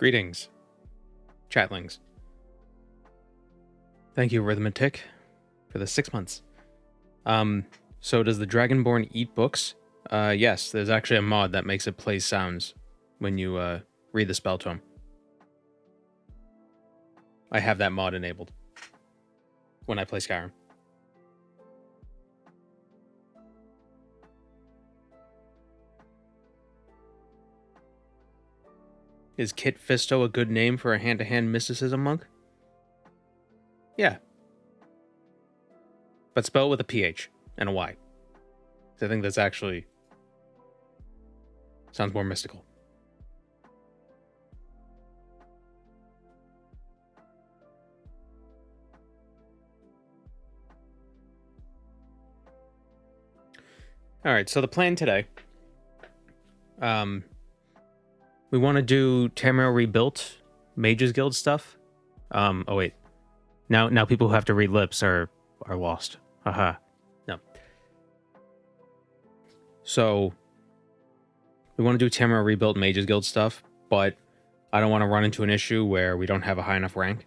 Greetings, chatlings. Thank you, Arithmetic, for the 6 months. So does the Dragonborn eat books? Yes, there's actually a mod that makes it play sounds when you read the spell tome. I have that mod enabled when I play Skyrim. Is Kit Fisto a good name for a hand-to-hand mysticism monk? Yeah. But spell it with a PH and a Y. I think that's actually sounds more mystical. All right, so the plan today, we want to do Tamriel Rebuilt, Mage's Guild stuff. Oh wait, now people who have to read lips are lost. Haha. No. So we want to do Tamriel Rebuilt, Mage's Guild stuff, but I don't want to run into an issue where we don't have a high enough rank.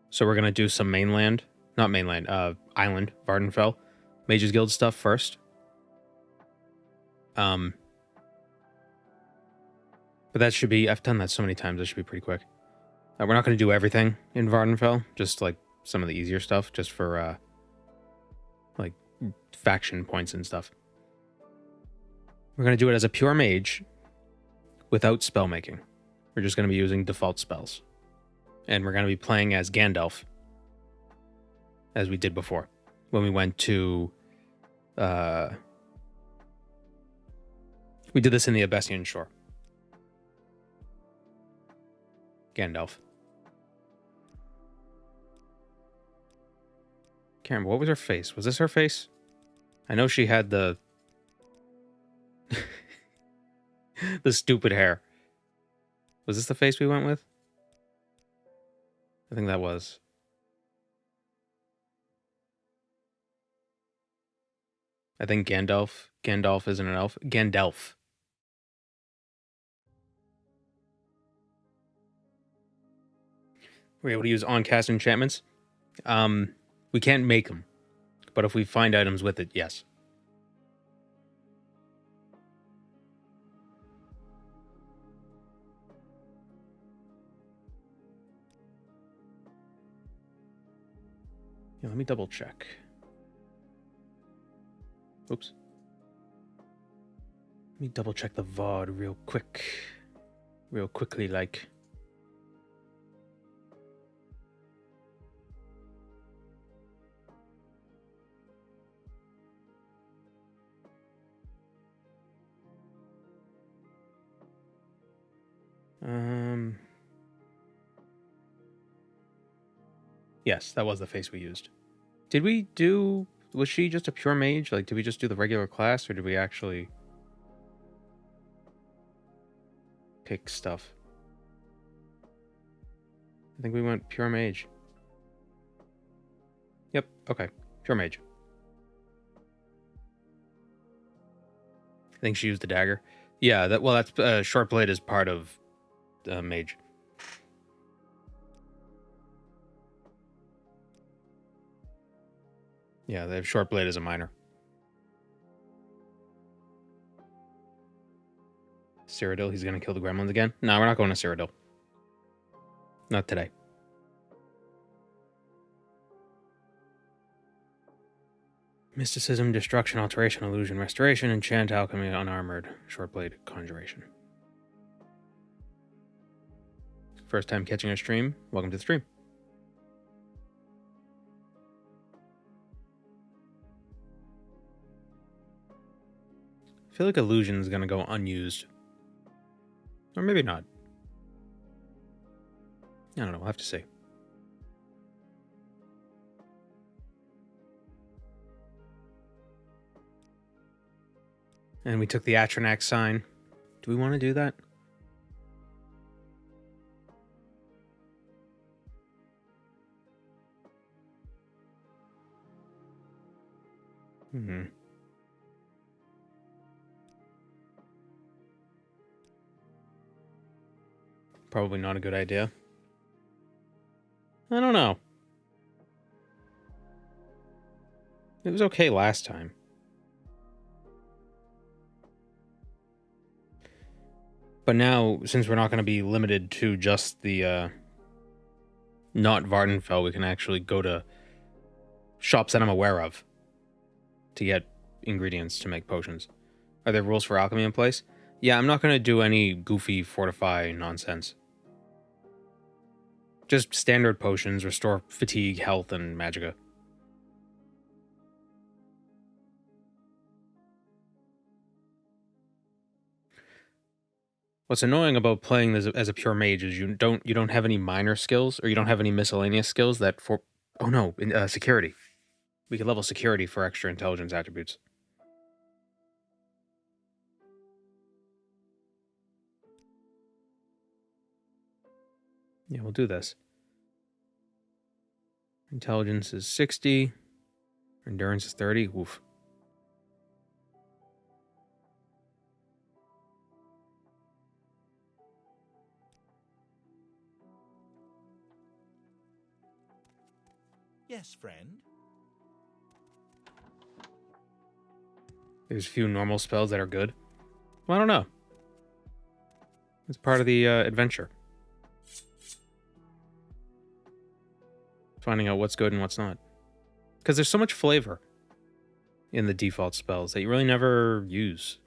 So we're gonna do some Island, Vardenfell, Mage's Guild stuff first. But that should be, I've done that so many times, that should be pretty quick. We're not going to do everything in Vardenfell, just like some of the easier stuff, just for like faction points and stuff. We're going to do it as a pure mage without spell making. We're just going to be using default spells. And we're going to be playing as Gandalf, as we did before, when we went to... we did this in the Abessian Shore. Gandalf. Can't remember, what was her face? Was this her face? I know she had the... the stupid hair. Was this the face we went with? I think that was. I think Gandalf isn't an elf. Gandalf. We're able to use on-cast enchantments. We can't make them, but if we find items with it, yes. Yeah, let me double check. Oops. Let me double check the VOD real quickly, like. Yes, that was the face we used. Did we do... Was she just a pure mage? Like, did we just do the regular class, or did we actually pick stuff? I think we went pure mage. Yep, okay. Pure mage. I think she used the dagger. Yeah, that's short blade is part of mage. Yeah, they have short blade as a minor. Cyrodiil, he's gonna kill the gremlins again? No, we're not going to Cyrodiil. Not today. Mysticism, destruction, alteration, illusion, restoration, enchant, alchemy, unarmored, short blade, conjuration. First time catching a stream? Welcome to the stream. I feel like illusion is gonna go unused. Or maybe not. I don't know, we'll have to see. And we took the Atronax sign. Do we want to do that? Probably not a good idea. I don't know. It was okay last time. But now, since we're not going to be limited to just the, not Vardenfell, we can actually go to shops that I'm aware of to get ingredients to make potions. Are there rules for alchemy in place? Yeah, I'm not going to do any goofy fortify nonsense. Just standard potions, restore fatigue, health, and magicka. What's annoying about playing this as a pure mage is you don't have any minor skills, or you don't have any miscellaneous skills that for... Oh no, security. We could level security for extra intelligence attributes. Yeah, we'll do this. Intelligence is 60. Endurance is 30. Woof. Yes, friend. There's a few normal spells that are good. Well, I don't know. It's part of the adventure. Finding out what's good and what's not. Because there's so much flavor in the default spells that you really never use.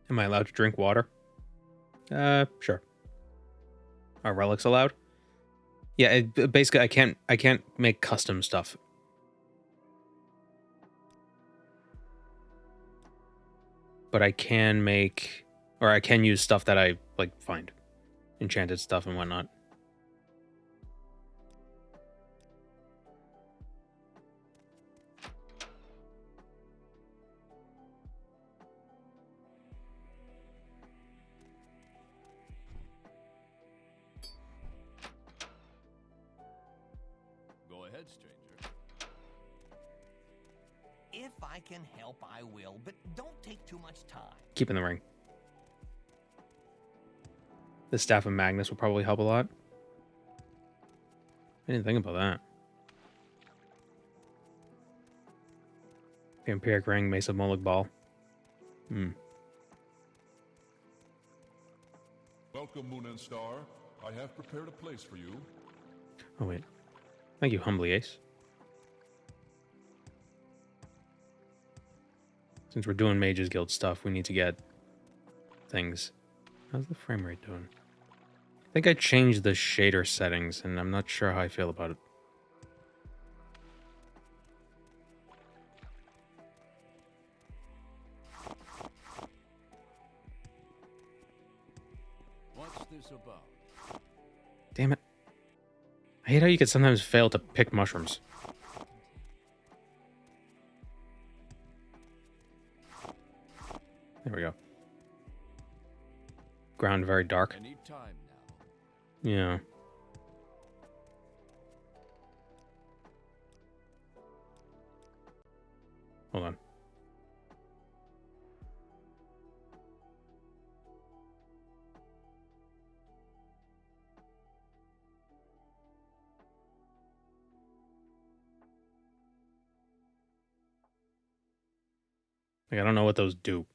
Am I allowed to drink water? Sure. Are relics allowed? Yeah, basically I can't make custom stuff. But I can make, or I can use stuff that I like find. Enchanted stuff and whatnot. Go ahead, stranger. If I can help, I will, but don't take too much time. Keep in the ring. The Staff of Magnus will probably help a lot. I didn't think about that. Vampiric Ring, Mace of Molag Bal. Welcome, Moon and Star. I have prepared a place for you. Oh, wait. Thank you, humbly, Ace. Since we're doing Mages Guild stuff, we need to get things. How's the frame rate doing? I think I changed the shader settings, and I'm not sure how I feel about it. What's this about? Damn it. I hate how you can sometimes fail to pick mushrooms. There we go. Ground very dark. I need time now. Yeah. Hold on. Like, I don't know what those do.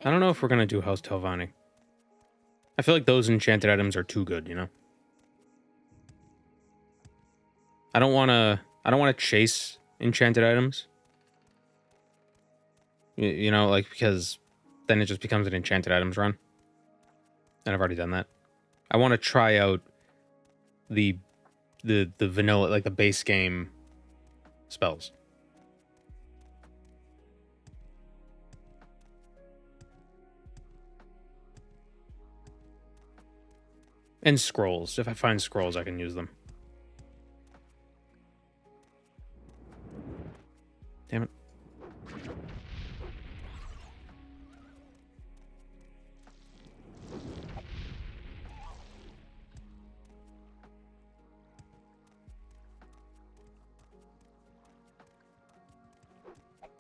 I don't know if we're gonna do House Telvanni. I feel like those enchanted items are too good, you know? I don't wanna chase enchanted items. You know, like, because then it just becomes an enchanted items run. And I've already done that. I want to try out the vanilla, like the base game spells. And scrolls. If I find scrolls, I can use them. Damn it.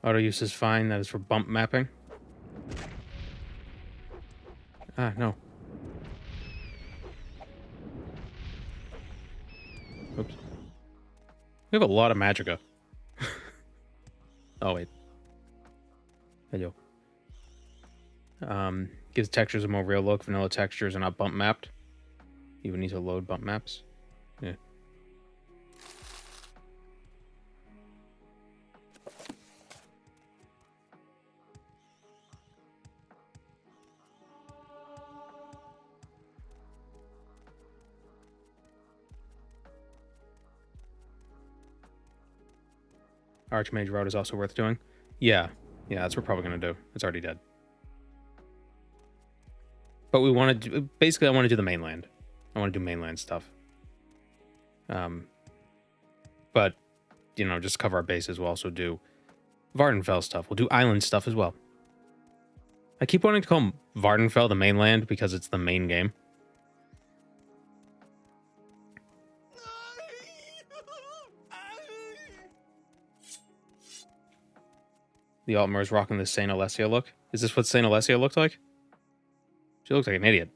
Auto use is fine. That is for bump mapping. Ah, no. Oops. We have a lot of magicka. Oh, wait. Hello. Gives textures a more real look. Vanilla textures are not bump mapped. You would need to load bump maps. Yeah. Archmage route is also worth doing. Yeah, that's what we're probably gonna do. It's already dead. But we want to do, basically, I want to do the mainland. I want to do mainland stuff. But you know, just cover our bases. We'll also do Vardenfell stuff. We'll do island stuff as well. I keep wanting to call Vardenfell the mainland because it's the main game. The Altmer's rocking the Saint Alessia look. Is this what Saint Alessia looked like? She looks like an idiot.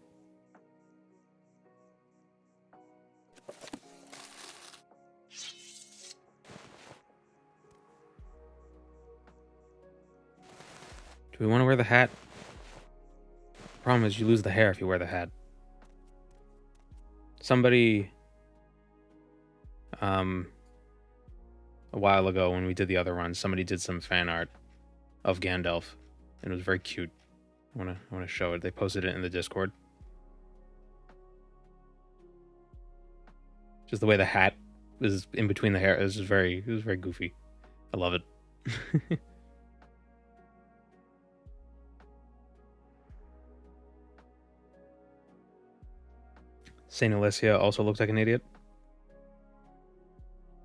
Do we want to wear the hat? Problem is you lose the hair if you wear the hat. Somebody a while ago when we did the other run, somebody did some fan art of Gandalf, and it was very cute. I want to show it. They posted it in the Discord. Just the way the hat is in between the hair is very goofy. I love it. Saint Alessia also looks like an idiot.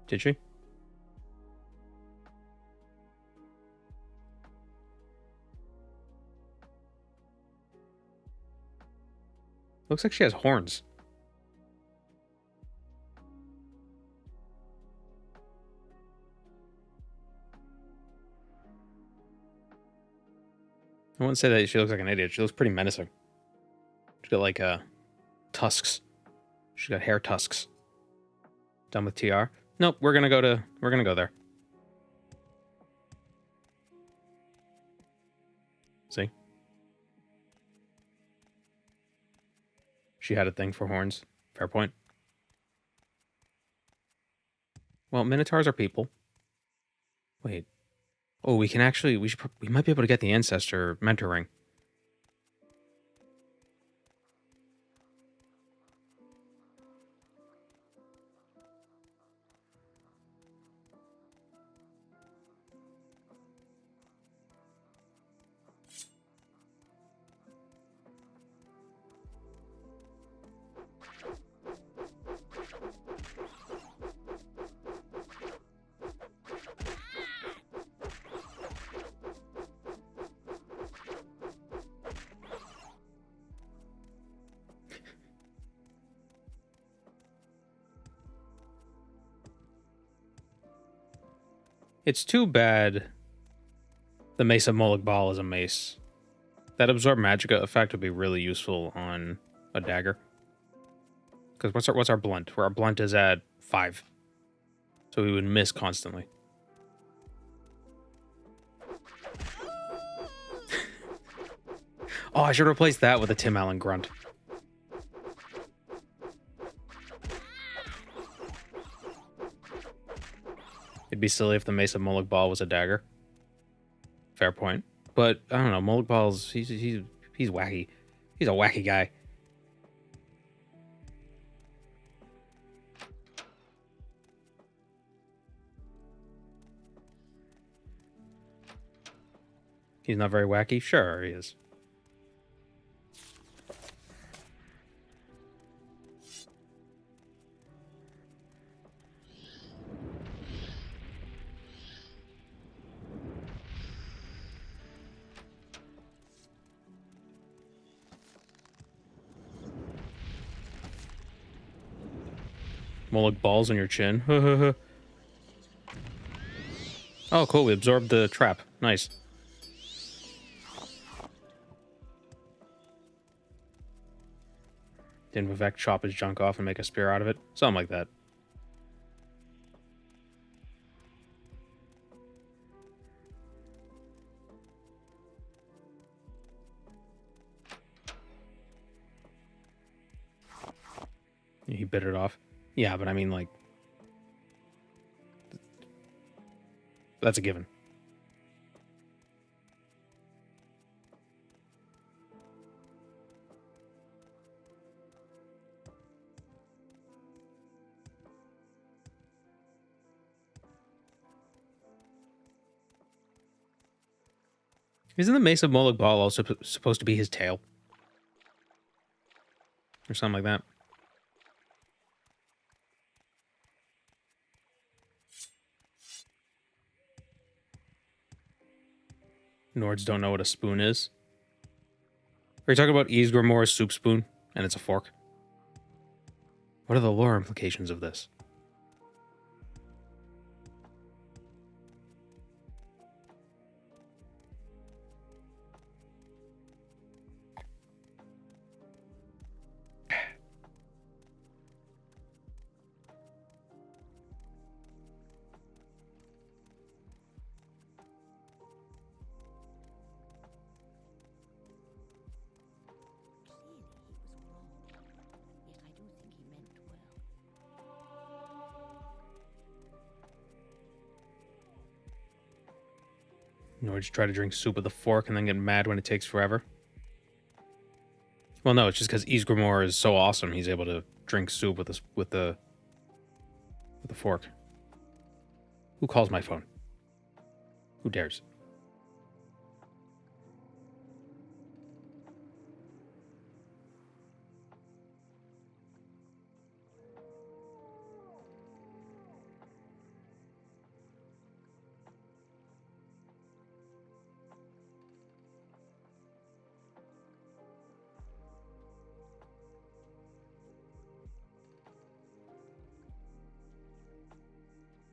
Did she? Looks like she has horns. I wouldn't say that she looks like an idiot. She looks pretty menacing. She's got like tusks. She's got hair tusks. Done with TR? Nope, we're gonna go there. See? She had a thing for horns. Fair point. Well, Minotaurs are people. Wait. Oh, we might be able to get the Ancestor Mentor Ring. It's too bad the Mace of Moloch Ball is a mace. That Absorb Magicka effect would be really useful on a dagger. Because what's our blunt? Where our blunt is at 5. So we would miss constantly. Oh, I should replace that with a Tim Allen grunt. It'd be silly if the Mace of Moloch Ball was a dagger. Fair point. But, I don't know, Moloch Ball's... He's wacky. He's a wacky guy. He's not very wacky? Sure, he is. Moloch balls on your chin. Oh, cool. We absorbed the trap. Nice. Didn't Vivek chop his junk off and make a spear out of it? Something like that. He bit it off. Yeah, but I mean, like... That's a given. Isn't the Mace of Molag Bal also supposed to be his tail? Or something like that? Nords don't know what a spoon is. Are you talking about Ysgramor's soup spoon? And it's a fork? What are the lore implications of this? Nords try to drink soup with a fork and then get mad when it takes forever. Well, no, it's just because Ysgramor is so awesome. He's able to drink soup with a fork. Who calls my phone? Who dares?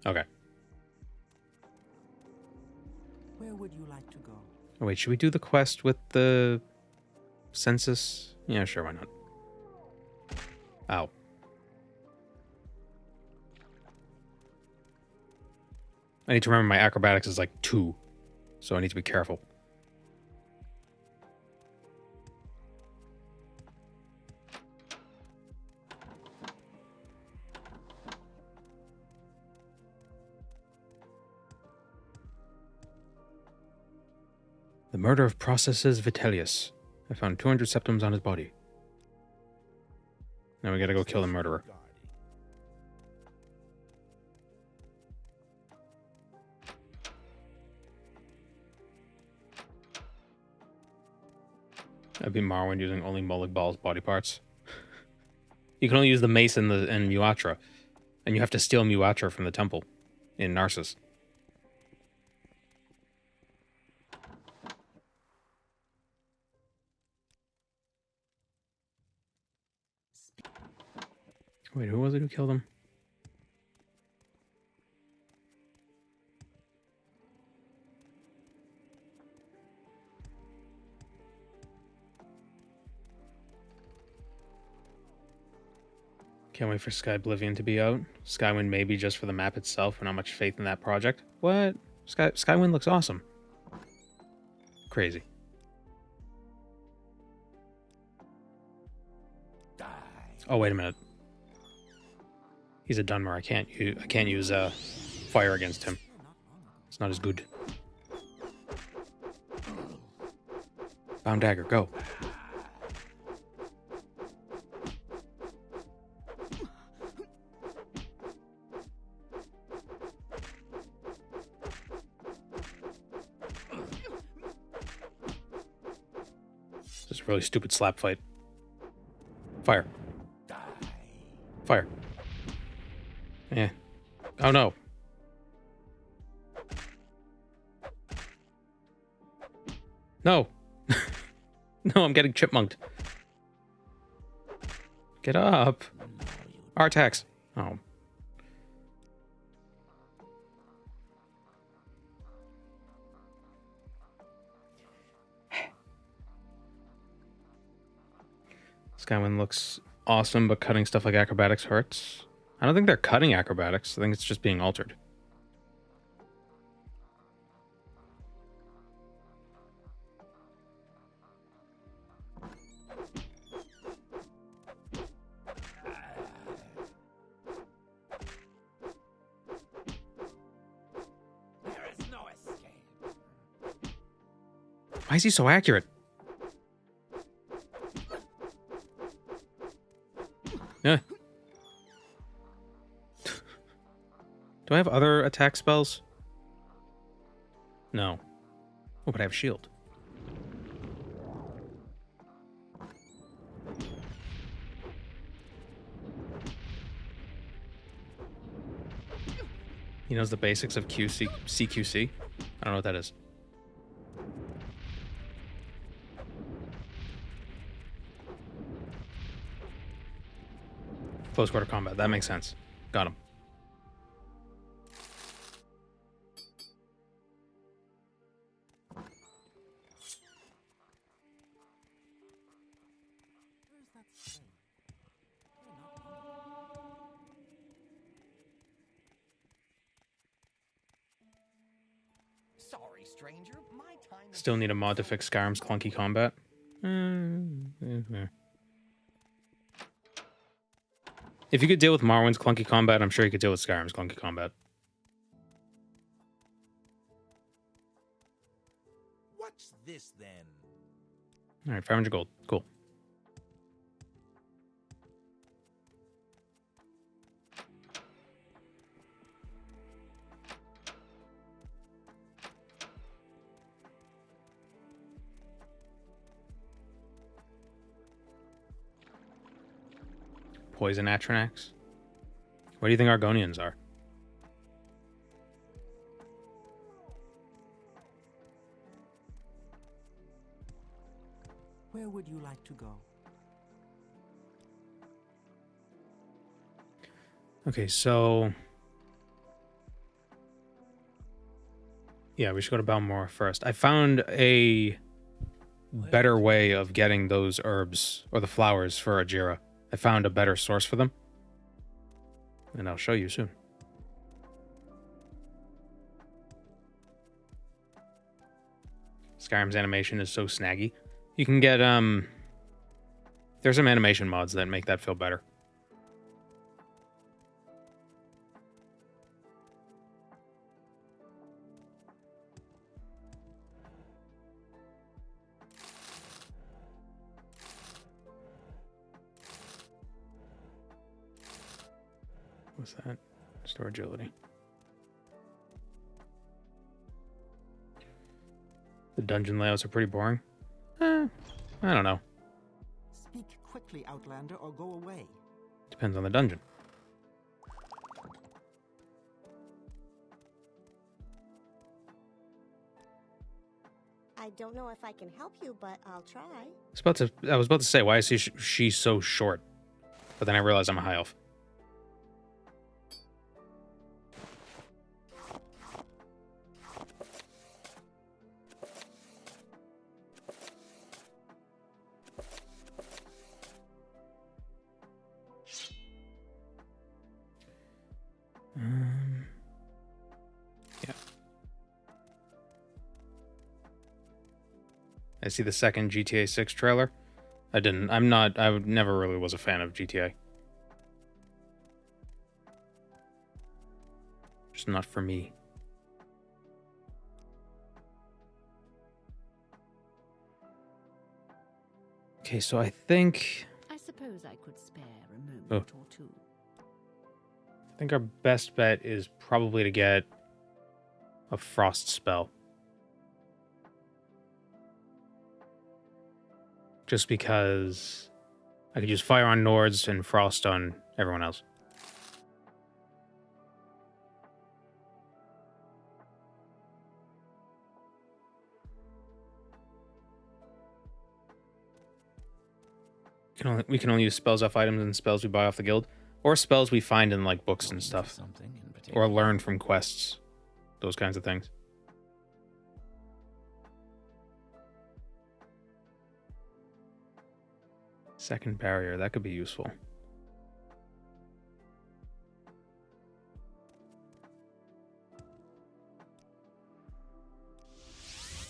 Okay. Where would you like to go? Oh, wait, should we do the quest with the census? Yeah, sure, why not? Ow. I need to remember my acrobatics is like 2, so I need to be careful. The murder of Processes Vitellius. I found 200 septums on his body. Now we gotta go kill the murderer. I beat Morrowind using only Molag Bal's body parts. You can only use the mace and Muatra. And you have to steal Muatra from the temple in Narcissus. Wait, who was it who killed him? Can't wait for Sky Oblivion to be out. Skywind maybe just for the map itself and not much faith in that project. What? Skywind looks awesome. Crazy. Oh, wait a minute. He's a Dunmer. I can't use fire against him. It's not as good. Bound dagger, go. This is a really stupid slap fight. Fire. Fire. Yeah. Oh no. No. No, I'm getting chipmunked. Get up. Artax. Oh. Skywin looks awesome, but cutting stuff like acrobatics hurts. I don't think they're cutting acrobatics. I think it's just being altered. There is no escape. Why is he so accurate? Yeah. Do I have other attack spells? No. Oh, but I have shield. He knows the basics of CQC. I don't know what that is. Close quarter combat. That makes sense. Got him. Sorry, stranger. My time is Still need a mod to fix Skyrim's clunky combat. If you could deal with Morrowind's clunky combat, I'm sure you could deal with Skyrim's clunky combat. What's this then? All right, 500 gold. Cool. Poison Atronax. What do you think Argonians are? Where would you like to go? Okay, so... yeah, we should go to Balmora first. I found a better way of getting those herbs, or the flowers, for Ajira. I found a better source for them. And I'll show you soon. Skyrim's animation is so snaggy. You can get, there's some animation mods that make that feel better. What's that? Store agility. The dungeon layouts are pretty boring. I don't know. Speak quickly, Outlander, or go away. Depends on the dungeon. I don't know if I can help you, but I'll try. I was about to say, why is she so short? But then I realized I'm a high elf. Yeah. I see the second GTA 6 trailer. I never really was a fan of GTA. Just not for me. Okay, so I think suppose I could spare a moment Oh. or two. I think our best bet is probably to get a frost spell. Just because I could use fire on Nords and frost on everyone else. We can only use spells off items and spells we buy off the guild, or spells we find in like books and stuff, Something in particular. or learn from quests, those kinds of things. Second barrier, that could be useful.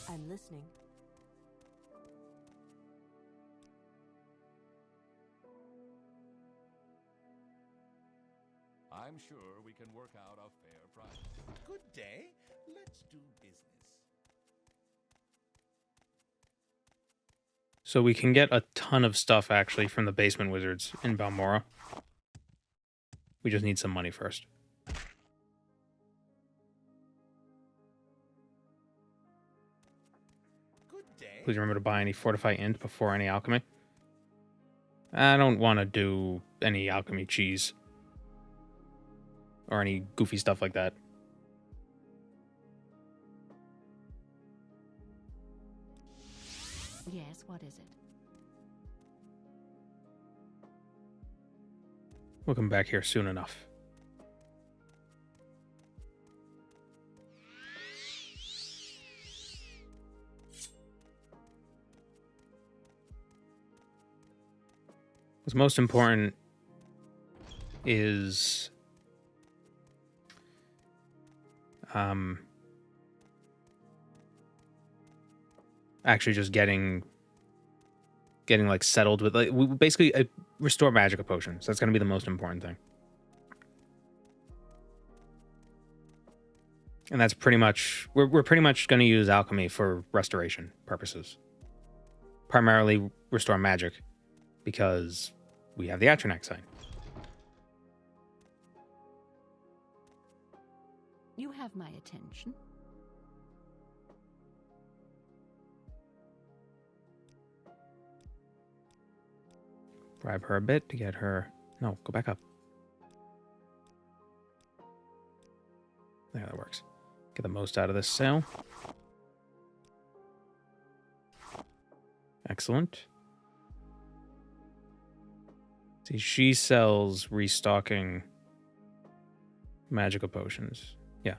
I'm listening. I'm sure we can work out a fair price. Good day. Let's do business. So we can get a ton of stuff, actually, from the basement wizards in Balmora. We just need some money first. Good day. Please remember to buy any Fortify Int before any alchemy. I don't want to do any alchemy cheese. Or any goofy stuff like that. Yes, what is it? We'll come back here soon enough. What's most important is actually just getting like settled with, like, we basically restore magic potions. That's going to be the most important thing. And that's pretty much, we're pretty much going to use alchemy for restoration purposes. Primarily restore magic because we have the Atronach sign. You have my attention. Bribe her a bit to get her... No, go back up. There, that works. Get the most out of this sale. Excellent. See, she sells restocking magical potions. Yeah.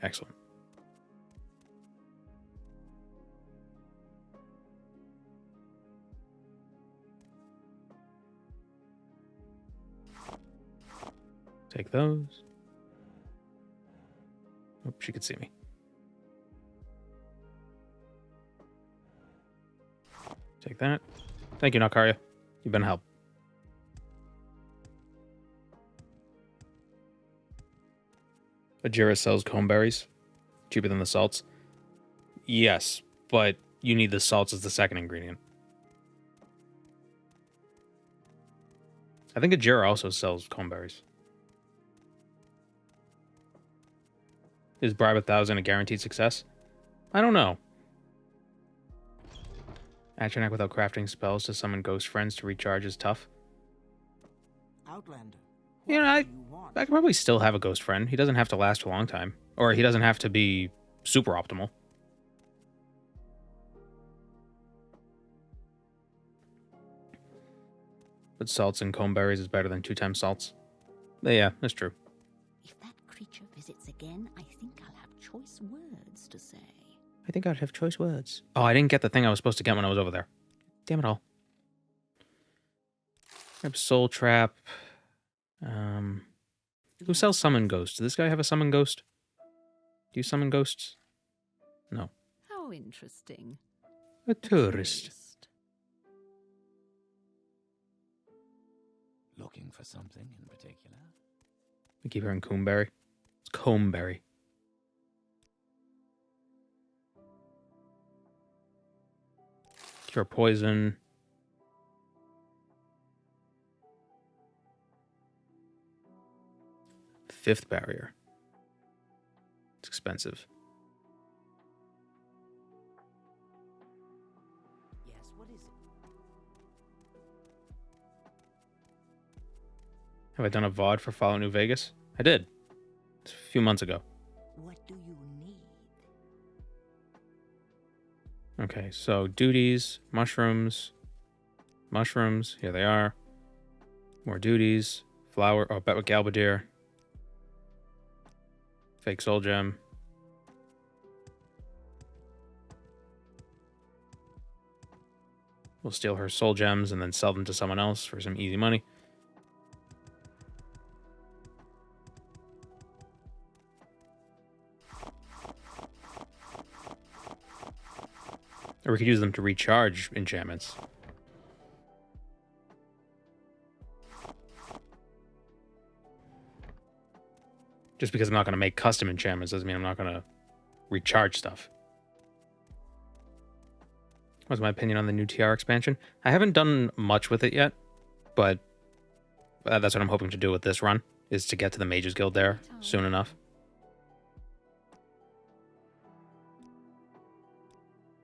Excellent. Take those. Oh, she could see me. Take that. Thank you, Nakaria. You've been a help. Ajira sells comberries. Cheaper than the salts. Yes, but you need the salts as the second ingredient. I think Ajira also sells comberries. Is bribe 1,000 a guaranteed success? I don't know. Atronach without crafting spells to summon ghost friends to recharge is tough. Outlander. You know, what I do you want? could probably still have a ghost friend. He doesn't have to last a long time. Or he doesn't have to be super optimal. But salts and comberries is better than 2 times salts. But yeah, that's true. If that creature visits again, I think I'll have choice words to say. I think I'd have choice words. Oh, I didn't get the thing I was supposed to get when I was over there. Damn it all. I have Soul Trap. Who sells Summon Ghost? Does this guy have a Summon Ghost? Do you summon ghosts? No. How interesting. A tourist. Looking for something in particular? We keep hearing Coomberry. It's Coomberry. Cure poison. Fifth barrier. It's expensive. Yes, what is it? Have I done a VOD for Fallout New Vegas? I did. It's a few months ago. What do you need? Okay, so duties, mushrooms, here they are. More duties, flower, oh, bet with Galbadir. Fake soul gem. We'll steal her soul gems and then sell them to someone else for some easy money. Or we could use them to recharge enchantments. Just because I'm not going to make custom enchantments doesn't mean I'm not going to recharge stuff. What's my opinion on the new TR expansion? I haven't done much with it yet, but that's what I'm hoping to do with this run, is to get to the Mages Guild there soon enough.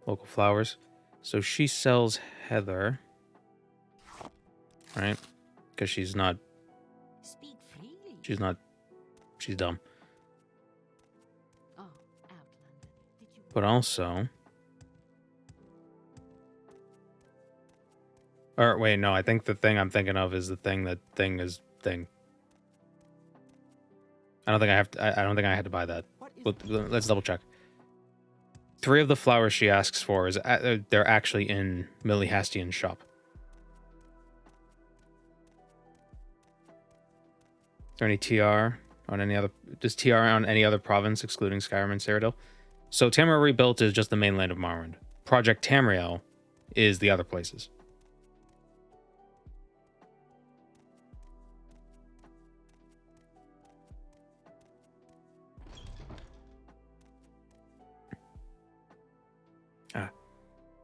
Local flowers. So she sells heather, right? Because she's not... Speak freely. She's dumb. Oh, Outlander. Did you... But also... Or wait, no, I think the thing I'm thinking of is the thing that thing is thing. I don't think I had to buy that. Let's double check. 3 of the flowers she asks for is they're actually in Millie Hastian's shop. Is there any TR on any other? Does TR on any other province excluding Skyrim and Cyrodiil? So Tamriel Rebuilt is just the mainland of Morrowind. Project Tamriel is the other places.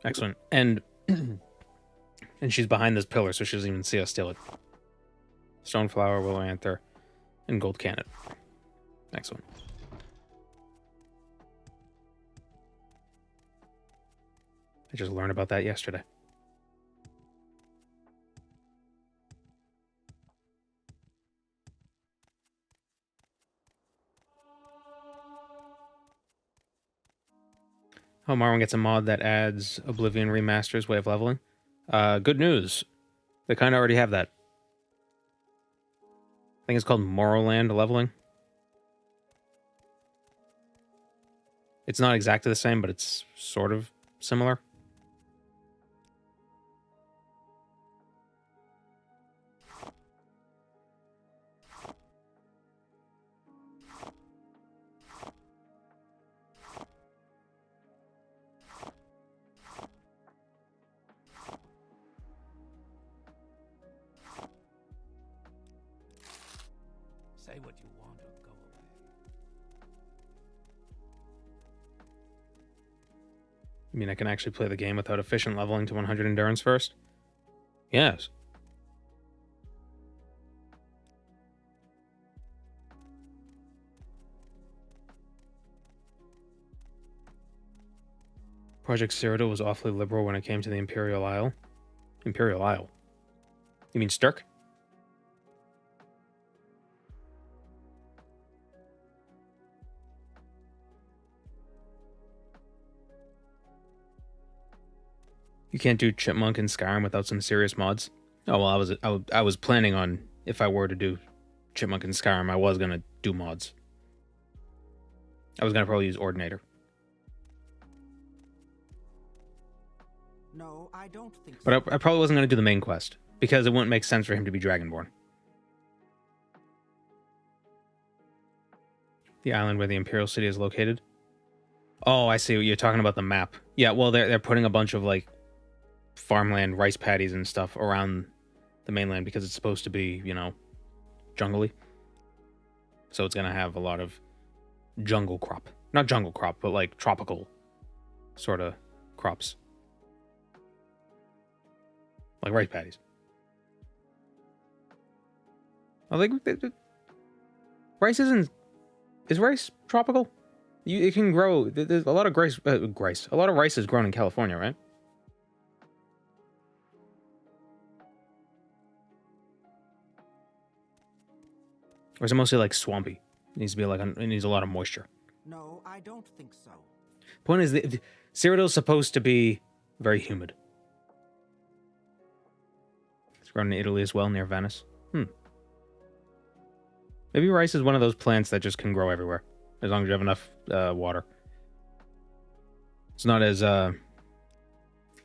Excellent. And she's behind this pillar, so she doesn't even see us steal it. Stoneflower, Willow Anther, and Gold Cannon. Excellent. I just learned about that yesterday. Oh, Morrowind gets a mod that adds Oblivion Remaster's way of leveling. Good news. They kind of already have that. I think it's called Morrowind leveling. It's not exactly the same, but it's sort of similar. Say what you want or go away. You mean I can actually play the game without efficient leveling to 100 endurance first? Yes. Project Cyrodiil was awfully liberal when it came to the Imperial Isle. Imperial Isle? You mean Stirk? You can't do Chipmunk in Skyrim without some serious mods. Oh well, I was planning on, if I were to do Chipmunk in Skyrim, I was gonna do mods. I was gonna probably use Ordinator. No, I don't think so. But I probably wasn't gonna do the main quest because it wouldn't make sense for him to be Dragonborn. The island where the Imperial City is located. Oh, I see what you're talking about, the map. Yeah, well, they're putting a bunch of like farmland, rice paddies and stuff around the mainland because it's supposed to be, you know, jungly. So it's gonna have a lot of jungle crop. Not jungle crop, but like tropical sort of crops. Like rice paddies. I think rice isn't... Is rice tropical? It can grow... There's a lot of a lot of rice is grown in California, right? Or is it mostly like swampy? It needs to be like... It needs a lot of moisture. No, I don't think so. Point is, Cyrodiil is supposed to be very humid. It's grown in Italy as well, near Venice. Maybe rice is one of those plants that just can grow everywhere, as long as you have enough water. It's not as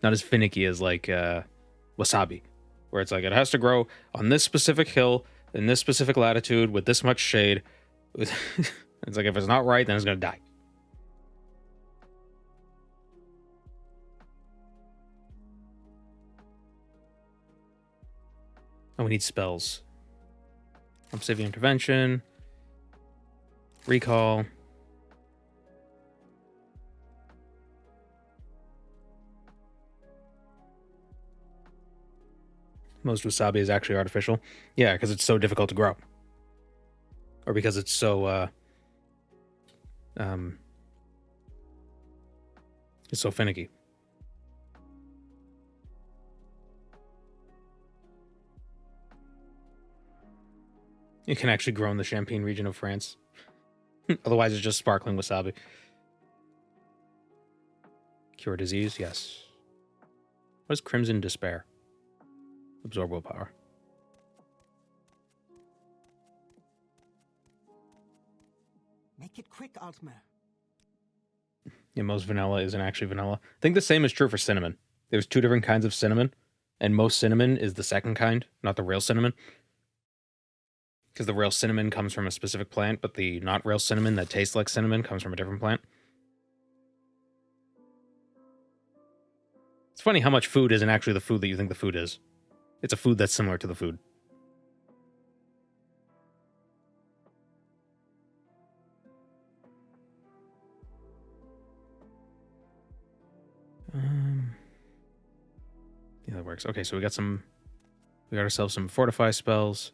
not as finicky as like wasabi, where it's like it has to grow on this specific hill in this specific latitude with this much shade. It's like if it's not right, then it's gonna die. Oh, we need spells. Obsidian intervention, recall. Most wasabi is actually artificial. Yeah, because it's so difficult to grow. Or because it's so it's so finicky. It can actually grow in the Champagne region of France. Otherwise, it's just sparkling wasabi. Cure disease, yes. What is Crimson Despair? Absorb willpower. Make it quick, Altmer. Yeah, most vanilla isn't actually vanilla. I think the same is true for cinnamon. There's 2 different kinds of cinnamon, and most cinnamon is the second kind, not the real cinnamon. Because the real cinnamon comes from a specific plant, but the not real cinnamon that tastes like cinnamon comes from a different plant. It's funny how much food isn't actually the food that you think the food is. It's a food that's similar to the food. Yeah, that works. Okay, so we got ourselves some fortify spells.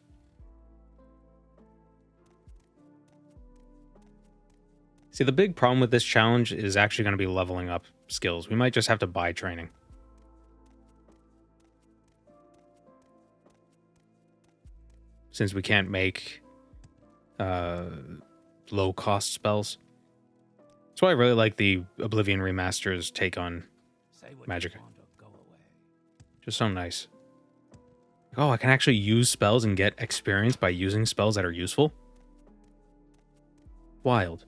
See, the big problem with this challenge is actually going to be leveling up skills. We might just have to buy training. Since we can't make low-cost spells. That's why I really like the Oblivion Remaster's take on magic. Just so nice. Oh, I can actually use spells and get experience by using spells that are useful? Wild.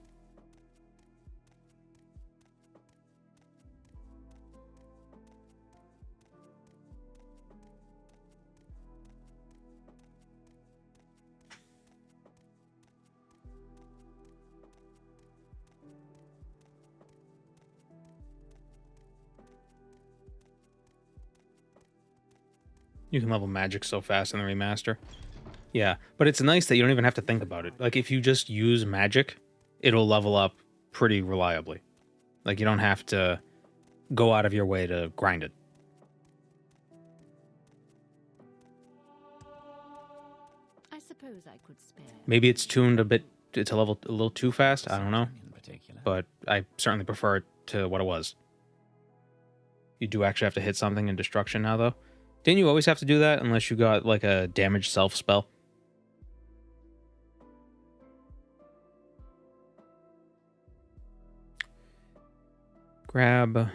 You can level magic so fast in the remaster. Yeah, but it's nice that you don't even have to think about it. Like, if you just use magic, it'll level up pretty reliably. Like, you don't have to go out of your way to grind it. I suppose I could spare. Maybe it's tuned a bit to level a little too fast. I don't know. But I certainly prefer it to what it was. You do actually have to hit something in destruction now, though. Didn't you always have to do that unless you got, like, a damage self spell? Grab...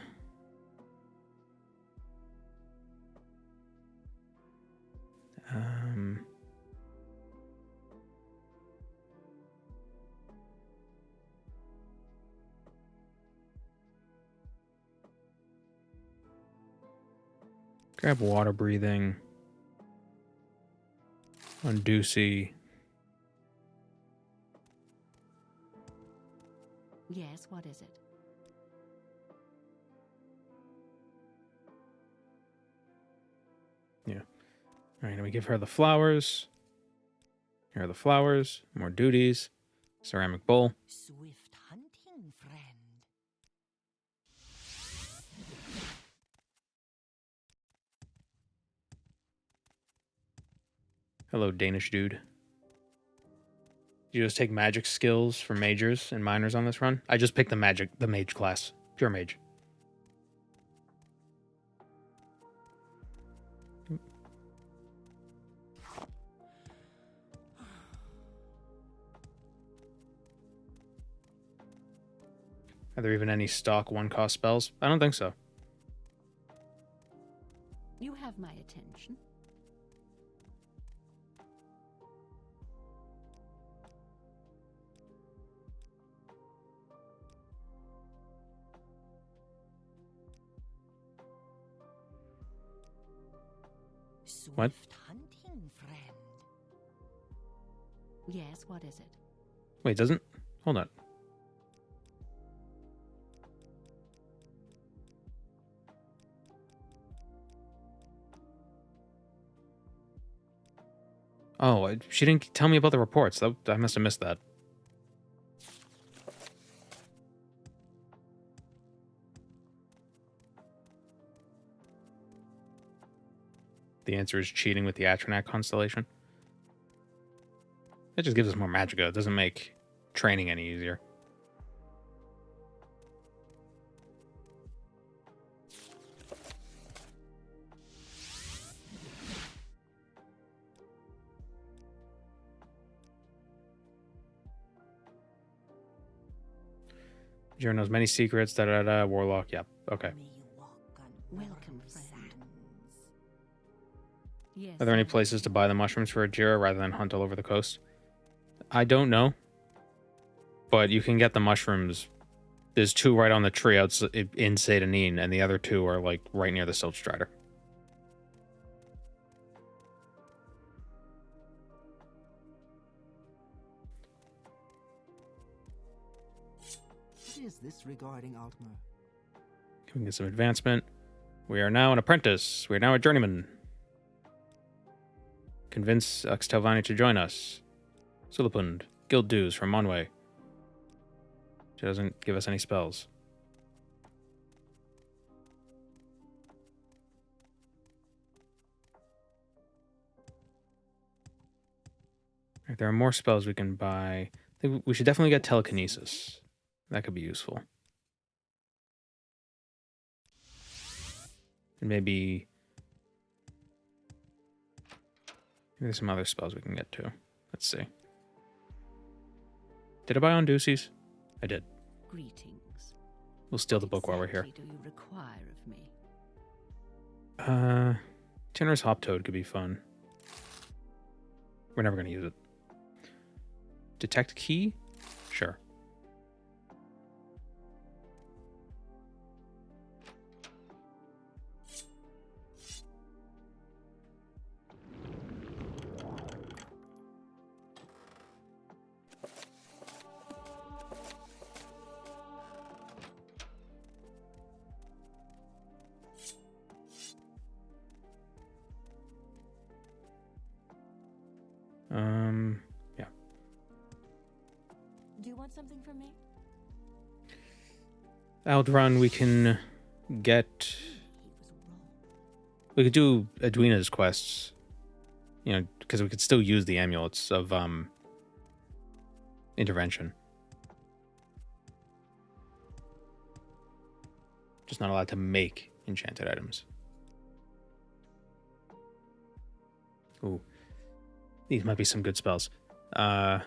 Grab water breathing. Unducy. Yes, what is it? Yeah. All right, and we give her the flowers. Here are the flowers. More duties. Ceramic bowl. Swift hunting, friend. Hello, Danish dude. You just take magic skills for magers and minors on this run? I just picked the mage class. Pure mage. Are there even any stock one-cost spells? I don't think so. You have my attention. What? Swift hunting, friend. Yes, what is it? Wait, doesn't? Hold on. Oh, she didn't tell me about the reports. I must have missed that. The answer is cheating with the Atronac constellation. It just gives us more magicka. It doesn't make training any easier. Jira knows many secrets. Da da da. Warlock. Yep. Okay. May you walk on Welcome, warm friend. sands. Yes. Are there any I- places to buy the mushrooms for a Jira rather than hunt all over the coast? I don't know. But you can get the mushrooms. There's 2 right on the tree outside in Satanin, and the other 2 are like right near the Silt Strider. What is this regarding Altmer? Can we get some advancement? We are now an apprentice. We are now a journeyman. Convince Uxtelvani to join us. Sulapund. Guild dues from Monway. She doesn't give us any spells. Right, there are more spells we can buy. I think we should definitely get telekinesis. That could be useful. And maybe there's some other spells we can get too. Let's see. Did I buy on Ducey's? I did. Greetings. We'll steal the book while we're here. Exactly do you require of me? Tinner's Hop Toad could be fun. We're never going to use it. Detect key? Sure. Yeah. Do you want something from me? Aldrun, we can get... He was wrong. We could do Edwina's quests. You know, because we could still use the amulets of, intervention. Just not allowed to make enchanted items. Ooh. These might be some good spells. No.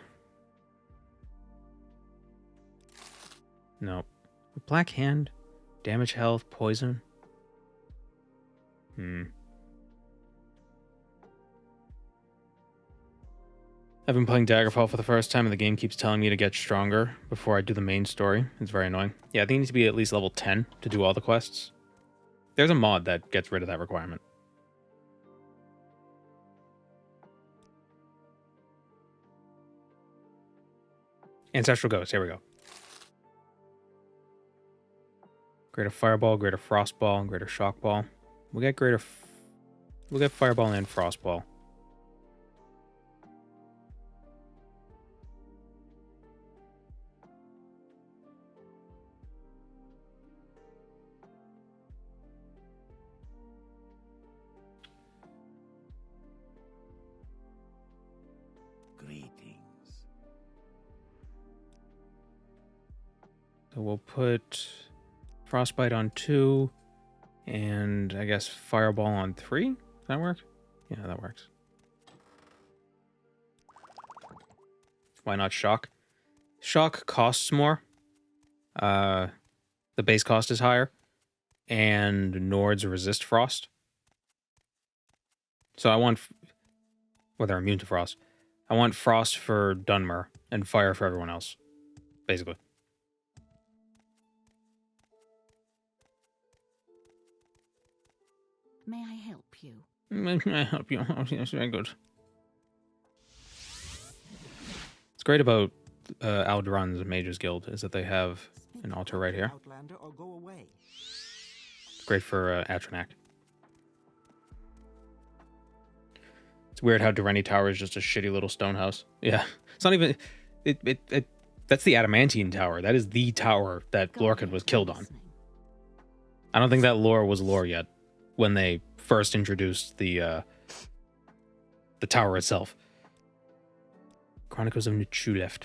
Black Hand, damage, health, poison. I've been playing Daggerfall for the first time, and the game keeps telling me to get stronger before I do the main story. It's very annoying. Yeah, I think you need to be at least level 10 to do all the quests. There's a mod that gets rid of that requirement. Ancestral Ghost, here we go. Greater Fireball, Greater Frostball, Greater Shockball. We'll get we'll get Fireball and Frostball. Greetings. So we'll put Frostbite on 2, and I guess Fireball on 3? Does that work? Yeah, that works. Why not Shock? Shock costs more. The base cost is higher, and Nords resist Frost. So I want... Well, they're immune to Frost. I want Frost for Dunmer, and Fire for everyone else, basically. May I help you? I help you. Oh, yes, very good. It's great about Aldron's Mages Guild is that they have an altar right here. Outlander, or go away. It's great for Atronak. It's weird how Durrani Tower is just a shitty little stone house. Yeah, it's not even. That's the Adamantine Tower. That is the tower that Lorcan was killed on. I don't think that lore was lore yet when they first introduced the tower itself. Chronicles of Nichuleft.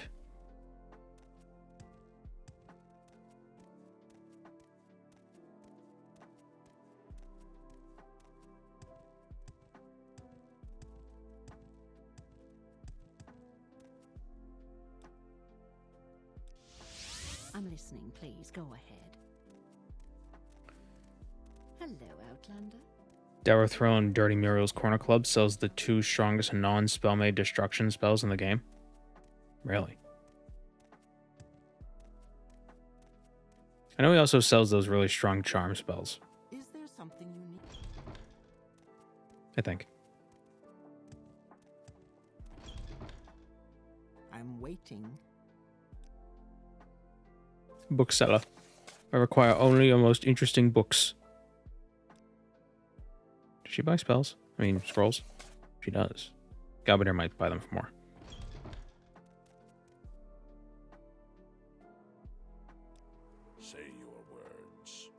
I'm listening, please. Go ahead. Hello, Outlander. Dower Throne Dirty Muriel's Corner Club sells the 2 strongest non-spell-made destruction spells in the game. Really? I know he also sells those really strong charm spells, Is there something you need? I think. I'm waiting. Bookseller. I require only your most interesting books. Does she buy spells? I mean, scrolls? She does. Galbadir might buy them for more. Say your words.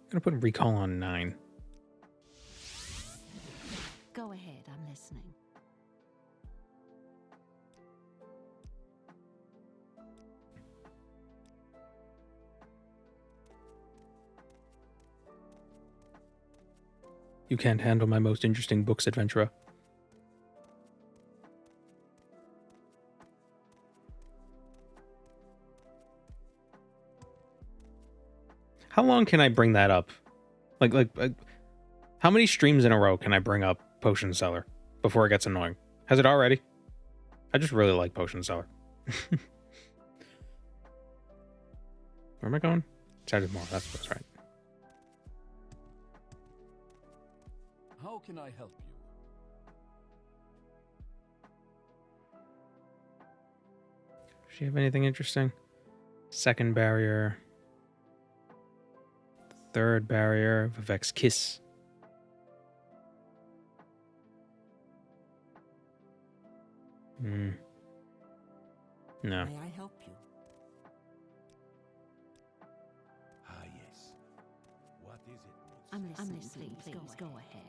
I'm gonna put recall on 9. Go ahead, I'm listening. You can't handle my most interesting books, adventurer. How long can I bring that up? Like, how many streams in a row can I bring up Potion Seller before it gets annoying? Has it already? I just really like Potion Seller. Where am I going? Saturday more. That's right. How can I help you? Does she have anything interesting? Second barrier. Third barrier. Vivek's Kiss. No. May I help you? Ah, yes. What is it? I'm listening, please. Go ahead.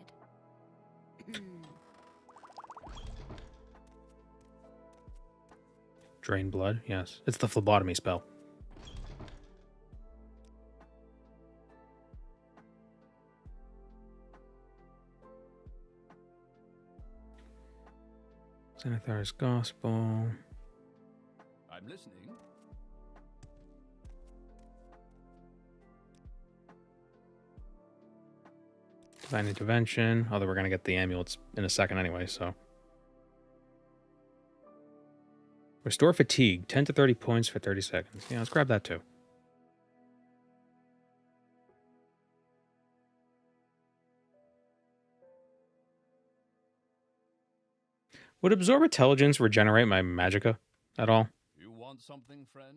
Drain blood. Yes. It's the phlebotomy spell. Xanathar's Gospel. I'm listening. Divine Intervention. Although we're going to get the amulets in a second anyway, so. Restore fatigue. 10 to 30 points for 30 seconds. Yeah, let's grab that too. Would Absorb Intelligence regenerate my magicka at all? You want something, friend?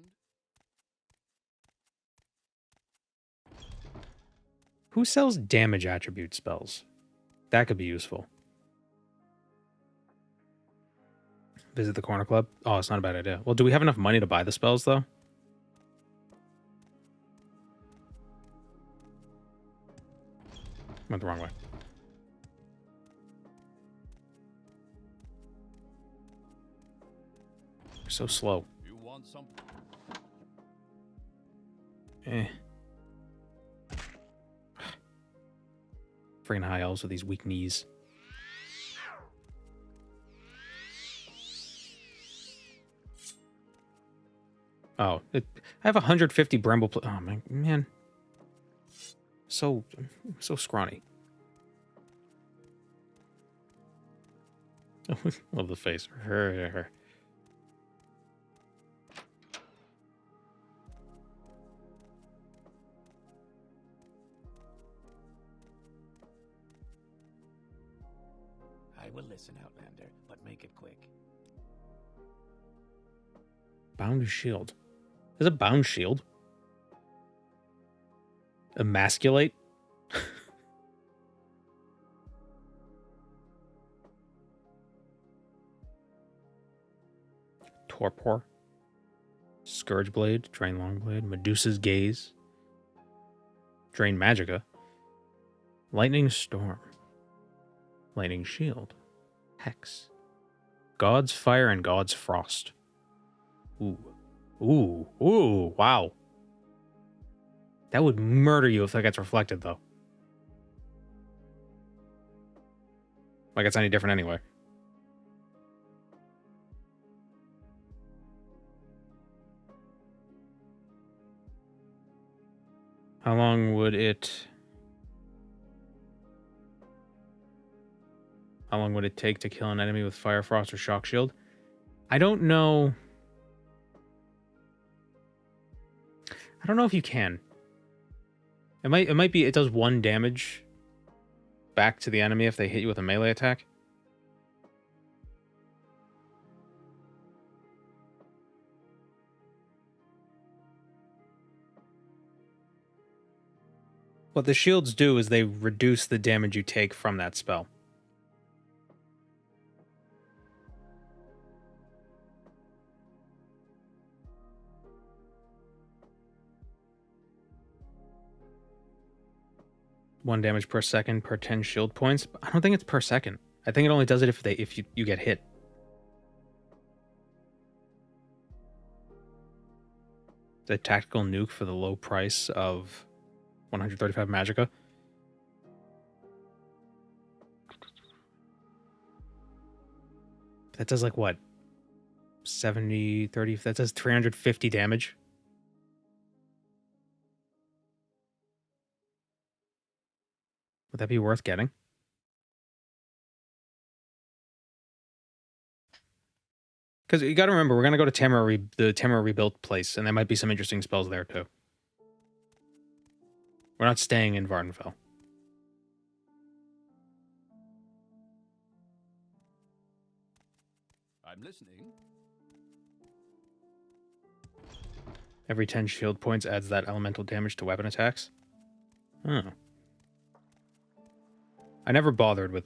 Who sells damage attribute spells? That could be useful. Visit the Corner Club? Oh, it's not a bad idea. Well, do we have enough money to buy the spells, though? Went the wrong way. You're so slow. You want something? Freaking high elves with these weak knees. Oh, I have 150 Bramble. Oh my man, so scrawny. Love the face. will listen, Outlander, but make it quick. Bound shield. There's a bound shield. Emasculate. Torpor. Scourge Blade. Drain Long Blade. Medusa's Gaze. Drain Magicka. Lightning Storm. Lightning Shield. Hex. God's Fire and God's Frost. Ooh. Ooh. Ooh. Wow. That would murder you if that gets reflected, though. Like it's any different anyway. How long would it... How long would it take to kill an enemy with Fire, Frost, or Shock Shield? I don't know. I don't know if you can. It might be it does 1 damage back to the enemy if they hit you with a melee attack. What the shields do is they reduce the damage you take from that spell. One damage per second per 10 shield points. I don't think it's per second. I think it only does it if you get hit. The tactical nuke for the low price of 135 magicka. That does like what? 70, 30, that does 350 damage. Would that be worth getting? Because you got to remember, we're going to go to the Tamara rebuilt place, and there might be some interesting spells there too. We're not staying in Vardenfell. I'm listening. Every 10 shield points adds that elemental damage to weapon attacks. Oh. I never bothered with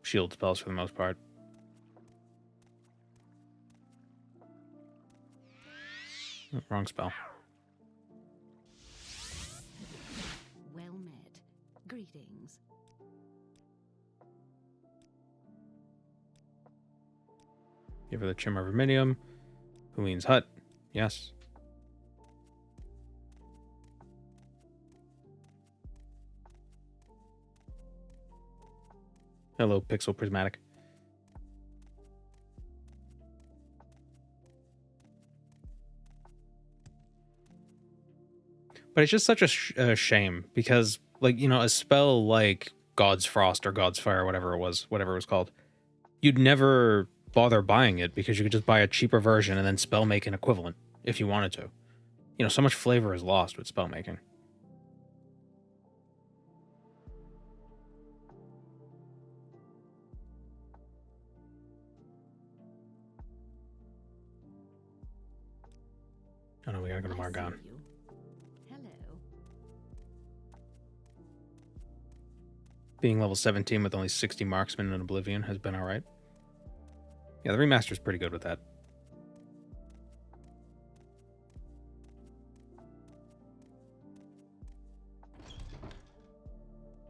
shield spells for the most part. Oh, wrong spell. Well met. Greetings. Give her the Chimera Verminium. Hueen's Hut. Yes. Hello, Pixel Prismatic. But it's just such a shame because, like, you know, a spell like God's Frost or God's Fire, whatever it was called, you'd never bother buying it because you could just buy a cheaper version and then spell make an equivalent if you wanted to. You know, so much flavor is lost with spell making. Oh no, we gotta go to Margon. Hello. Being level 17 with only 60 marksmen in Oblivion has been alright. Yeah, the remaster's pretty good with that.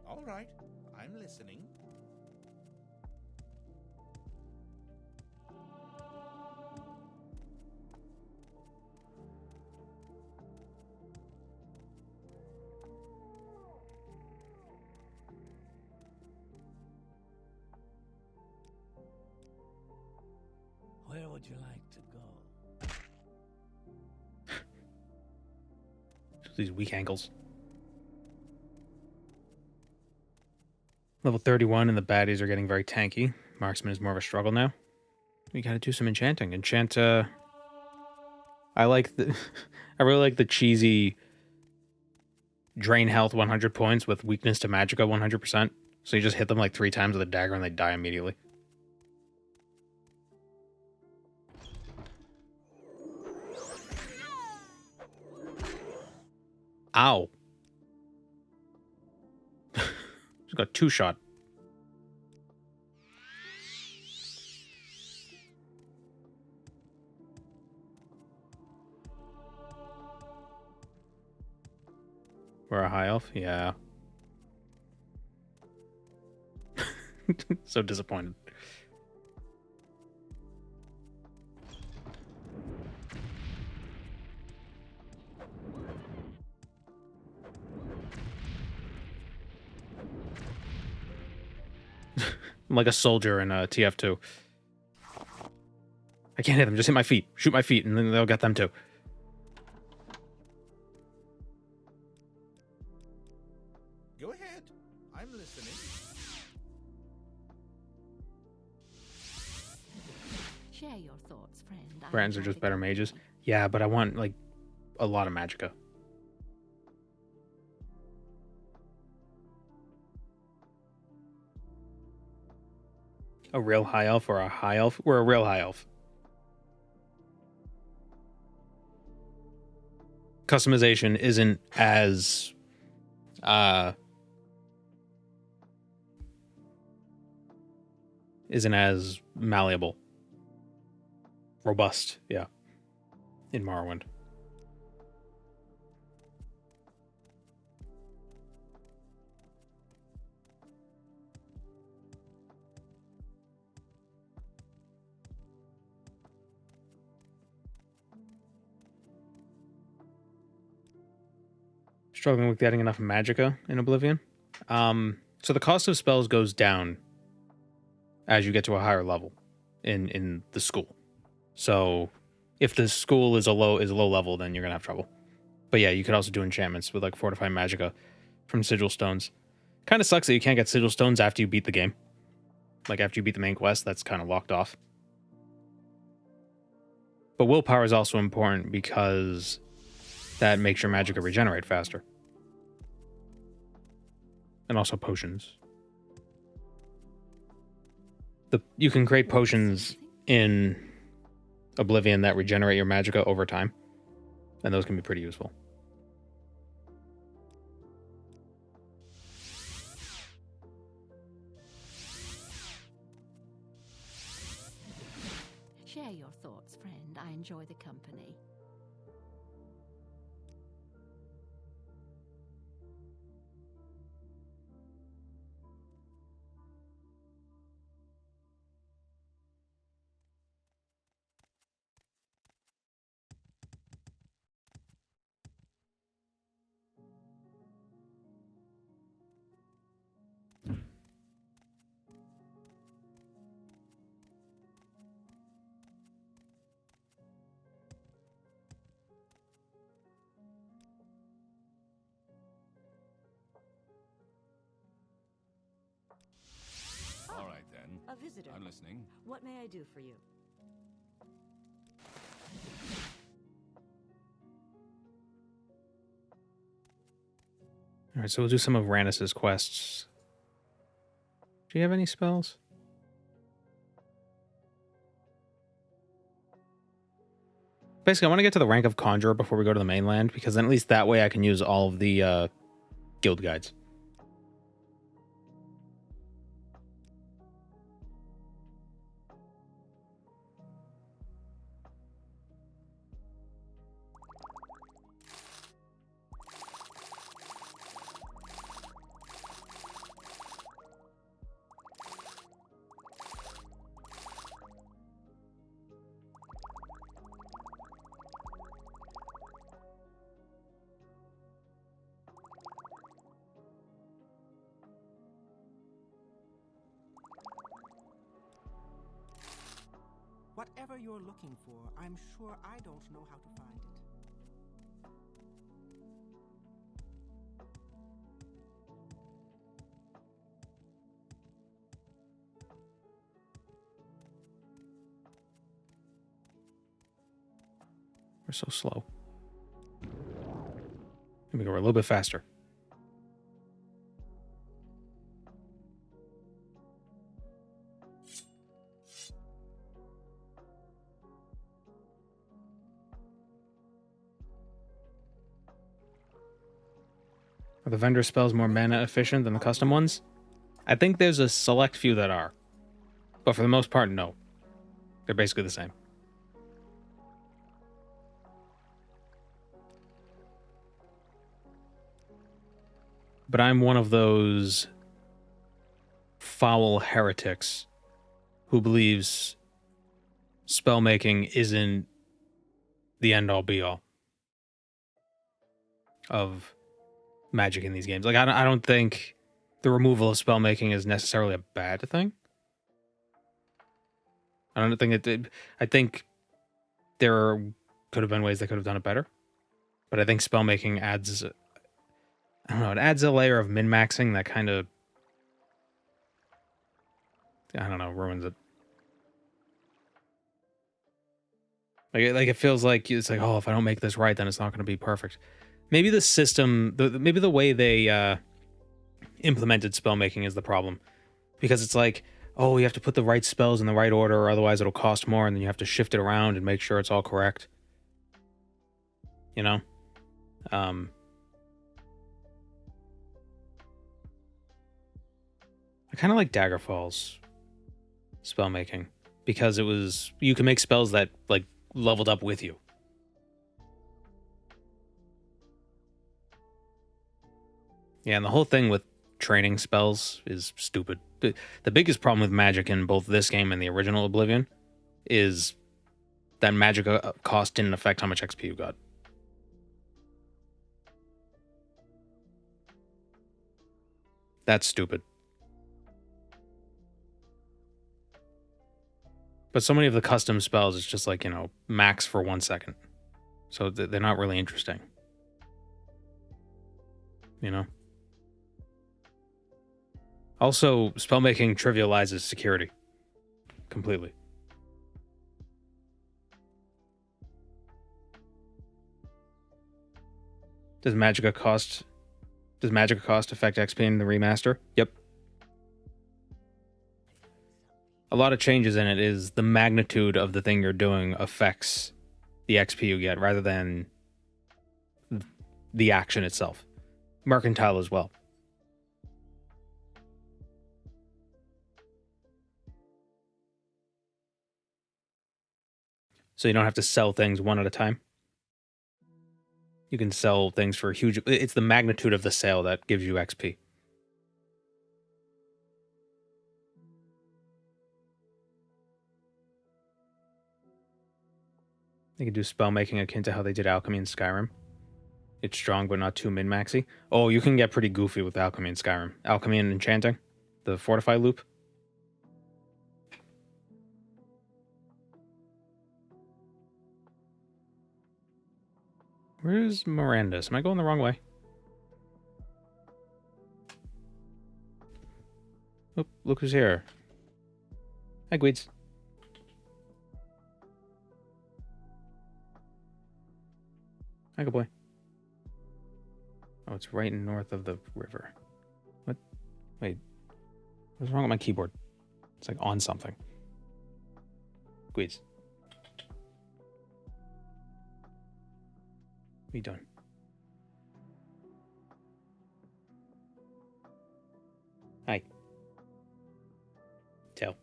All right, I'm listening. Where would you like to go? These weak ankles. Level 31 and the baddies are getting very tanky. Marksman is more of a struggle now. We gotta do some enchanting. I like the... I really like the cheesy drain health 100 points with weakness to magicka 100%. So you just hit them like 3 times with a dagger and they die immediately. Ow. Just got 2-shot. We're a high elf? Yeah. So disappointed. I'm like a soldier in TF2. I can't hit them. Just hit my feet. Shoot my feet, and then they'll get them too. Go ahead. I'm listening. Share your thoughts, friend. Brands are just better mages. Yeah, but I want, like, a lot of magicka. A real high elf or a high elf? We're a real high elf. Customization isn't as malleable. Robust, yeah. In Morrowind. Struggling with getting enough magicka in Oblivion. So the cost of spells goes down as you get to a higher level in the school. So if the school is low level, then you're gonna have trouble. But yeah, you could also do enchantments with like fortify magicka from sigil stones. Kind of sucks that you can't get sigil stones after you beat the game. Like after you beat the main quest, that's kind of locked off. But willpower is also important because that makes your magicka regenerate faster. And also potions. You can create potions in Oblivion that regenerate your magicka over time. And those can be pretty useful. Share your thoughts, friend. I enjoy the company. All right, then. A visitor. I'm listening. What may I do for you? Alright, so we'll do some of Rannis's quests. Do you have any spells? Basically, I want to get to the rank of Conjurer before we go to the mainland, because then at least that way I can use all of the guild guides. Whatever you're looking for, I'm sure I don't know how to find it. We're so slow. Let me go a little bit faster. Are the vendor spells more mana efficient than the custom ones? I think there's a select few that are. But for the most part, no. They're basically the same. But I'm one of those foul heretics who believes spellmaking isn't the end-all be-all of magic in these games. Like, I don't think the removal of spellmaking is necessarily a bad thing. I don't think it did. I think there could have been ways they could have done it better. But I think spellmaking adds, I don't know, it adds a layer of min-maxing that kind of, I don't know, ruins it. Like it feels like it's like, oh, if I don't make this right, then it's not going to be perfect. Maybe the system, maybe the way they implemented spellmaking is the problem. Because it's like, oh, you have to put the right spells in the right order, or otherwise it'll cost more, and then you have to shift it around and make sure it's all correct. You know? I kind of like Daggerfall's spellmaking, because it was, you can make spells that, like, leveled up with you. Yeah, and the whole thing with training spells is stupid. The biggest problem with magic in both this game and the original Oblivion is that magic cost didn't affect how much XP you got. That's stupid. But so many of the custom spells, it's just like, you know, max for 1 second. So they're not really interesting. You know? Also, spellmaking trivializes security. Completely. Does Magicka cost affect XP in the remaster? Yep. A lot of changes in it is the magnitude of the thing you're doing affects the XP you get rather than the action itself. Mercantile as well. So you don't have to sell things one at a time. You can sell things for huge... It's the magnitude of the sale that gives you XP. They can do spell making akin to how they did Alchemy in Skyrim. It's strong, but not too min-maxy. Oh, you can get pretty goofy with Alchemy in Skyrim. Alchemy and Enchanting. The Fortify loop. Where's Mirandus? Am I going the wrong way? Oh, look who's here. Hi, Gweeds. Hi, good boy. Oh, it's right north of the river. What? Wait. What's wrong with my keyboard? It's like on something. Gweeds. What are you doing? Hi. Tail.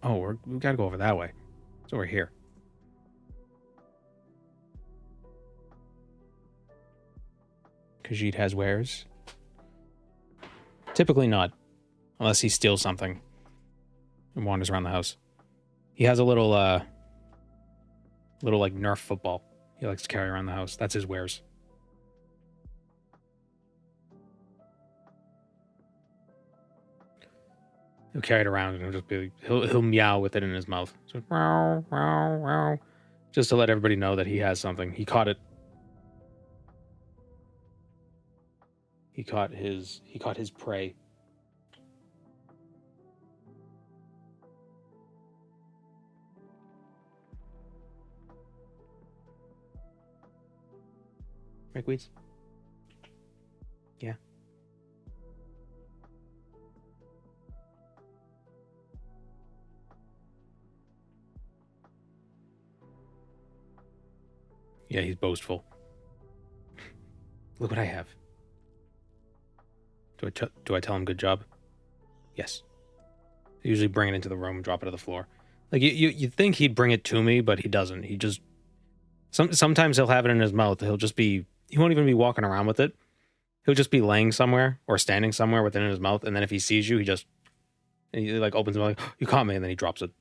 Oh, we gotta go over that way. It's over here. Khajiit has wares. Typically not. Unless he steals something and wanders around the house. He has a little like Nerf football he likes to carry around the house. That's his wares. He'll carry it around and he'll just be he'll meow with it in his mouth. So, meow, meow, meow, just to let everybody know that he has something. He caught it. He caught his prey. Right, Weeds? Yeah. Yeah, he's boastful. Look what I have. Do I tell him good job? Yes. I usually bring it into the room, drop it to the floor. Like you think he'd bring it to me, but he doesn't. He just sometimes he'll have it in his mouth. He won't even be walking around with it. He'll just be laying somewhere or standing somewhere with it in his mouth, and then if he sees you, he like opens it like, oh, you caught me, and then he drops it.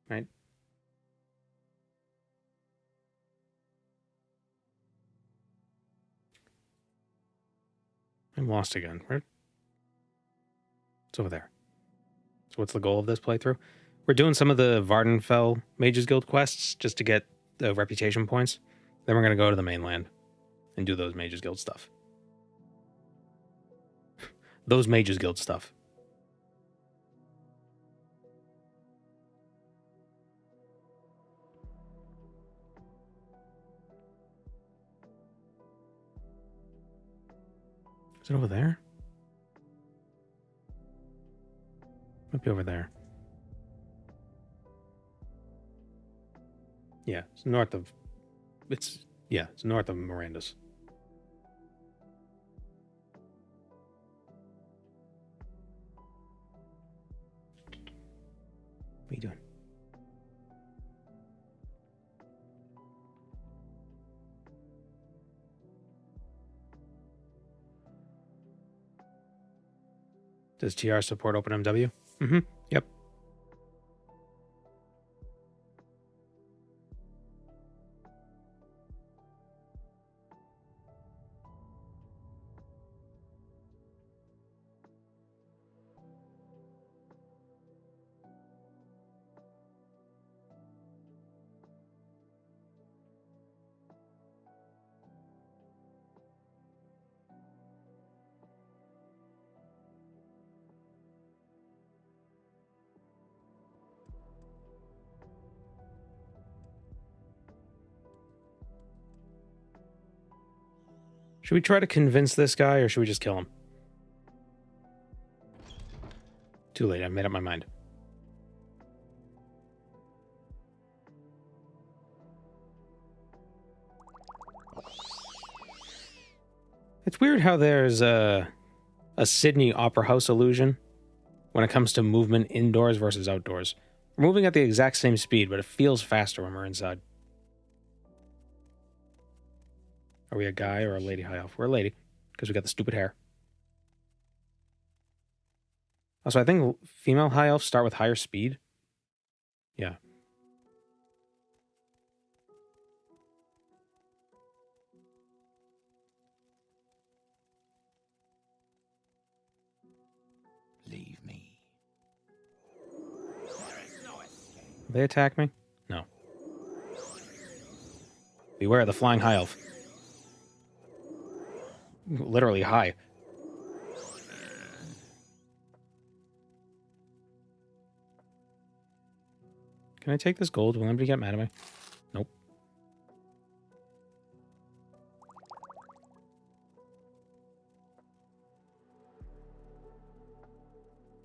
Right? I'm lost again. Where? It's over there. So what's the goal of this playthrough? We're doing some of the Vardenfell Mages Guild quests just to get the reputation points. Then we're going to go to the mainland and do those Mages Guild stuff. Those Mages Guild stuff. Is it over there? Might be over there. Yeah, it's north of... It's north of Miranda's. What are you doing? Does TR support OpenMW? Mm-hmm. Yep. Should we try to convince this guy, or should we just kill him? Too late, I've made up my mind. It's weird how there's a Sydney Opera House illusion when it comes to movement indoors versus outdoors. We're moving at the exact same speed, but it feels faster when we're inside. Are we a guy or a lady high elf? We're a lady, because we got the stupid hair. Also, I think female high elves start with higher speed. Yeah. Leave me. They attack me? No. Beware the flying high elf. Literally high. Can I take this gold? Will anybody get mad at me? Nope.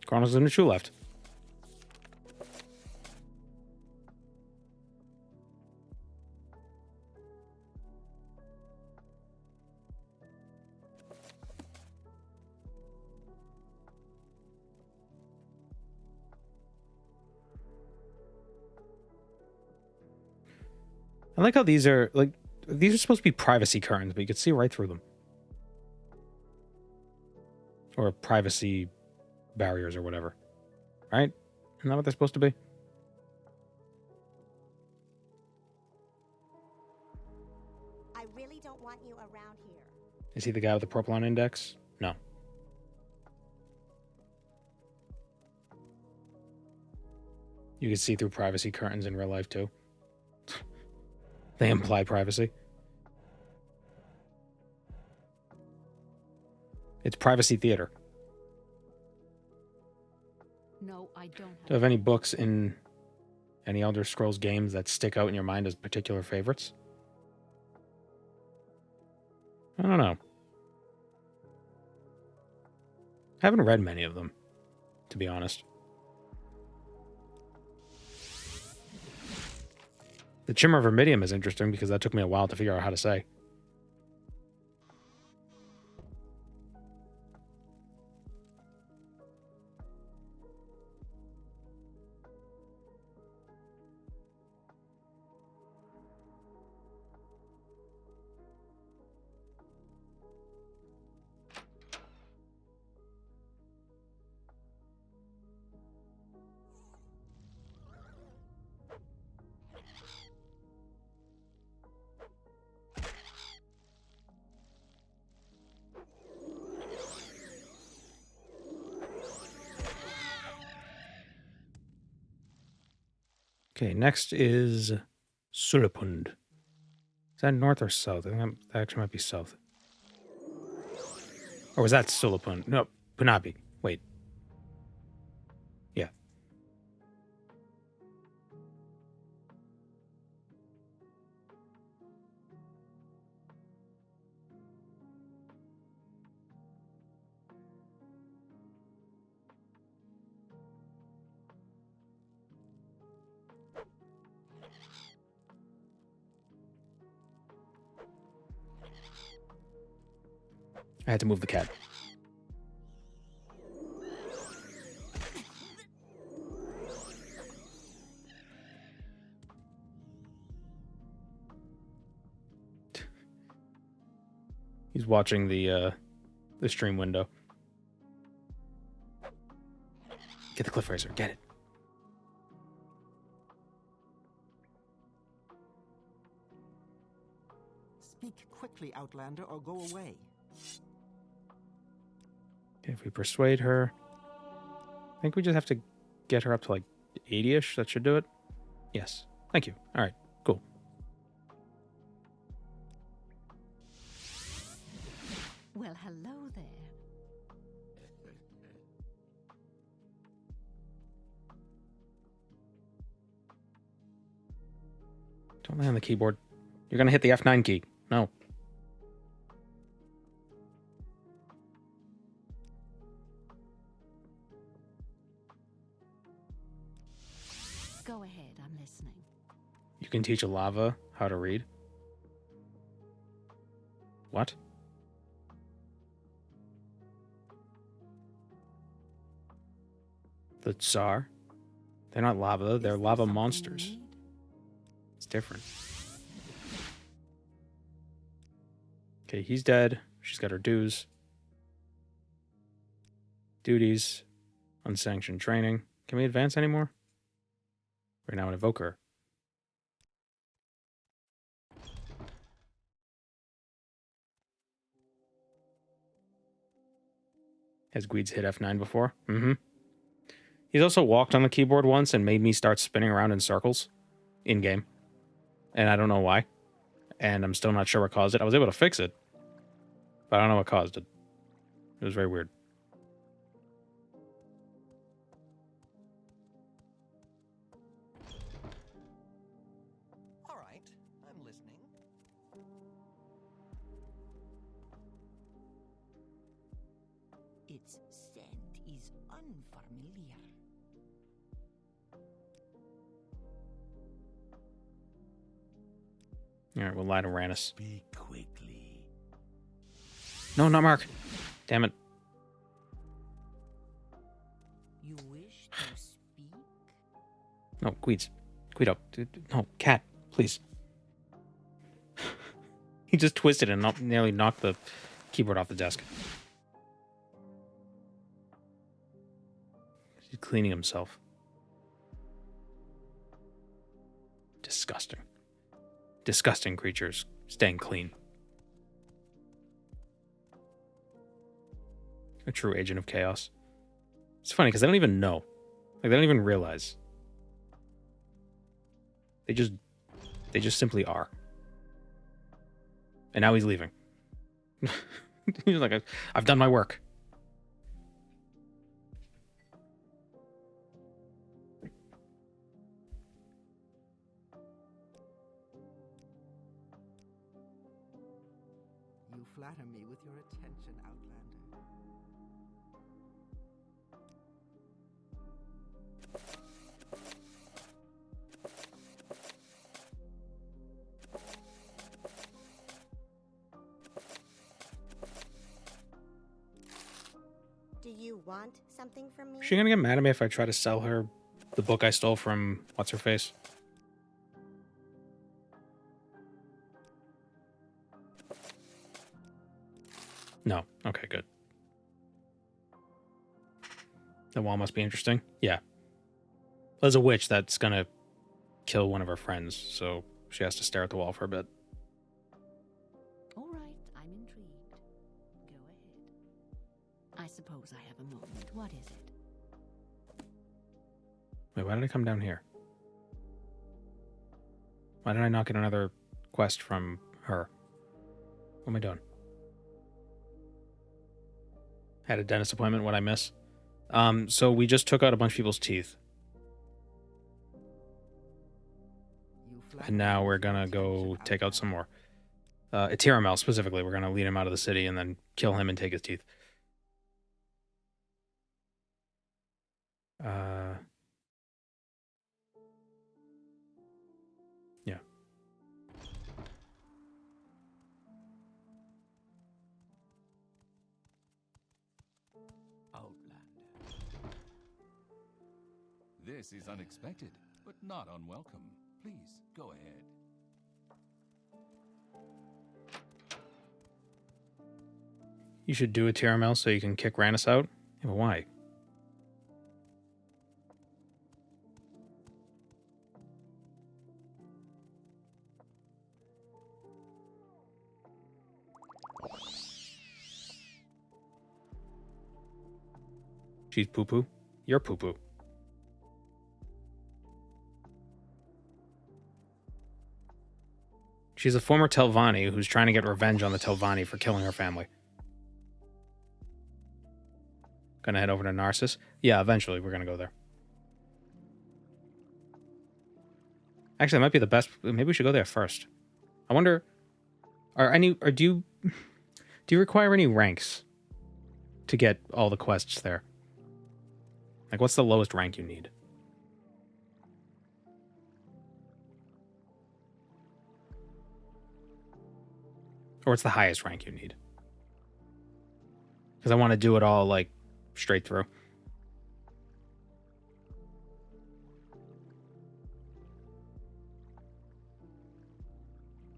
Chronos in the true left. I like how these are supposed to be privacy curtains, but you can see right through them. Or privacy barriers or whatever. Right? Isn't that what they're supposed to be? I really don't want you around here. Is he the guy with the purple on index? No. You can see through privacy curtains in real life too. They imply privacy. It's privacy theater. No, I don't. Do you have any books in any Elder Scrolls games that stick out in your mind as particular favorites? I don't know. I haven't read many of them, to be honest. The Chimera Vermidium is interesting because that took me a while to figure out how to say. Okay, next is Sulapund. Is that north or south? I think that actually might be south. Or was that Sulapund? No, Punabi. Wait. Yeah. I had to move the cat. He's watching the stream window. Get the cliff racer. Get it. Speak quickly, Outlander, or go away. Okay, if we persuade her, I think we just have to get her up to like 80-ish. That should do it. Yes. Thank you. All right. Cool. Well, hello there. Don't lay on the keyboard. You're going to hit the F9 key. No. Go ahead, I'm listening. You can teach a lava how to read. What? The Tsar? They're not lava, they're lava monsters. It's different. Okay, he's dead. She's got her dues. Duties. Unsanctioned training. Can we advance anymore? We're now an evoker. Has Gweed's hit F9 before? Mm-hmm. He's also walked on the keyboard once and made me start spinning around in circles in-game. And I don't know why. And I'm still not sure what caused it. I was able to fix it, but I don't know what caused it. It was very weird. All right, I'm listening. Its scent is unfamiliar. All right, we'll lie to Rannis. Speak quickly. No, not Mark. Damn it. You wish to speak? No, Guido. No, cat, please. He just twisted and nearly knocked the keyboard off the desk. He's cleaning himself. Disgusting. Disgusting creatures staying clean. A true agent of chaos. It's funny because they don't even know. Like, they don't even realize. They just simply are. And now he's leaving. He's like, I've done my work. You flatter me with your attention, Outlander. you want something from me? Is she gonna get mad at me if I try to sell her the book I stole from what's-her-face? No. Okay, good. The wall must be interesting. Yeah. There's a witch that's gonna kill one of her friends, so she has to stare at the wall for a bit. All right, I'm intrigued. Go ahead. I suppose I have a moment. What is it? Wait, why did I come down here? Why did I not get another quest from her? What am I doing? Had a dentist appointment. What'd I miss? So we just took out a bunch of people's teeth. And now we're gonna go take out some more. Itiramel specifically. We're gonna lead him out of the city and then kill him and take his teeth. Yeah. This is unexpected, but not unwelcome. Please, go ahead. You should do a Itiramel so you can kick Rannis out? Yeah, but why? She's poo-poo? You're poo-poo. She's a former Telvanni who's trying to get revenge on the Telvanni for killing her family. Gonna head over to Narcissus? Yeah, eventually we're gonna go there. Actually, that might be the best. Maybe we should go there first. I wonder, do you require any ranks to get all the quests there? Like, what's the lowest rank you need? Or what's the highest rank you need? Because I want to do it all, like, straight through.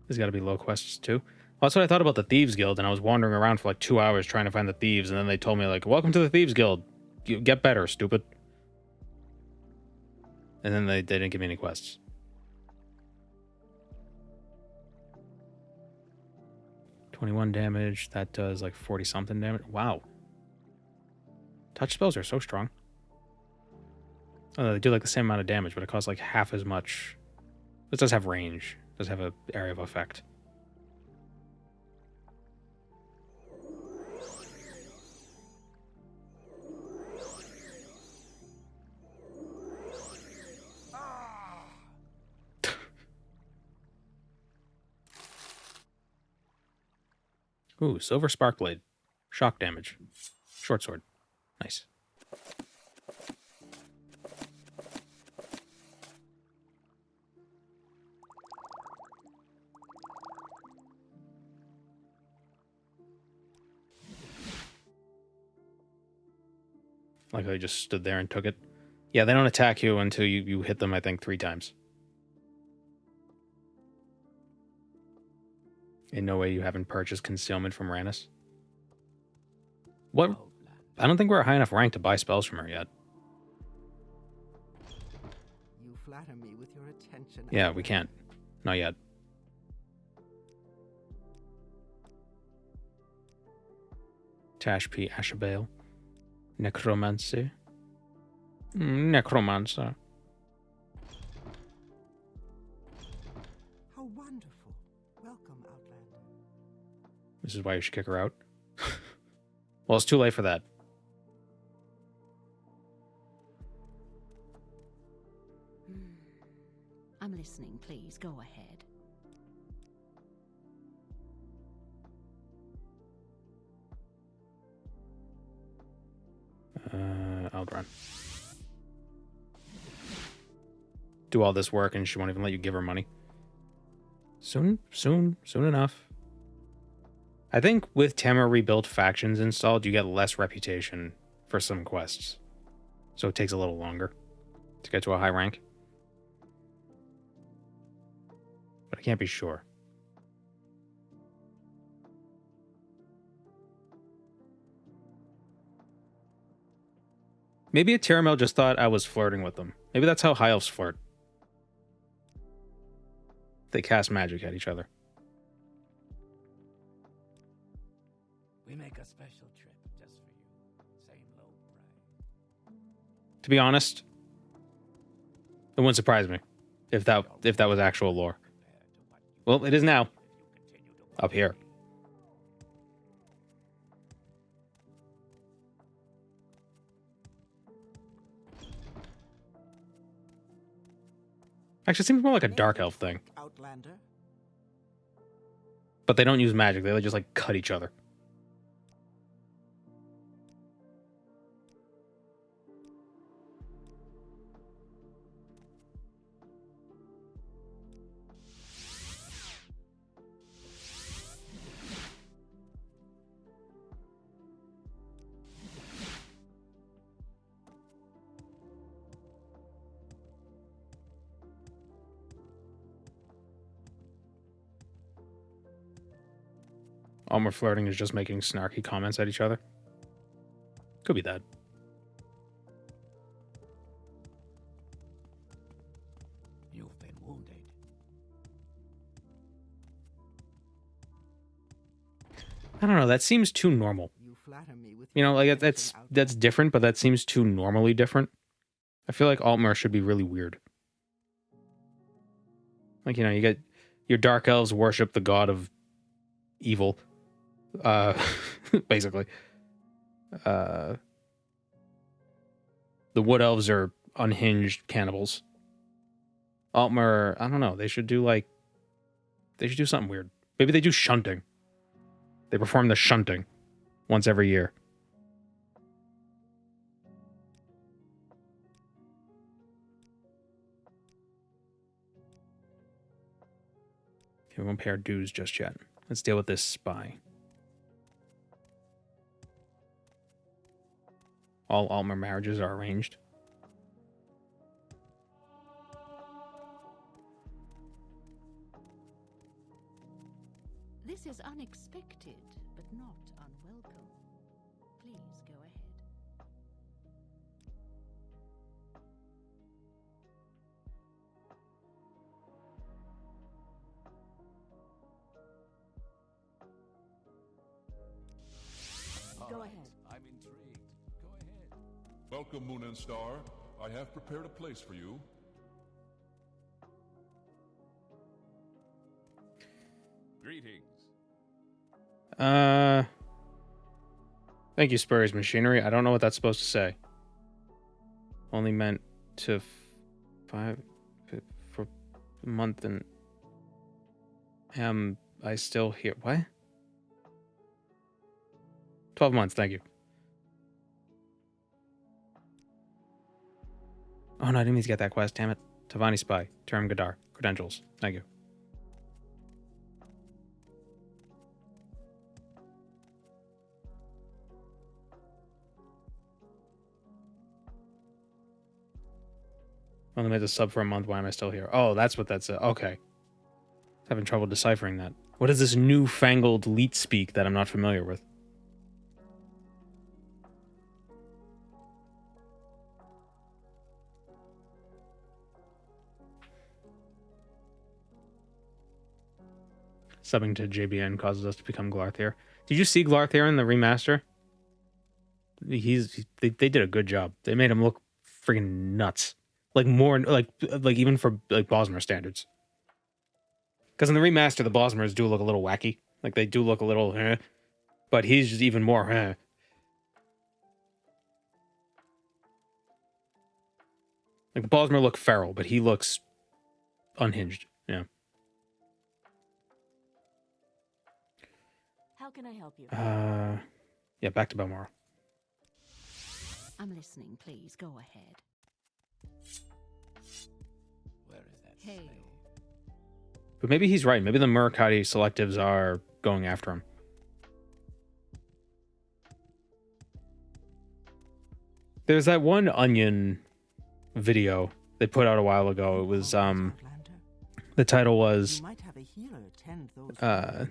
There's got to be low quests, too. Well, that's what I thought about the Thieves Guild, and I was wandering around for, like, 2 hours trying to find the thieves, and then they told me, like, welcome to the Thieves Guild. You get better, stupid. And then they didn't give me any quests. $21 damage. That does like 40-something damage. Wow. Touch spells are so strong. Oh, they do like the same amount of damage, but it costs like half as much. This does have range. It does have an area of effect. Ooh, Silver Spark Blade. Shock damage. Short sword. Nice. Like they just stood there and took it. Yeah, they don't attack you until you hit them, I think, 3 times. In no way you haven't purchased concealment from Rannis. What? I don't think we're a high enough rank to buy spells from her yet. You flatter me with your attention. Yeah, we can't. Not yet. Tashpi Ashabale. Necromancy. Necromancer. How wonderful. Welcome, Outlander. This is why you should kick her out. Well, it's too late for that. I'm listening, please. Go ahead. Aldron. Do all this work and she won't even let you give her money. Soon enough. I think with Tamara rebuilt factions installed, you get less reputation for some quests. So it takes a little longer to get to a high rank. But I can't be sure. Maybe a Terramel just thought I was flirting with them. Maybe that's how high elves flirt. They cast magic at each other. We make a special trip just for you. Same low price. To be honest, it wouldn't surprise me if that was actual lore. Well, it is now. Up here. Actually, it seems more like a dark elf thing. Outlander. But they don't use magic. They just like cut each other. All more flirting is just making snarky comments at each other. Could be that. You've been wounded. I don't know. That seems too normal. You flatter me with You know, like that's Outlander. different, but that seems too normally different. I feel like Altmer should be really weird. Like, you know, you get your dark elves worship the god of evil. Basically. The wood elves are unhinged cannibals. Altmer, I don't know. They should do something weird. Maybe they do shunting. They perform the shunting once every year. Okay, we won't pay our dues just yet. Let's deal with this spy. All Altmer marriages are arranged. This is unexpected, but not unwelcome. Please go ahead. Go ahead. I'm intrigued. Go ahead. Welcome, Moon and Star. I have prepared a place for you. Greetings. Thank you, Spurious Machinery. I don't know what that's supposed to say. Only meant to for a month and am I still here? What? 12 months, thank you. Oh no, I didn't mean to get that quest, damn it. Tavani Spy, Term Gadar, credentials, thank you. Only made a sub for a month, why am I still here? Oh, that's what that's, okay. Having trouble deciphering that. What is this newfangled leet speak that I'm not familiar with? Subbing to JBN causes us to become Glarthier. Did you see Glarthier in the remaster? They did a good job. They made him look freaking nuts. Like more like even for like Bosmer standards. Because in the remaster, the Bosmers do look a little wacky. Like they do look a little, but he's just even more. Like the Bosmer look feral, but he looks unhinged. Yeah. How can I help you? Yeah, back to Balmoral. I'm listening, please. Go ahead. Where is that Hey. slave? But maybe he's right. Maybe the Murakati selectives are going after him. There's that one onion video they put out a while ago. It was the title was You might have a healer attend those wounds.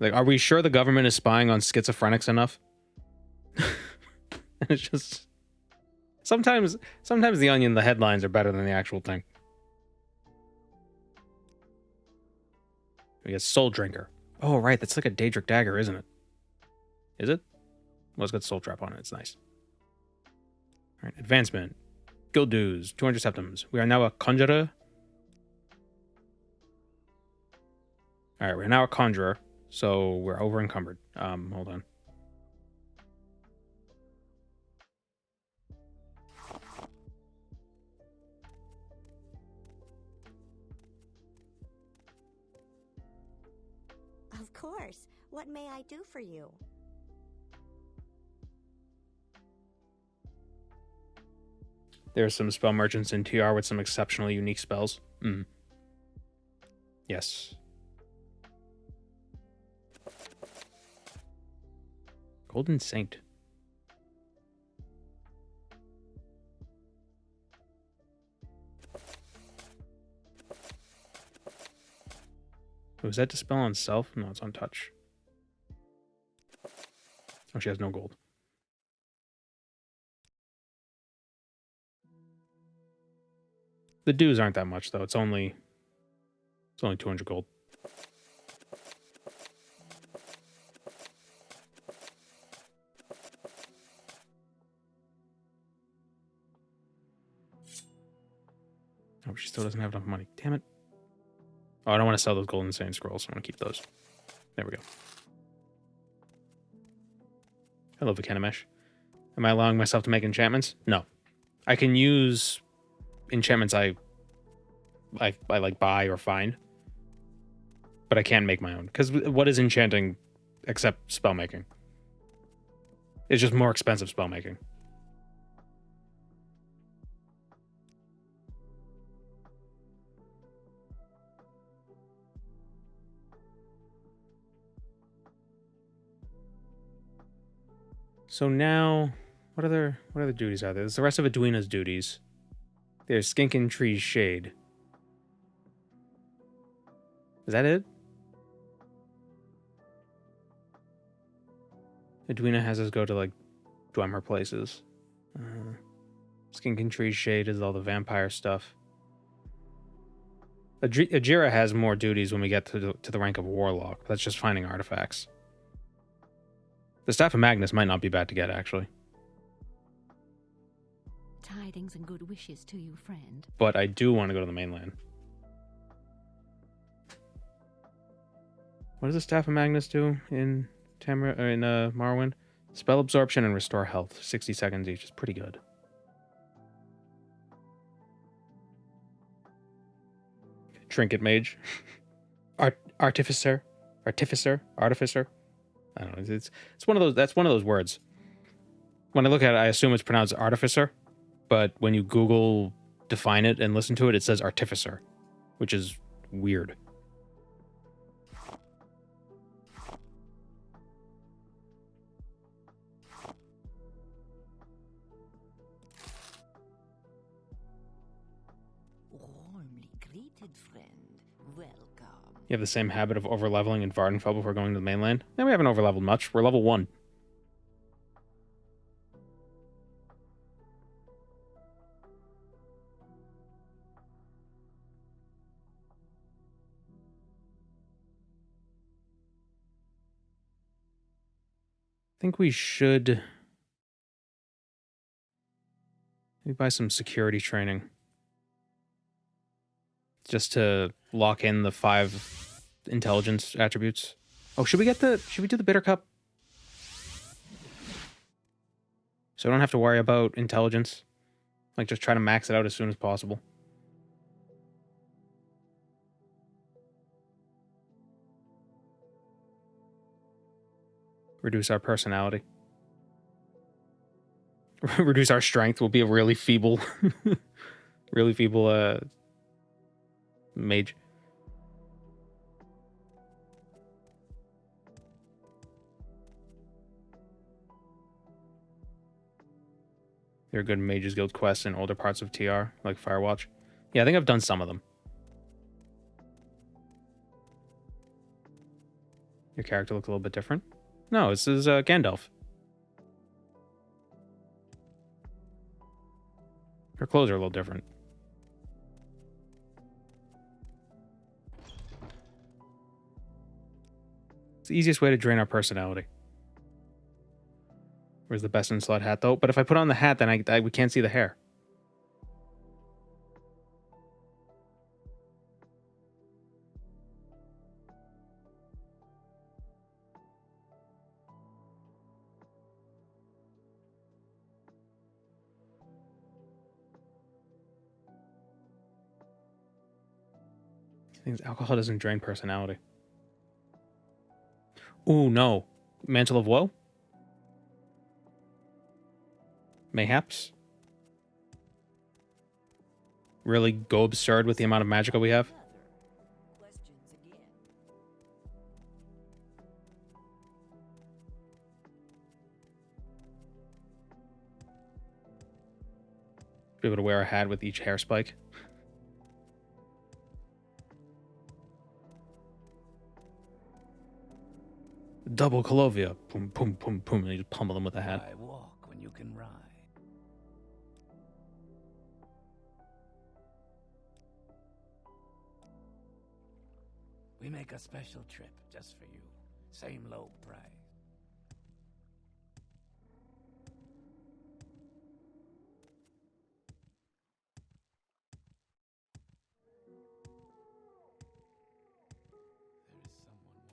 like, are we sure the government is spying on schizophrenics enough? And it's just sometimes the onion, the headlines are better than the actual thing. We got Soul Drinker. Oh right, that's like a Daedric dagger, isn't it? Is it? Well, it's got Soul Trap on it. It's nice. All right, advancement. Guild dues, 200 septims. We are now a conjurer. All right, we're now a conjurer, so we're over encumbered. Hold on. Of course. What may I do for you? There are some spell merchants in TR with some exceptionally unique spells. Yes. Golden Saint. Was that Dispel on Self? No, it's on Touch. Oh, she has no gold. The dues aren't that much, though. It's only 200 gold. Oh, she still doesn't have enough money. Damn it. Oh, I don't want to sell those Golden Saint scrolls. I want to keep those. There we go. Hello, Vikenamesh. Am I allowing myself to make enchantments? No. I can use enchantments I like buy or find, but I can't make my own. Because what is enchanting except spell making? It's just more expensive spell making. So now, what other duties are there? There's the rest of Edwina's duties. There's Skinkin' Tree's Shade. Is that it? Edwina has us go to, like, Dwemer places. Skinkin' Tree's Shade is all the vampire stuff. Ajira has more duties when we get to the rank of Warlock. That's just finding artifacts. The Staff of Magnus might not be bad to get, actually. Tidings and good wishes to you, friend. But I do want to go to the mainland. What does the Staff of Magnus do in Morrowind? Spell absorption and restore health. 60 seconds each is pretty good. Trinket Mage. Artificer. I don't know. It's one of those. That's one of those words. When I look at it, I assume it's pronounced artificer, but when you Google define it and listen to it, it says artificer, which is weird. Warmly greeted, friend. Welcome. You have the same habit of overleveling in Vardenfell before going to the mainland? Yeah, we haven't overleveled much. We're level 1. I think we should maybe buy some security training. Just to lock in the 5 intelligence attributes. Oh, should we do the bitter cup? So I don't have to worry about intelligence. Like, just try to max it out as soon as possible. Reduce our personality. Reduce our strength. We'll be a really feeble mage. There are good Mages Guild quests in older parts of TR, like Firewatch. Yeah, I think I've done some of them. Your character looks a little bit different. No, this is Gandalf. Her clothes are a little different. It's the easiest way to drain our personality. Where's the best in slot hat though? But if I put on the hat, then we can't see the hair. Things alcohol doesn't drain personality. Ooh, no. Mantle of Woe? Mayhaps? Really go absurd with the amount of magicka we have? Be able to wear a hat with each hair spike. Double Colovia. Boom, boom, boom, boom. And you just pummel them with a hat. I walk when you can ride. We make a special trip just for you. Same low price.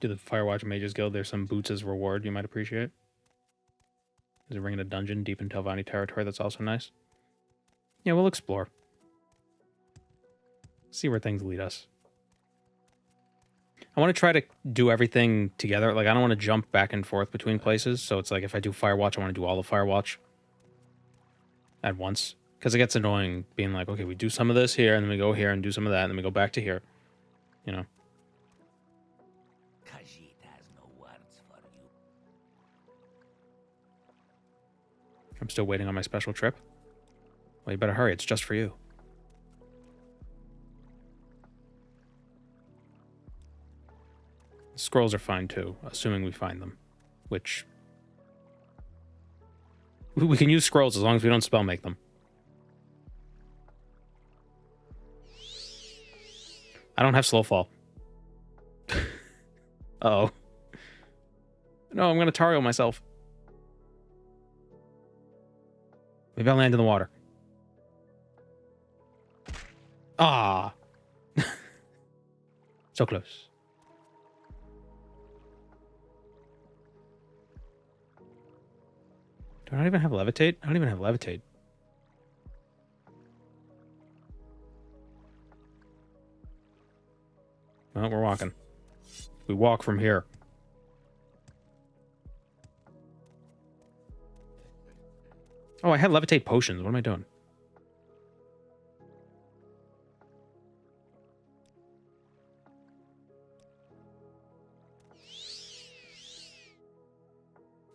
Do the Firewatch Mages Guild. There's some boots as reward you might appreciate. There's a ring in a dungeon deep in Telvanni territory that's also nice. Yeah, we'll explore. See where things lead us. I want to try to do everything together. Like, I don't want to jump back and forth between places. So it's like if I do Firewatch, I want to do all the Firewatch at once. Because it gets annoying being like, okay, we do some of this here, and then we go here and do some of that, and then we go back to here. You know? I'm still waiting on my special trip. Well, you better hurry. It's just for you. Scrolls are fine too, assuming we find them. Which... we can use scrolls as long as we don't spell make them. I don't have slow fall. Uh-oh. No, I'm gonna Tario myself. Maybe I'll land in the water. Ah. So close. Do I not even have levitate? I don't even have levitate. Well, we're walking. We walk from here. Oh, I had levitate potions. What am I doing?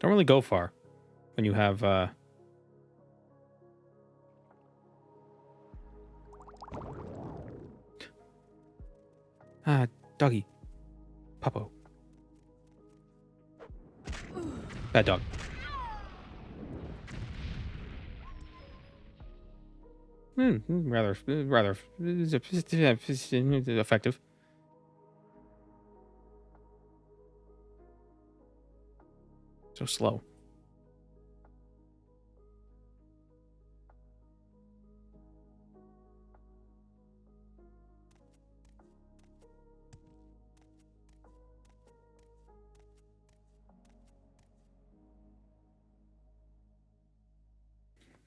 Don't really go far when you have doggy. Puppo. Bad dog. Rather effective. So slow.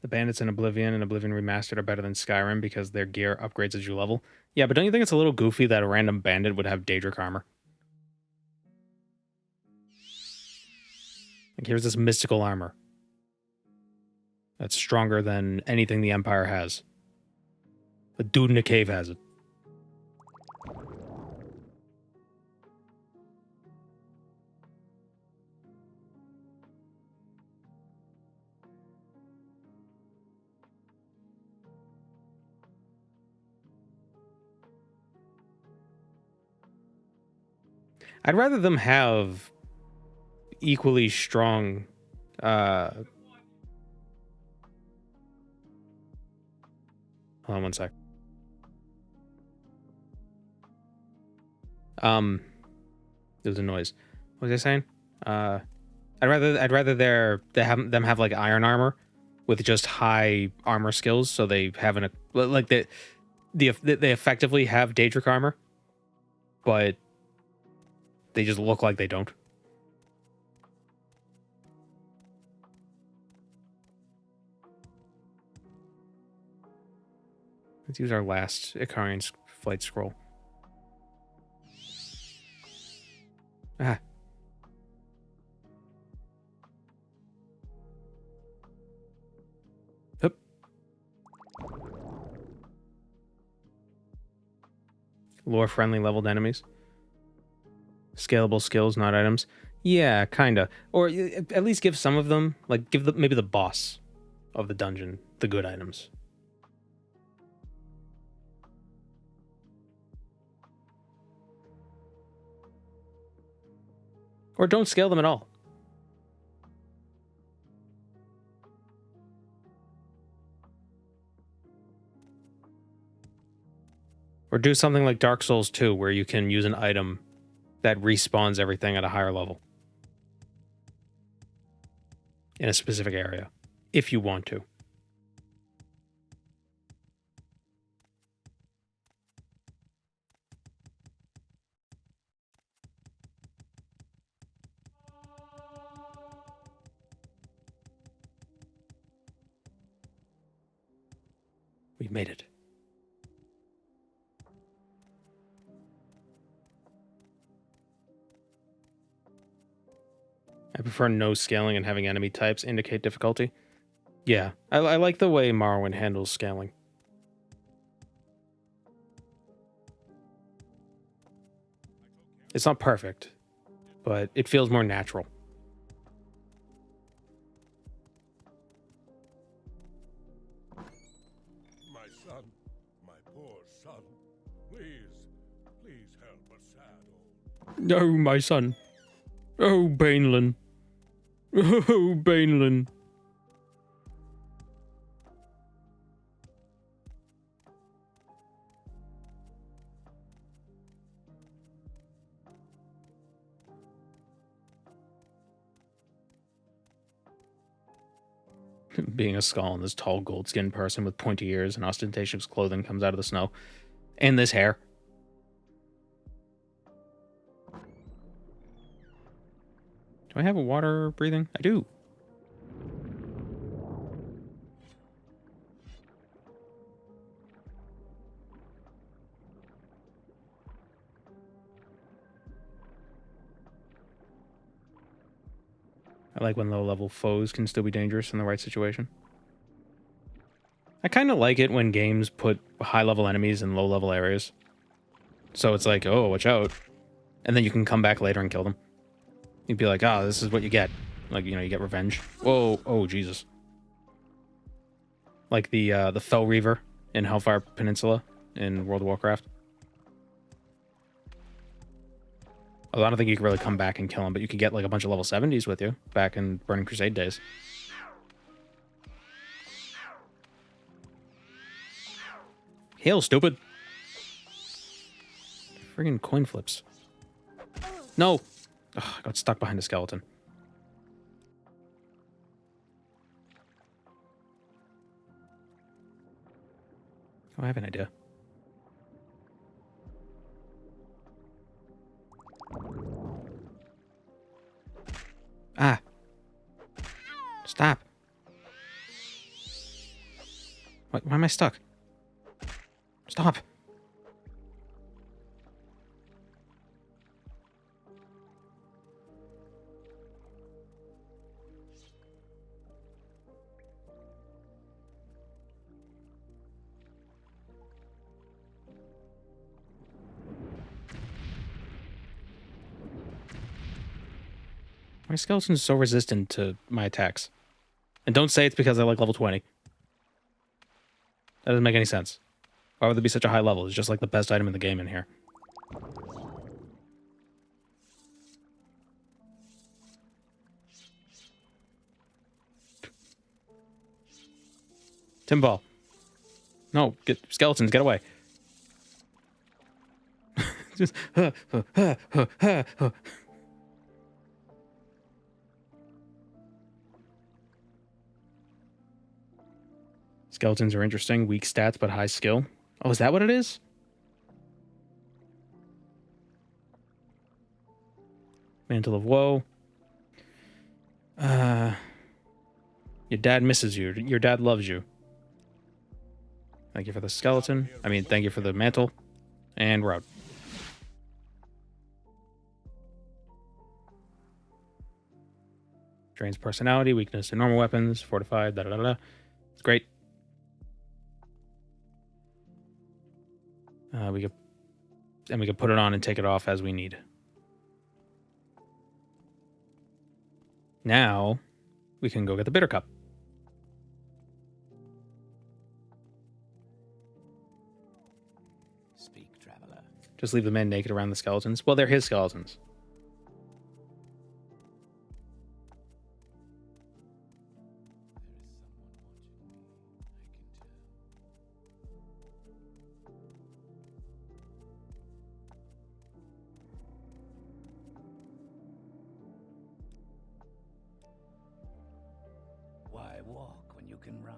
The bandits in Oblivion and Oblivion Remastered are better than Skyrim because their gear upgrades as you level. Yeah, but don't you think it's a little goofy that a random bandit would have Daedric armor? Like, here's this mystical armor that's stronger than anything the Empire has. The dude in a cave has it. I'd rather them have equally strong hold on one sec. There was a noise. What was I saying? I'd rather them have like iron armor with just high armor skills, so they have they effectively have Daedric armor, but they just look like they don't. Let's use our last Icarian flight scroll. Ah. Hup. Lore-friendly leveled enemies. Scalable skills, not items. Yeah, kinda. Or at least give some of them, like give maybe the boss of the dungeon the good items. Or don't scale them at all. Or do something like Dark Souls 2, where you can use an item that respawns everything at a higher level. In a specific area. If you want to. We made it. I prefer no scaling and having enemy types indicate difficulty. Yeah, I like the way Morrowind handles scaling. It's not perfect, but it feels more natural. My son, my poor son. Please help a sad old... Oh, my son. Oh, Mainland. Oh, Mainland. Being a skull and this tall gold-skinned person with pointy ears and ostentatious clothing comes out of the snow. And this hair. Do I have a water breathing? I do. I like when low-level foes can still be dangerous in the right situation. I kind of like it when games put high-level enemies in low-level areas. So it's like, oh, watch out. And then you can come back later and kill them. You'd be like, oh, this is what you get. Like, you know, you get revenge. Whoa, oh, Jesus. Like the Fell Reaver in Hellfire Peninsula in World of Warcraft. Although I don't think you can really come back and kill him, but you could get like a bunch of level 70s with you back in Burning Crusade days. Hail, stupid. Friggin' coin flips. No! Ugh, I got stuck behind a skeleton. Oh, I have an idea. Ah. Stop. What, why am I stuck? Stop. My skeleton's so resistant to my attacks. And don't say it's because I like level 20. That doesn't make any sense. Why would there be such a high level? It's just like the best item in the game in here. Timbal. No, get skeletons, get away. Just Skeletons are interesting. Weak stats, but high skill. Oh, is that what it is? Mantle of Woe. Your dad misses you. Your dad loves you. Thank you for the skeleton. I mean, thank you for the mantle. And we're out. Drains personality, weakness to normal weapons, fortified, da da da da. It's great. We could put it on and take it off as we need. Now we can go get the bitter cup. Speak, traveler. Just leave the men naked around the skeletons. Well, they're his skeletons. Why walk when you can ride?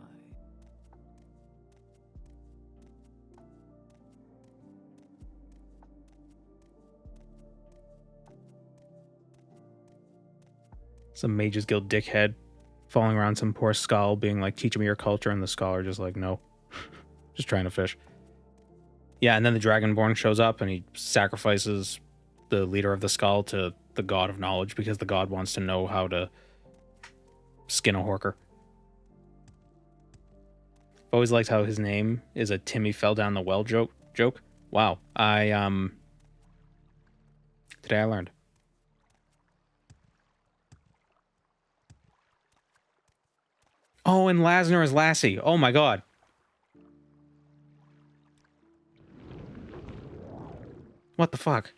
Some Mages Guild dickhead falling around some poor skull being like, teach me your culture, and the scholar just like, no. Just trying to fish. Yeah, and then the Dragonborn shows up and he sacrifices the leader of the skull to the god of knowledge because the god wants to know how to skin a horker. I've always liked how his name is a Timmy fell down the well joke. Wow. Today I learned. Oh, and Lasner is Lassie. Oh my god. What the fuck?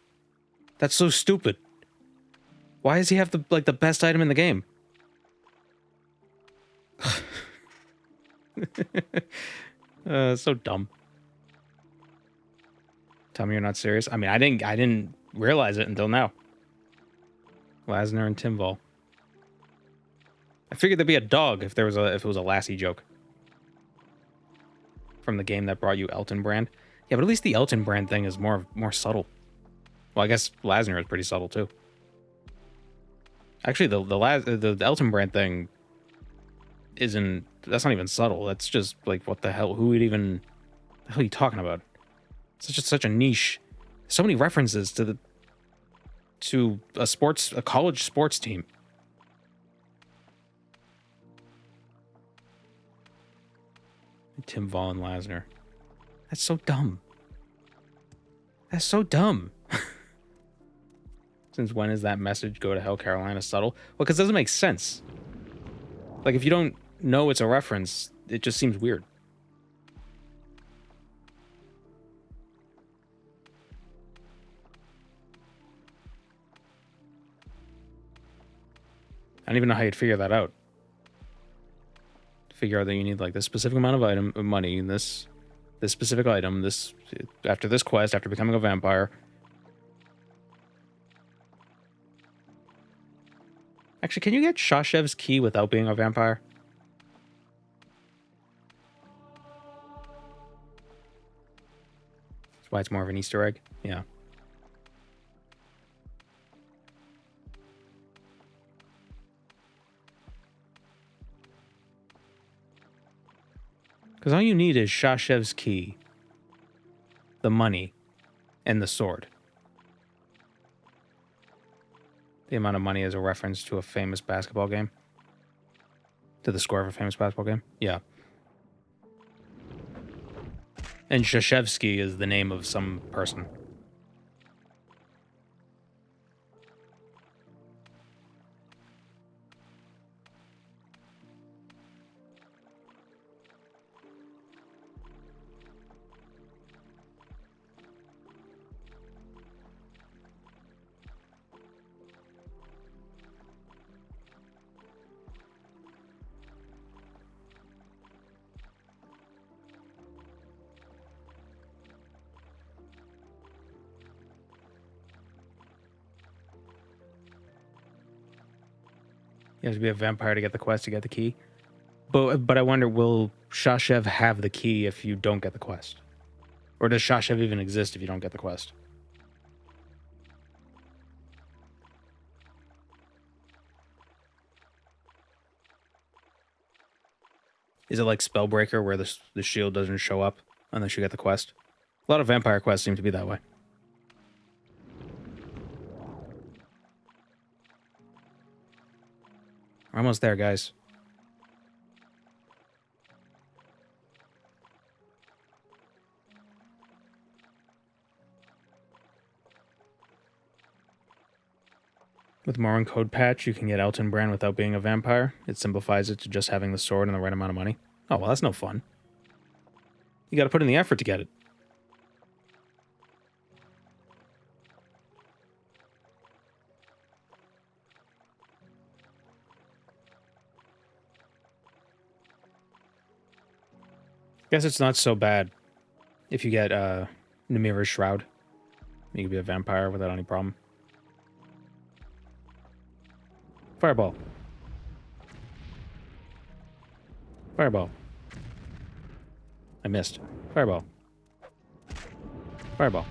That's so stupid. Why does he have the best item in the game? So dumb. Tell me you're not serious. I mean, I didn't realize it until now. Lasner and Timval. I figured there'd be a dog if it was a Lassie joke. From the game that brought you Elton Brand. Yeah, but at least the Elton Brand thing is more subtle. Well, I guess Lasner is pretty subtle too. Actually, the Elton Brand thing that's not even subtle. That's just like, what the hell? Who would even? The hell are you talking about? It's such a niche. So many references to a college sports team. Tim Vaughn and Lasner. That's so dumb. That's so dumb. Since when is that message go to hell, Carolina subtle? Well, because it doesn't make sense. Like, if you don't know it's a reference, it just seems weird. I don't even know how you'd figure that out. Figure out that you need like this specific amount of money, and this specific item, after this quest, after becoming a vampire. Actually, can you get Shashev's key without being a vampire? That's why it's more of an Easter egg. Yeah. Because all you need is Shashev's key, the money, and the sword. The amount of money is a reference to a famous basketball game. To the score of a famous basketball game? Yeah. And Shashevsky is the name of some person. You have to be a vampire to get the quest to get the key. But I wonder, will Shashev have the key if you don't get the quest? Or does Shashev even exist if you don't get the quest? Is it like Spellbreaker where the shield doesn't show up unless you get the quest? A lot of vampire quests seem to be that way. We're almost there, guys. With Morrowind Code Patch, you can get Elton Brand without being a vampire. It simplifies it to just having the sword and the right amount of money. Oh, well, that's no fun. You gotta put in the effort to get it. Guess it's not so bad if you get Namira's Shroud. You can be a vampire without any problem. Fireball. Fireball. I missed. Fireball. Fireball.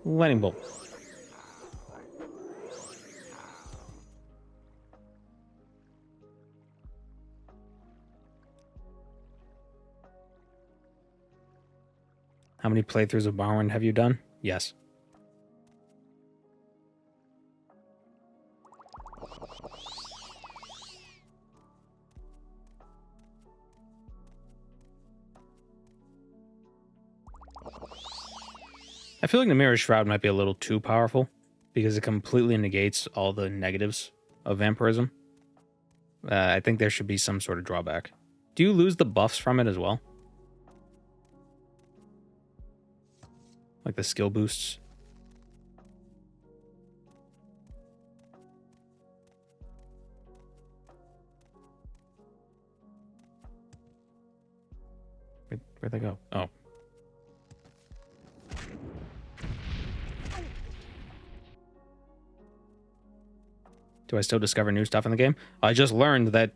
Lightning bolt. How many playthroughs of Morrowind have you done? Yes. I feel like Namira's Shroud might be a little too powerful because it completely negates all the negatives of vampirism. I think there should be some sort of drawback. Do you lose the buffs from it as well? Like the skill boosts? Where'd they go? Oh. Do I still discover new stuff in the game? I just learned that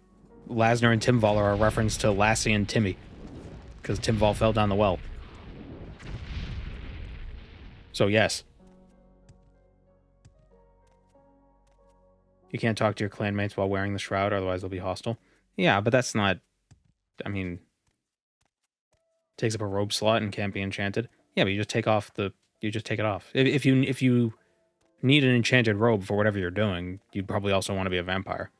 Lasner and Timval are a reference to Lassie and Timmy. Because Timval fell down the well. So yes. You can't talk to your clanmates while wearing the shroud, otherwise they'll be hostile. Yeah, but that's not... I mean... Takes up a robe slot and can't be enchanted. Yeah, but you just take off the... You just take it off. If you need an enchanted robe for whatever you're doing, you'd probably also want to be a vampire.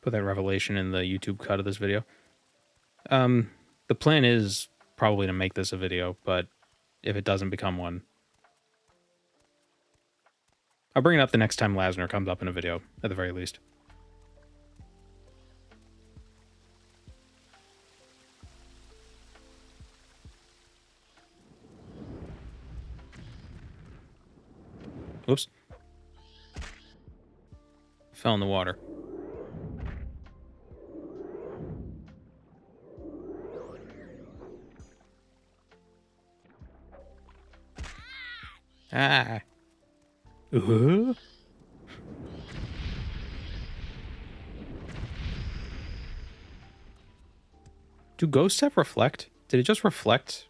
Put that revelation in the YouTube cut of this video. The plan is probably to make this a video, but if it doesn't become one, I'll bring it up the next time Lasner comes up in a video, at the very least. Oops. Fell in the water. Ah. Do ghosts have reflect? Did it just reflect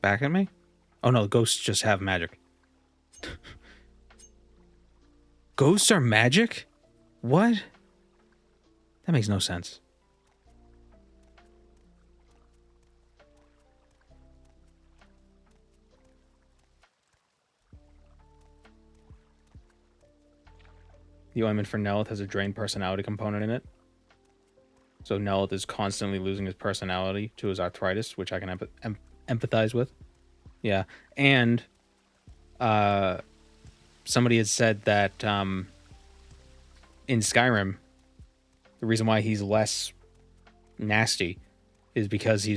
back at me? Oh no, ghosts just have magic. Ghosts are magic? What? That makes no sense. The ointment for Nelith has a drained personality component in it. So Nelith is constantly losing his personality to his arthritis, which I can empathize with. Yeah. And somebody had said that in Skyrim, the reason why he's less nasty is because he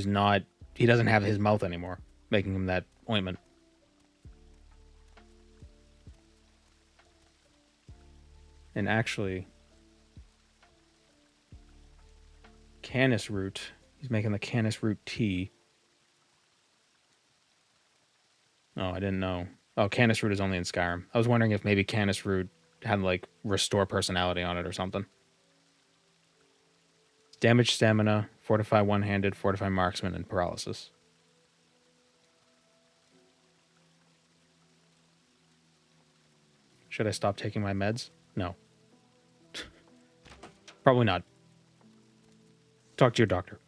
doesn't have his mouth anymore, making him that ointment. And actually, Canis root, he's making the Canis root tea. Oh, I didn't know. Oh, Canis Root is only in Skyrim. I was wondering if maybe Canis Root had, like, restore personality on it or something. Damage stamina, fortify one-handed, fortify marksman, and paralysis. Should I stop taking my meds? No. Probably not. Talk to your doctor.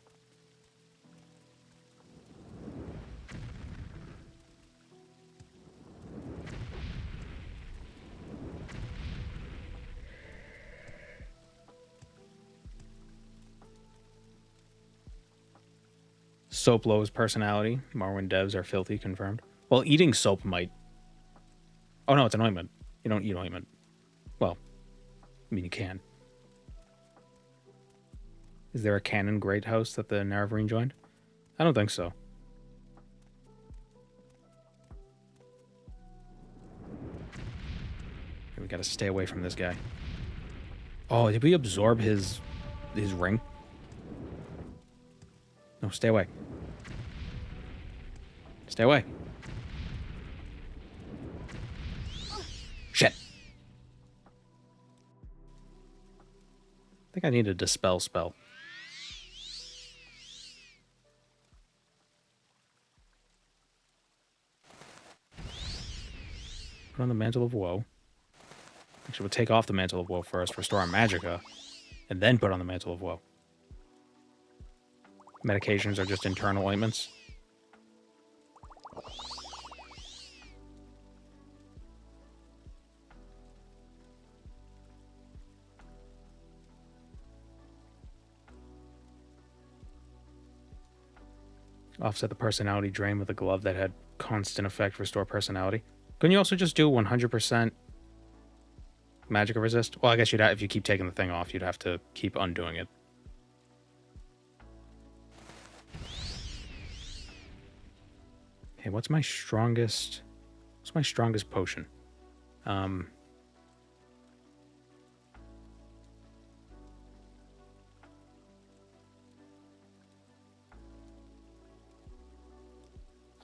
Soap lowers personality. Morrowind devs are filthy, confirmed. Well, eating soap might... Oh, no, it's an ointment. You don't eat ointment. Well, I mean, you can. Is there a canon great house that the Naravarine joined? I don't think so. We gotta stay away from this guy. Oh, did we absorb his ring? No, stay away. Stay away. Shit. I think I need a dispel spell. Put on the Mantle of Woe. Actually, we'll take off the Mantle of Woe first, restore our Magicka, and then put on the Mantle of Woe. Medications are just internal ointments. Offset the personality drain with a glove that had constant effect, restore personality. Couldn't you also just do 100% Magicka resist? Well, I guess you'd have, if you keep taking the thing off, you'd have to keep undoing it. Hey, what's my strongest potion?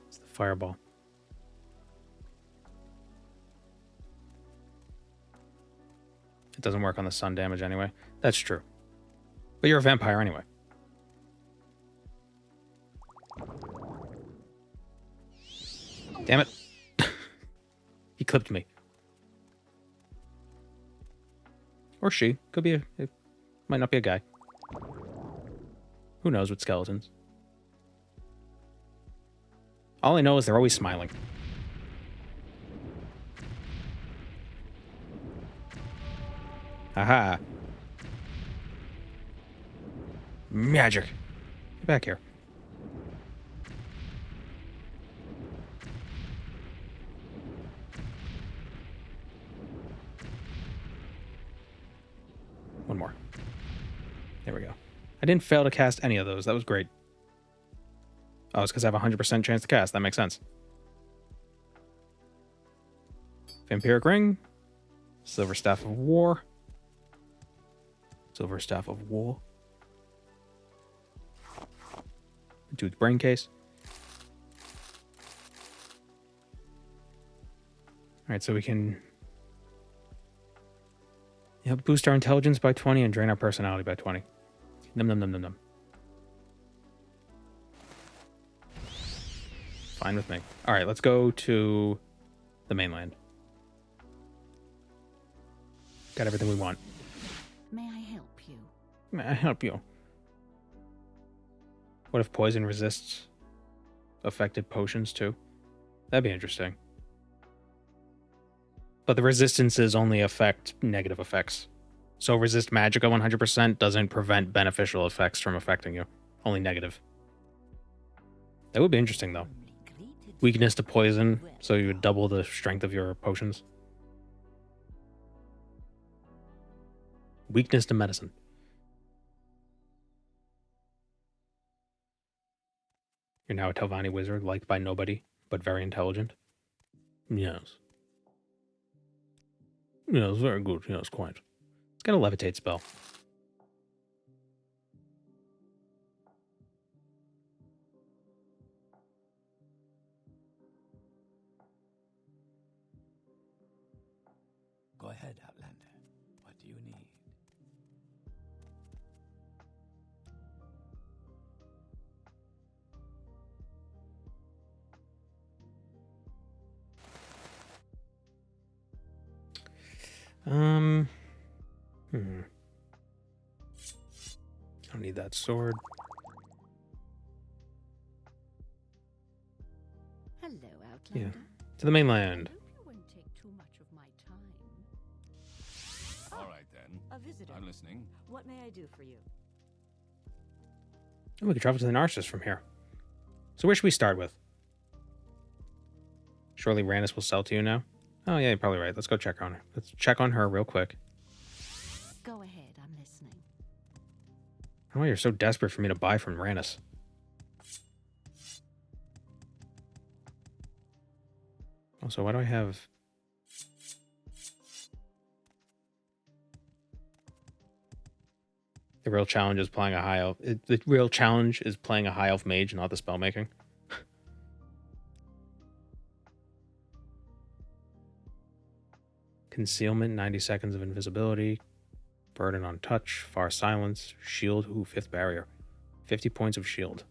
It's the fireball. It doesn't work on the sun damage anyway. That's true. But you're a vampire anyway. Damn it. He clipped me. Or she. Could be it might not be a guy. Who knows with skeletons? All I know is they're always smiling. Aha. Magic. Get back here. One more. There we go. I didn't fail to cast any of those. That was great. Oh, it's because I have a 100% chance to cast. That makes sense. Vampiric Ring. Silver Staff of War. Silver Staff of War. Dude's Brain Case. Alright, so we can... boost our intelligence by 20 and drain our personality by 20. Num num num num num. Fine with me. Alright, let's go to the mainland. Got everything we want. May I help you? May I help you? What if poison resists affected potions too? That'd be interesting. But the resistances only affect negative effects. So resist Magicka 100% doesn't prevent beneficial effects from affecting you. Only negative. That would be interesting though. Weakness to poison, so you would double the strength of your potions. Weakness to medicine. You're now a Telvanni wizard, liked by nobody, but very intelligent. Yes. Yes, very good. Yes, quite. Let's get a levitate spell. ahead, Outlander. What do you need? I don't need that sword. Hello, Outlander. Yeah. To the mainland. I hope you won't take too much of my time. All right, then. A visitor. I'm listening. What may I do for you? Oh, we could travel to the Narcissus from here. So where should we start with? Surely Randus will sell to you now? Oh yeah, you're probably right. Let's go check on her. Let's check on her real quick. Go ahead, I'm listening. I don't know why you're so desperate for me to buy from Randus. Also, why do I have... The real challenge is playing a high elf. The real challenge is playing a high elf mage, not the spell making. Concealment, 90 seconds of invisibility. Burden on touch, far silence, shield, ooh, 5th barrier. 50 points of shield.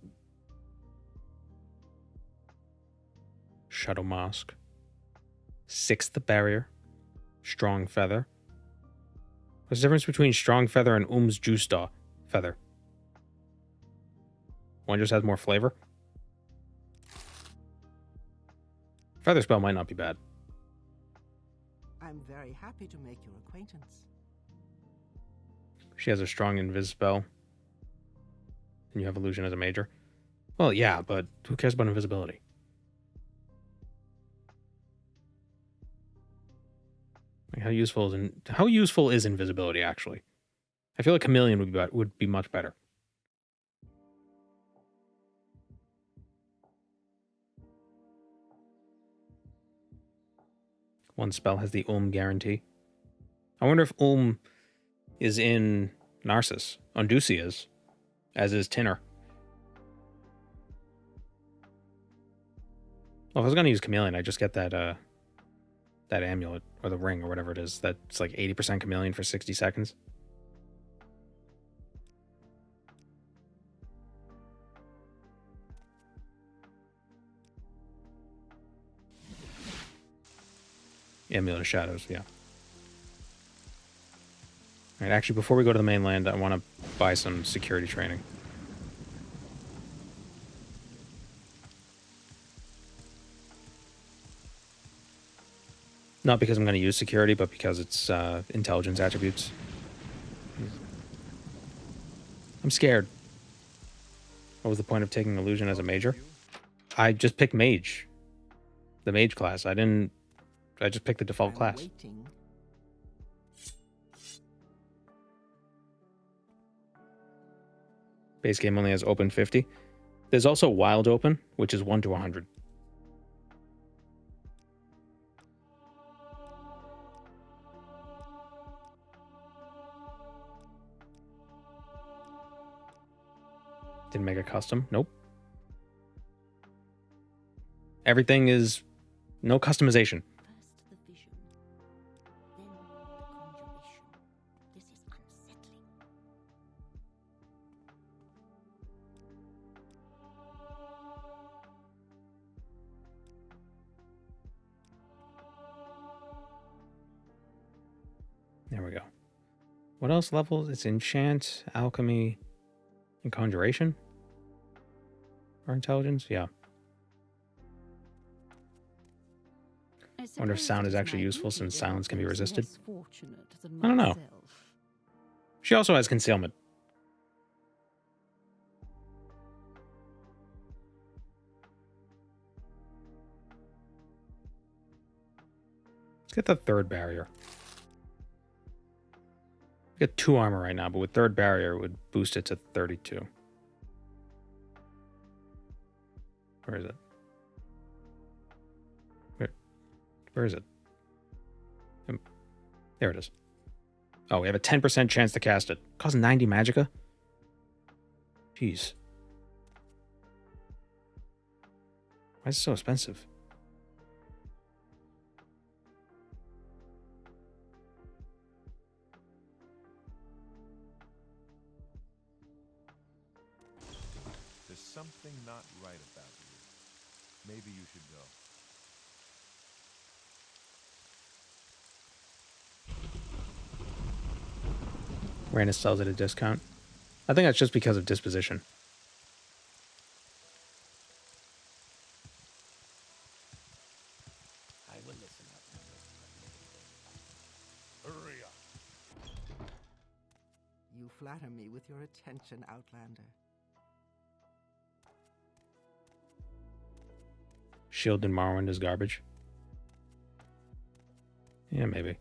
Shadow Mask. 6th barrier. Strong Feather. What's the difference between Strong Feather and Justa Feather? One just has more flavor. Feather spell might not be bad. I'm very happy to make your acquaintance. She has a strong invis spell. And you have illusion as a major. Well, yeah, but who cares about invisibility? Like how useful is invisibility actually? I feel like chameleon would be much better. One spell has the guarantee. I wonder if is in Narcissus. Undusi is, as is Tinner. Well, if I was gonna use chameleon, I just get that that amulet or the ring or whatever it is. That's like 80% chameleon for 60 seconds. Amulet of Shadows, yeah. Alright, actually, before we go to the mainland, I want to buy some security training. Not because I'm going to use security, but because it's intelligence attributes. I'm scared. What was the point of taking illusion as a major? I just picked mage. The mage class. I just picked the default class. Waiting. Base game only has open 50. There's also wild open, which is 1 to 100. Didn't make a custom. Nope. Everything is no customization. First the vision, then the conjuration. This is unsettling. There we go. What else levels? It's enchant, alchemy, and conjuration? Or intelligence? Yeah. I wonder if sound is actually useful since silence can be resisted. I don't know. She also has concealment. Let's get the 3rd barrier. We got 2 armor right now, but with 3rd barrier, it would boost it to 32. Where is it? Where is it? There it is. Oh, we have a 10% chance to cast it. Costs 90 magicka? Jeez. Why is it so expensive? something not right about you. Maybe you should go. Randus sells at a discount. I think that's just because of disposition. I will listen up. Hurry up. You flatter me with your attention, Outlander. Shield in Morrowind is garbage. Yeah, maybe.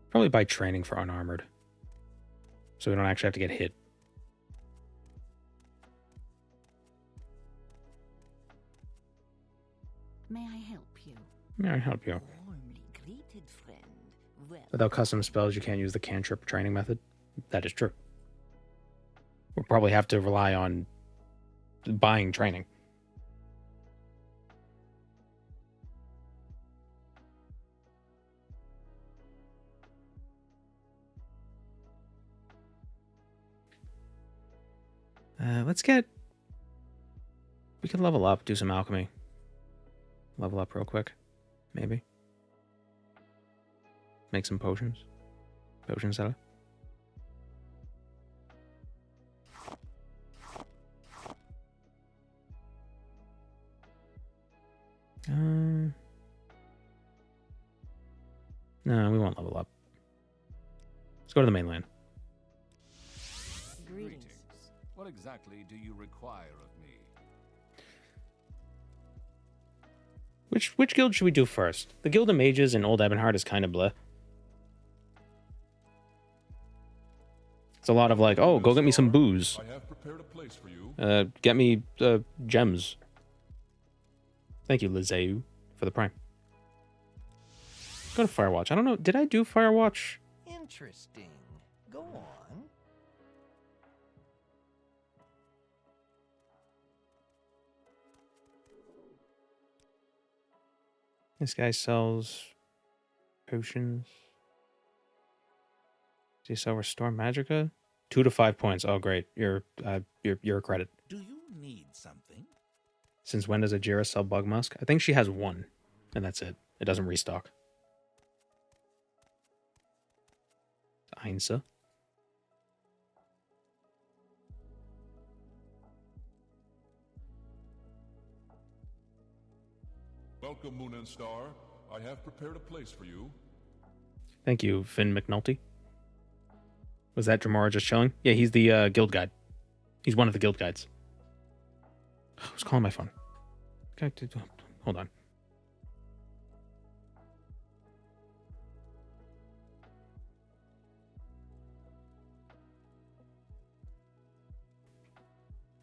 Probably buy training for unarmored. So we don't actually have to get hit. May I help you? May I help you? Warmly greeted, friend. Well, Without custom spells, you can't use the cantrip training method. That is true. We'll probably have to rely on buying training. Let's get... We could level up, do some alchemy. Level up real quick, maybe. Make some potions. Potion seller. No, we won't level up. Let's go to the mainland. Greetings. What exactly do you require of me? Which guild should we do first? The Guild of Mages in Old Ebonheart is kind of bleh. It's a lot of like, oh, go get me some booze. I have prepared a place for you. Get me gems. Thank you, Lizeu, for the prime. Go to Firewatch. I don't know. Did I do Firewatch? Interesting. Go on. This guy sells potions. Does he sell Restore Magicka? 2 to 5 points. Oh, great. You're a credit. Do you need something? Since when does Ajira sell Bug Musk? I think she has one, and that's it. It doesn't restock. Ainsa. Welcome, Moon and Star. I have prepared a place for you. Thank you, Finn McNulty. Was that Dramora just chilling? Yeah, he's the guild guide. He's one of the guild guides. Who's calling my phone? Okay, hold on.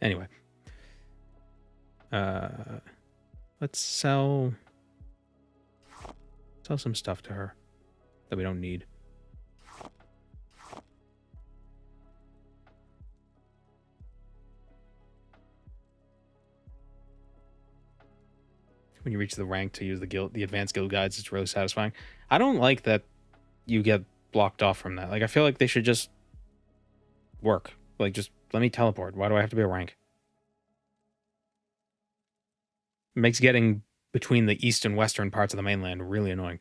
Anyway. Let's sell some stuff to her that we don't need. When you reach the rank to use the advanced guild guides, it's really satisfying. I don't like that you get blocked off from that. Like, I feel like they should just work. Like, just let me teleport. Why do I have to be a rank? It makes getting between the east and western parts of the mainland really annoying.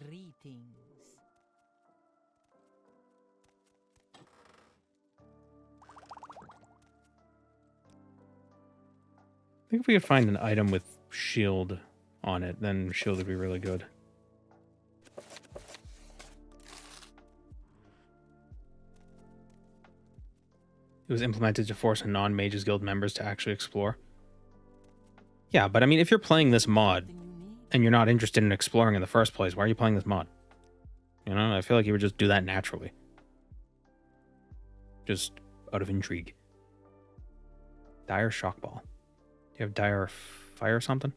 greetings. I think if we could find an item with shield on it, then shield would be really good. It was implemented to force non-Mages Guild members to actually explore. Yeah, but I mean, if you're playing this mod and you're not interested in exploring in the first place, why are you playing this mod? You know, I feel like you would just do that naturally. Just out of intrigue. Dire Shockball. Do you have Dire Fire or something?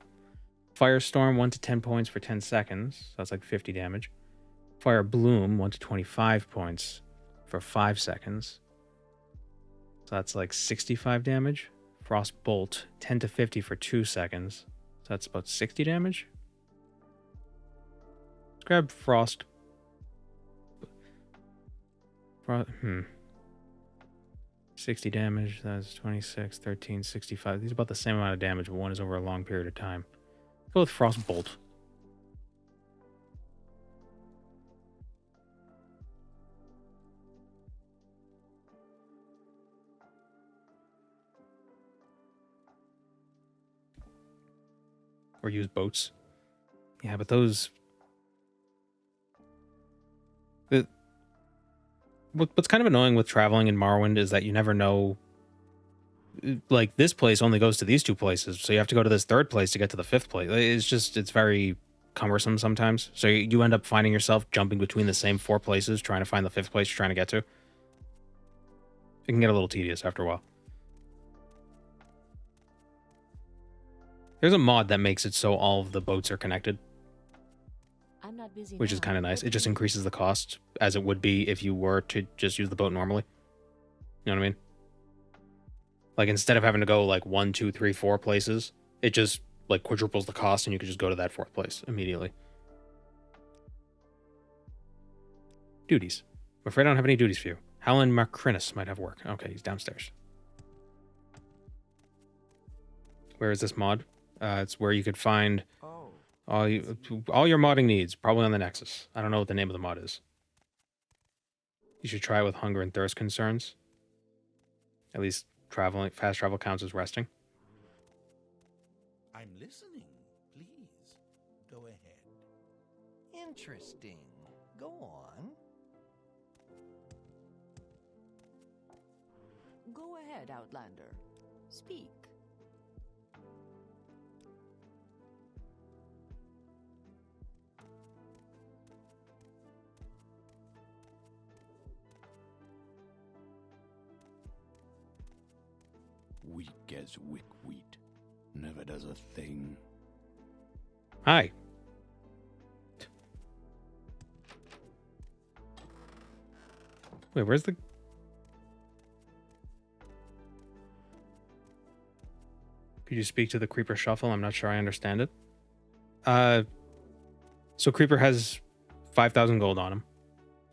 Firestorm, 1 to 10 points for 10 seconds. That's like 50 damage. Fire Bloom, 1 to 25 points for 5 seconds. So that's like 65 damage. Frost Bolt, 10 to 50 for 2 seconds. So that's about 60 damage. grab Frost. 60 damage, that's 26, 13, 65. These are about the same amount of damage, but one is over a long period of time. Go with Frostbolt. Or use boats. Yeah, but those... What's kind of annoying with traveling in Morrowind is that you never know... Like, this place only goes to these two places, so you have to go to this third place to get to the fifth place. It's very cumbersome sometimes. So you end up finding yourself jumping between the same 4 places, trying to find the 5th place you're trying to get to. It can get a little tedious after a while. There's a mod that makes it so all of the boats are connected, I'm not busy which is now. kind of nice. What It do just you- increases the cost, as it would be if you were to just use the boat normally. You know what I mean? Like, instead of having to go, like, 1, 2, 3, 4 places, it just, like, quadruples the cost, and you could just go to that 4th place immediately. Duties. I'm afraid I don't have any duties for you. Howland Macrinus might have work. Okay, he's downstairs. Where is this mod? It's where you could find all your modding needs, probably on the Nexus. I don't know what the name of the mod is. You should try it with hunger and thirst concerns. At least fast travel counts as resting. I'm listening. Please, go ahead. Interesting. Go on. Go ahead, Outlander. Speak. Weak as wick wheat. Never does a thing. Hi. Wait, where's the... Could you speak to the Creeper Shuffle? I'm not sure I understand it. So Creeper has 5,000 gold on him.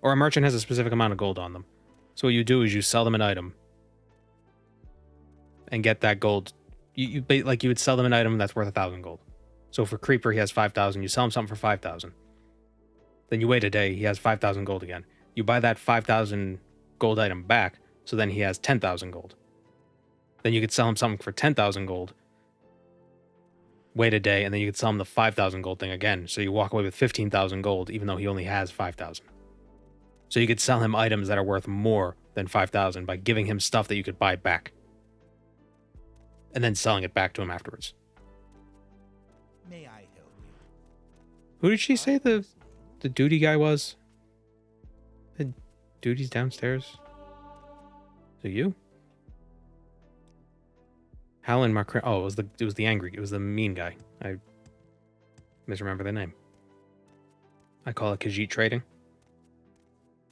Or a merchant has a specific amount of gold on them. So what you do is you sell them an item. And get that gold. You would sell them an item that's worth 1,000 gold. So for Creeper, he has 5,000. You sell him something for 5,000. Then you wait a day, he has 5,000 gold again. You buy that 5,000 gold item back, so then he has 10,000 gold. Then you could sell him something for 10,000 gold. Wait a day, and then you could sell him the 5,000 gold thing again. So you walk away with 15,000 gold, even though he only has 5,000. So you could sell him items that are worth more than 5,000 by giving him stuff that you could buy back. And then selling it back to him afterwards. May I help you? Who did she say the duty guy was? The duty's downstairs? So you? Howland Macrin. Oh, it was the mean guy. I misremember the name. I call it Khajiit Trading.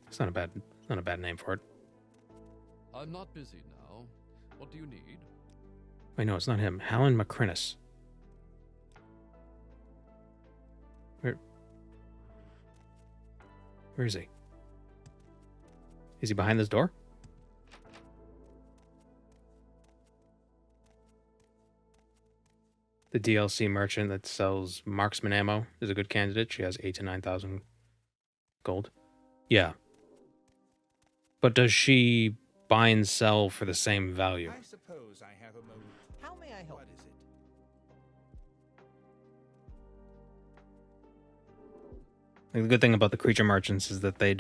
It's not a bad name for it. I'm not busy now. What do you need? Wait, no, it's not him. Howland Macrinus. Where is he? Is he behind this door? The DLC merchant that sells marksman ammo is a good candidate. She has 8,000 to 9,000 gold. Yeah. But does she buy and sell for the same value? I suppose I have a moment. How may I help? What is it? Like, the good thing about the creature merchants is that they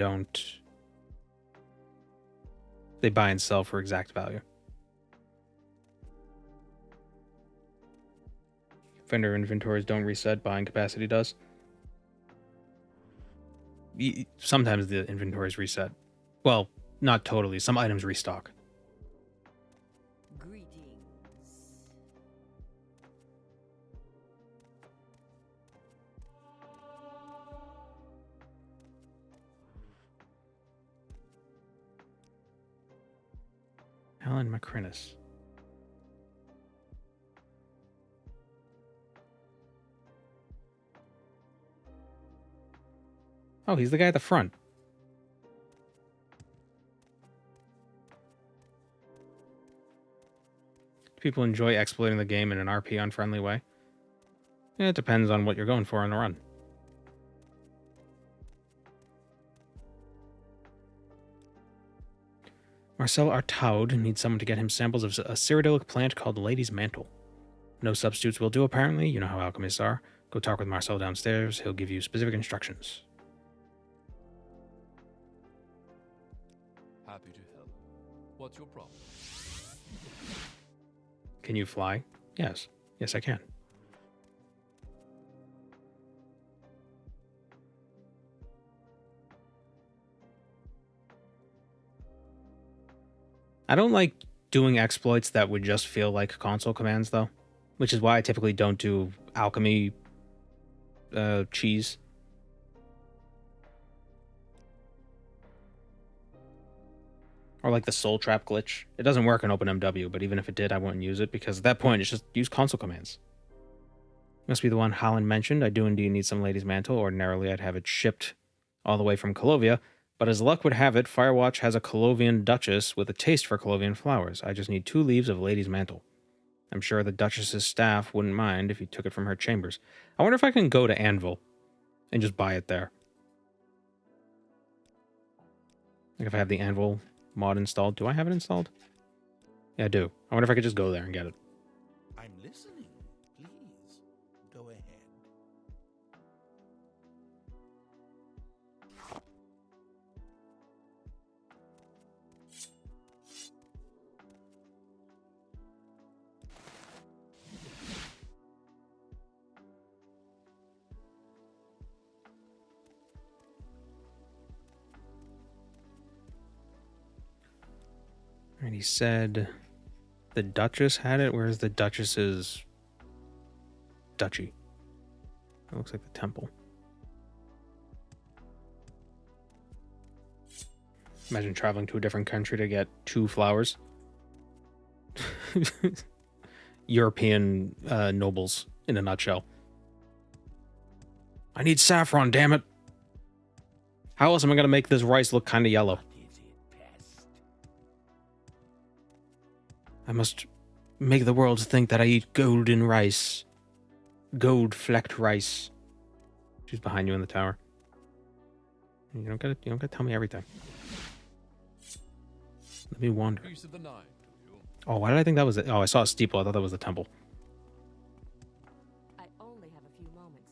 buy and sell for exact value. Vendor inventories don't reset, buying capacity does. Sometimes the inventories reset. Well, not totally. Some items restock. Greetings. Alan Macrinus. Oh, he's the guy at the front. People enjoy exploiting the game in an RP unfriendly way. It depends on what you're going for on the run. Marcel Artaud needs someone to get him samples of a cyrodiilic plant called the Lady's Mantle. No substitutes will do, apparently. You know how alchemists are. Go talk with Marcel downstairs. He'll give you specific instructions. Happy to help. What's your problem? Can you fly? Yes. Yes, I can. I don't like doing exploits that would just feel like console commands, though. Which is why I typically don't do alchemy cheese. Or like the soul trap glitch. It doesn't work in OpenMW, but even if it did, I wouldn't use it, because at that point, it's just use console commands. Must be the one Holland mentioned. I do indeed need some Lady's Mantle. Ordinarily, I'd have it shipped all the way from Colovia, but as luck would have it, Firewatch has a Colovian Duchess with a taste for Colovian flowers. I just need 2 leaves of Lady's Mantle. I'm sure the Duchess's staff wouldn't mind if you took it from her chambers. I wonder if I can go to Anvil and just buy it there. Like if I have the Anvil mod installed. Do I have it installed? Yeah, I do. I wonder if I could just go there and get it. I'm listening. Please, go ahead. And he said the Duchess had it. Where's the Duchess's duchy? It looks like the temple. Imagine traveling to a different country to get 2 flowers. European nobles in a nutshell. I need saffron, damn it. How else am I going to make this rice look kind of yellow? I must make the world think that I eat golden rice. Gold-flecked rice. She's behind you in the tower. You don't gotta tell me everything. Let me wander. Piece of the night, do you? Oh, why did I think that was it? Oh, I saw a steeple. I thought that was the temple. I only have a few moments.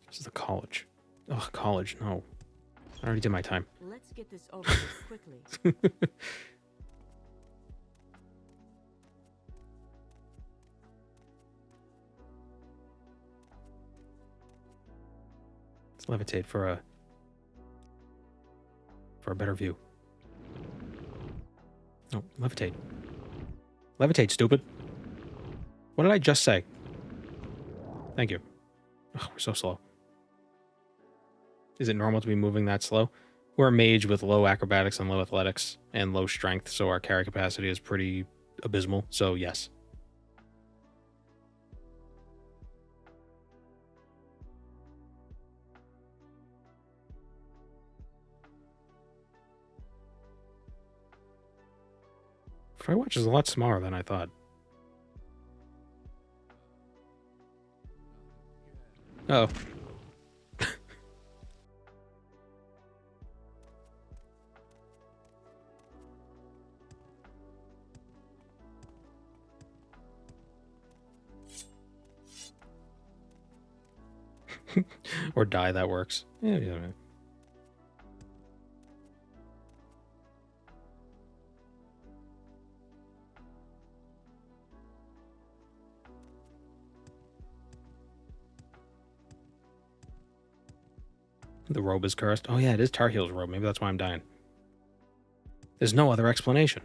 This is the college. Oh, college. No. I already did my time. Let's get this over with quickly. Let's levitate for a better view. No, levitate. Levitate, stupid. What did I just say? Thank you. Oh, we're so slow. Is it normal to be moving that slow? We're a mage with low acrobatics and low athletics and low strength, so our carry capacity is pretty abysmal, so yes. Firewatch is a lot smaller than I thought. Oh. Or die, that works. Yeah. The robe is cursed. Oh yeah, it is Tar Heel's robe. Maybe that's why I'm dying. There's no other explanation.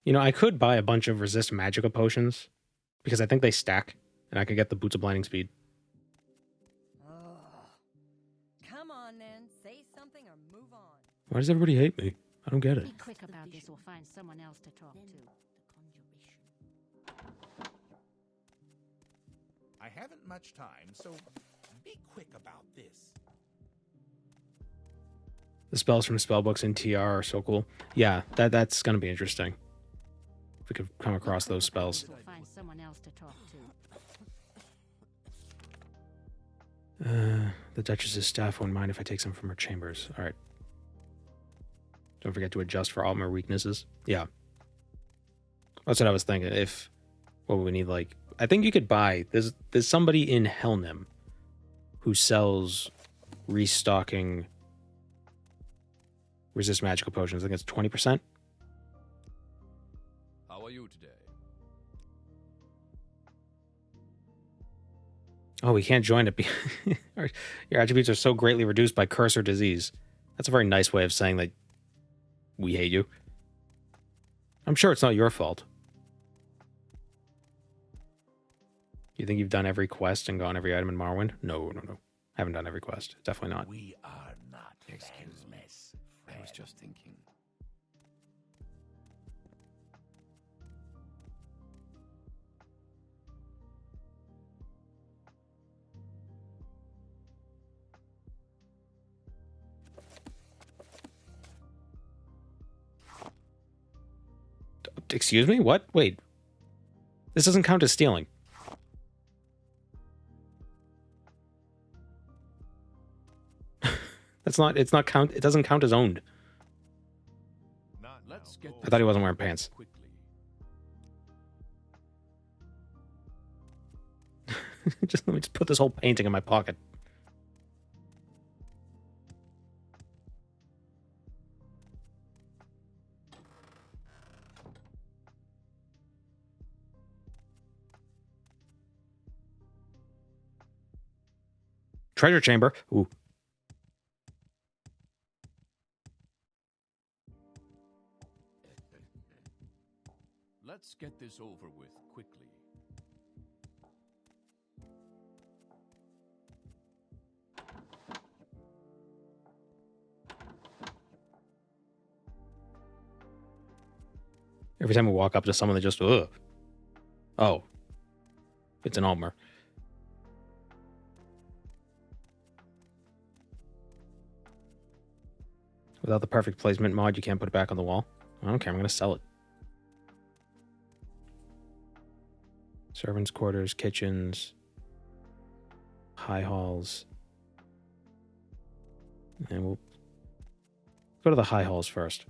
You know, I could buy a bunch of resist magica potions because I think they stack, and I could get the boots of blinding speed. Come on, then. Say something or move on. Why does everybody hate me? I don't get it. Be quick about this or find someone else to talk to. I haven't much time, so be quick about this. The spells from spellbooks in TR are so cool. Yeah, that's gonna be interesting. If we could come across those spells. Find someone else to talk The Duchess's staff won't mind if I take some from her chambers. All right. Don't forget to adjust for armor weaknesses. Yeah. That's what I was thinking. What would we need? Like, I think you could buy. There's somebody in Helnim who sells restocking resist magical potions. I think it's 20%. How are you today? Oh, we can't join it. Your attributes are so greatly reduced by curse or disease. That's a very nice way of saying that we hate you. I'm sure it's not your fault. You think you've done every quest and gotten every item in Morrowind? No. Haven't done every quest. Definitely not. We are not. Excuse me. I was just thinking. Excuse me? What? Wait. This doesn't count as stealing. It doesn't count as owned. Let's get I thought he wasn't wearing pants. Let me put this whole painting in my pocket. Treasure chamber. Ooh. Let's get this over with quickly. Every time we walk up to someone, they just, ugh. Oh. It's an Altmer. Without the perfect placement mod, you can't put it back on the wall. I don't care, I'm going to sell it. Servants' quarters, kitchens, high halls. And we'll go to the high halls first.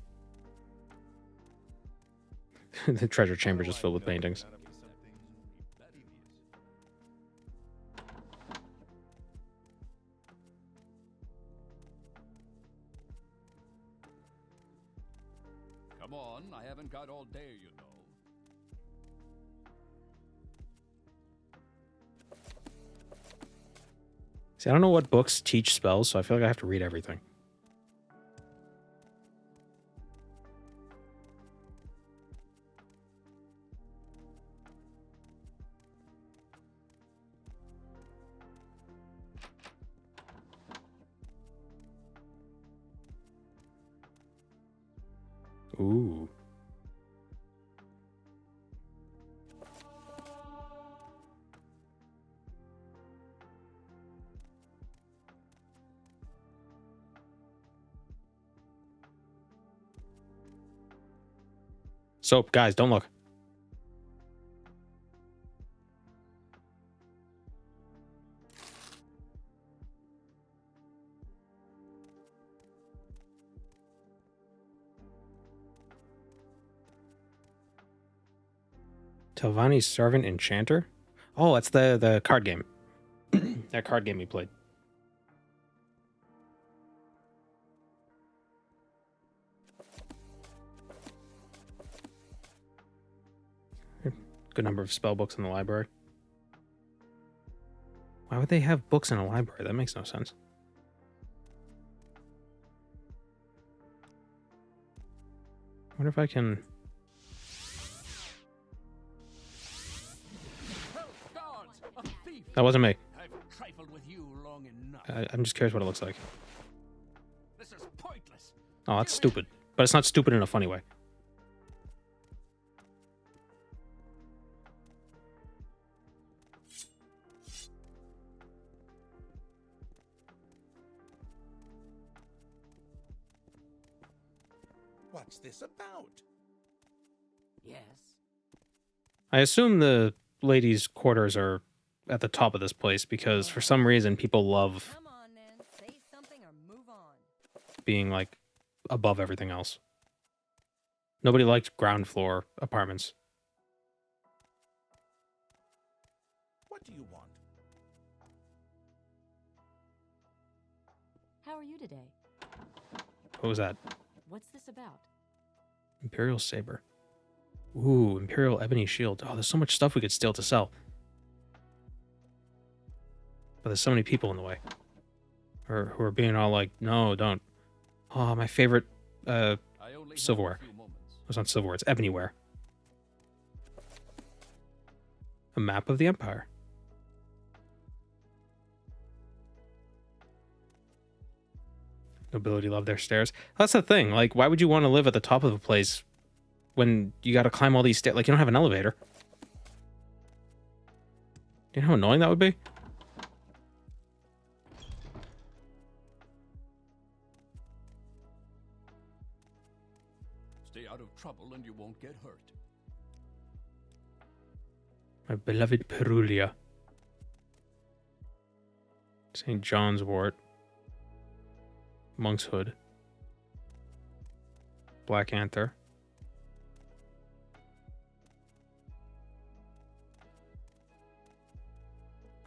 The treasure chamber just filled with paintings. Come on, I haven't got all day, you know. See, I don't know what books teach spells, so I feel like I have to read everything. Ooh. Soap, guys, don't look. Telvanni's Servant Enchanter? Oh, that's the card game. That card game we played. Good number of spell books in the library. Why would they have books in a library? That makes no sense. I wonder if I can... That wasn't me. I've trifled with you long enough. I'm just curious what it looks like. This is pointless. Oh, that's stupid. But it's not stupid in a funny way. What's this about? Yes. I assume the ladies' quarters are at the top of this place because for some reason people love Come on, then. Say something or move on. being like above everything else. Nobody liked ground floor apartments. What do you want? How are you today? What was that? What's this about? Imperial Saber. Ooh, Imperial Ebony Shield. Oh, there's so much stuff we could steal to sell. But there's so many people in the way. Or who are being all like, no, don't. Oh, my favorite silverware. It's not silverware, it's ebonyware. A map of the Empire. Nobility love their stairs. That's the thing. Like, why would you want to live at the top of a place when you got to climb all these stairs? Like, you don't have an elevator. Do you know how annoying that would be? Stay out of trouble and you won't get hurt. My beloved Perulia. St. John's Wort. Monk's Hood. Black Anther.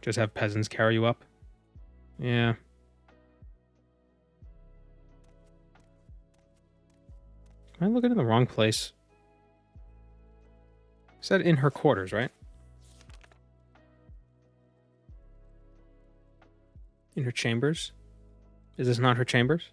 Just have peasants carry you up? Yeah. Am I looking in the wrong place? Is that in her quarters, right? In her chambers? Is this not her chambers?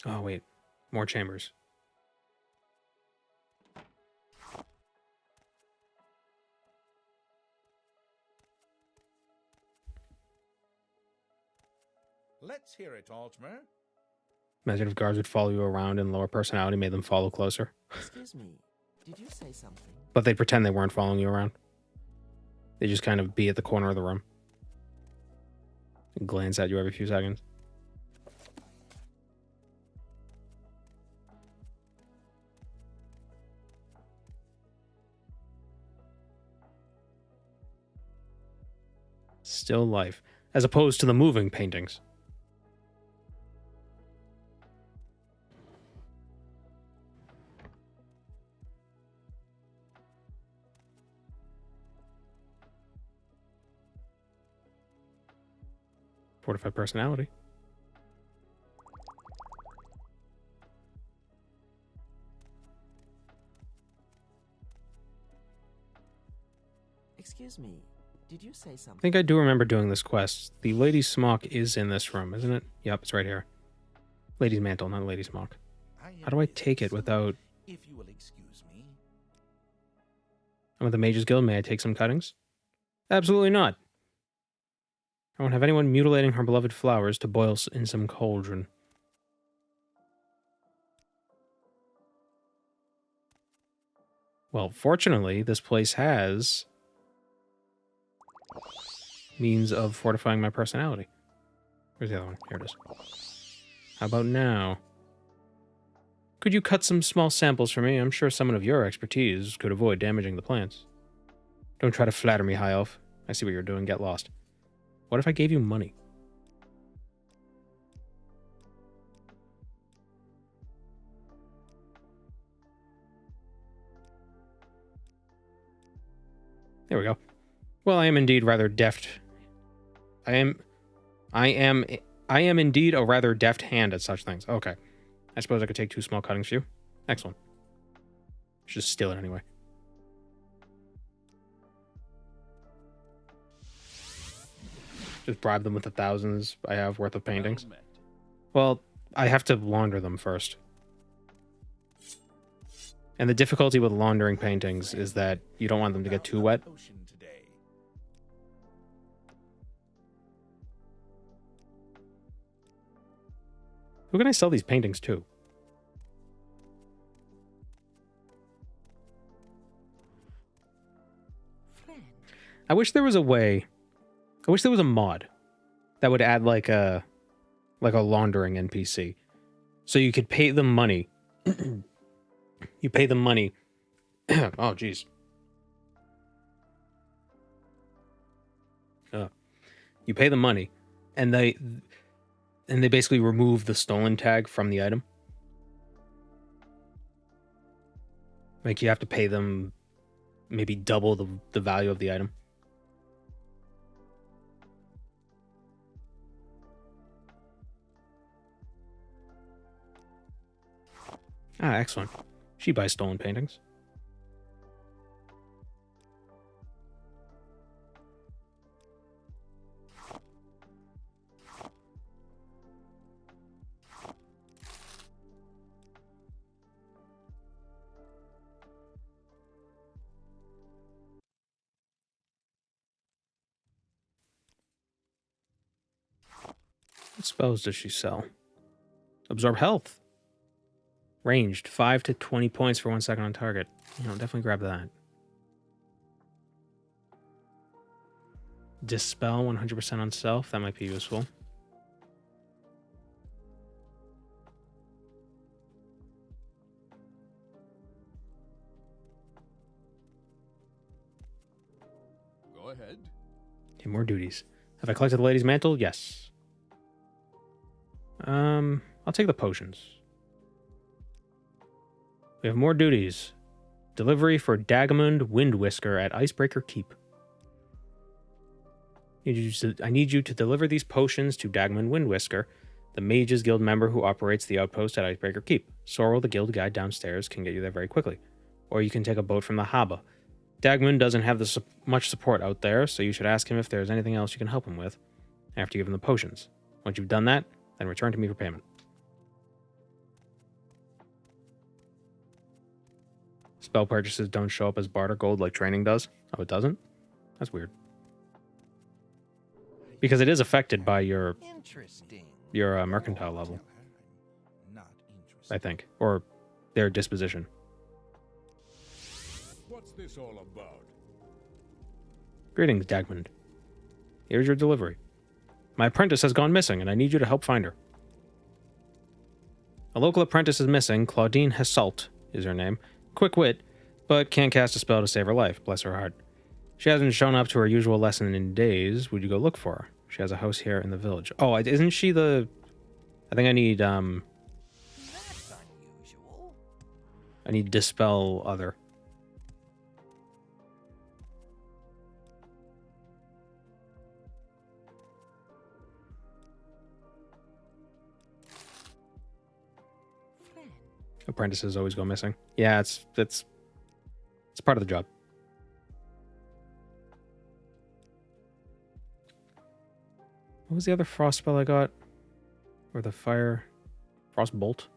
Oh, wait. More chambers. Let's hear it, Altmer. Imagine if guards would follow you around and lower personality made them follow closer. Excuse me, did you say something? But they'd pretend they weren't following you around. They just kind of be at the corner of the room. And glance at you every few seconds. Still life, as opposed to the moving paintings. Fortified personality. Excuse me, did you say I something? think I do remember doing this quest. The Lady's Smock is in this room, isn't it? Yep, it's right here. Lady's Mantle, not Lady's Smock. How do I take it without... If you will excuse me. I'm with the Mage's Guild. May I take some cuttings? Absolutely not. I won't have anyone mutilating her beloved flowers to boil in some cauldron. Well, fortunately, this place has means of fortifying my personality. Where's the other one? Here it is. How about now? Could you cut some small samples for me? I'm sure someone of your expertise could avoid damaging the plants. Don't try to flatter me, High Elf. I see what you're doing. Get lost. What if I gave you money? There we go. Well, I am indeed rather deft. I am I am indeed a rather deft hand at such things. Okay. I suppose I could take 2 small cuttings for you. Excellent. Just steal it anyway. Just bribe them with the thousands I have worth of paintings. Well, I have to launder them first. And the difficulty with laundering paintings is that you don't want them to get too wet. Who can I sell these paintings to? I wish there was a way. I wish there was a mod that would add like a laundering NPC. So you could pay them money. You pay them money. Oh, jeez. You pay them money, and they basically remove the stolen tag from the item. Like you have to pay them maybe double the value of the item. Ah, excellent. She buys stolen paintings. What spells does she sell? Absorb health. Ranged, 5 to 20 points for 1 second on target. Definitely grab that. Dispel, 100% on self. That might be useful. Go ahead. Okay, more duties. Have I collected the lady's mantle? Yes. I'll take the potions. We have more duties. Delivery for Dagamund Wind Whisker at Icebreaker Keep. I need you to deliver these potions to Dagamund Wind Whisker, the Mage's Guild member who operates the outpost at Icebreaker Keep. Sorrel, the guild guide downstairs, can get you there very quickly. Or you can take a boat from the Haba. Dagamund doesn't have much support out there, so you should ask him if there's anything else you can help him with after you give him the potions. Once you've done that, then return to me for payment. Spell purchases don't show up as barter gold like training does. Oh, it doesn't? That's weird. Because it is affected by your mercantile level. I think. Or their disposition. What's this all about? Greetings, Dagmund. Here's your delivery. My apprentice has gone missing, and I need you to help find her. A local apprentice is missing. Claudine Hassault is her name. Quick wit, but can't cast a spell to save her life, bless her heart. She hasn't shown up to her usual lesson in days. Would you go look for her? She has a house here in the village. Oh, isn't she the... I think I need, That's unusual. I need Dispel Other. Apprentices always go missing. Yeah, it's part of the job. What was the other frost spell I got? Or the fire... Frost Bolt?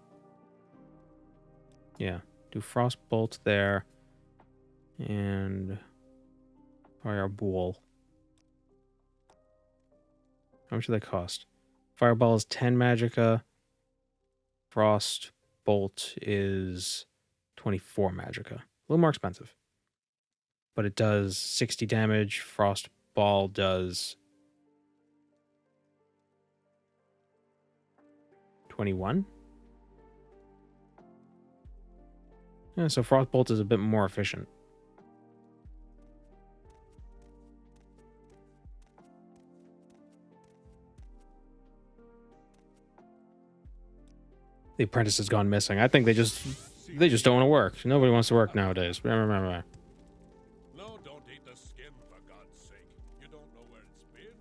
Yeah. Do Frost Bolt there. And... Fireball. How much do they cost? Fireball is 10 magicka. Frost Bolt is 24 magicka. A little more expensive. But it does 60 damage. Frost Ball does 21. Yeah, so Frostbolt is a bit more efficient. The apprentice has gone missing. I think they just don't want to work. Nobody wants to work nowadays. No, don't eat the skin, for God's sake. You don't know where it's been.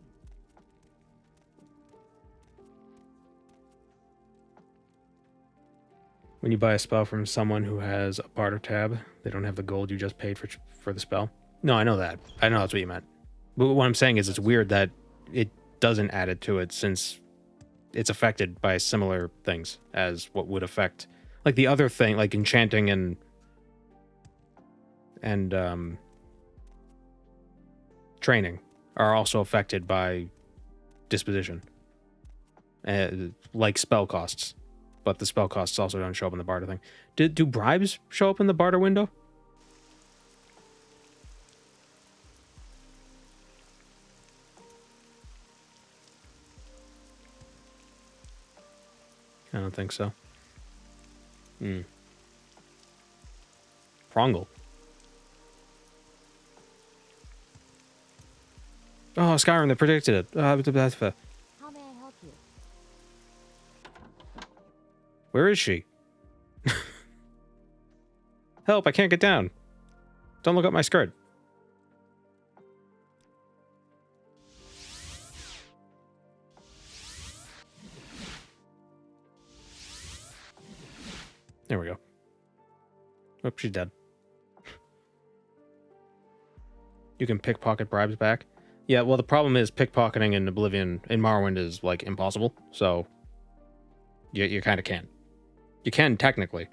When you buy a spell from someone who has a barter tab, they don't have the gold you just paid for the spell. No, I know that. I know that's what you meant. But what I'm saying is it's weird that it doesn't add it to it since it's affected by similar things as what would affect, like the other thing, like enchanting and training are also affected by disposition, like spell costs. But the spell costs also don't show up in the barter thing. Do bribes show up in the barter window? I don't think so. Prongle. Oh, Skyrim, they predicted it. How may I help you? Where is she? Help, I can't get down. Don't look up my skirt. There we go. Oh, she's dead. You can pickpocket bribes back. Yeah, well, the problem is pickpocketing in Oblivion, in Morrowind, is, like, impossible. So, you kind of can. You can, technically.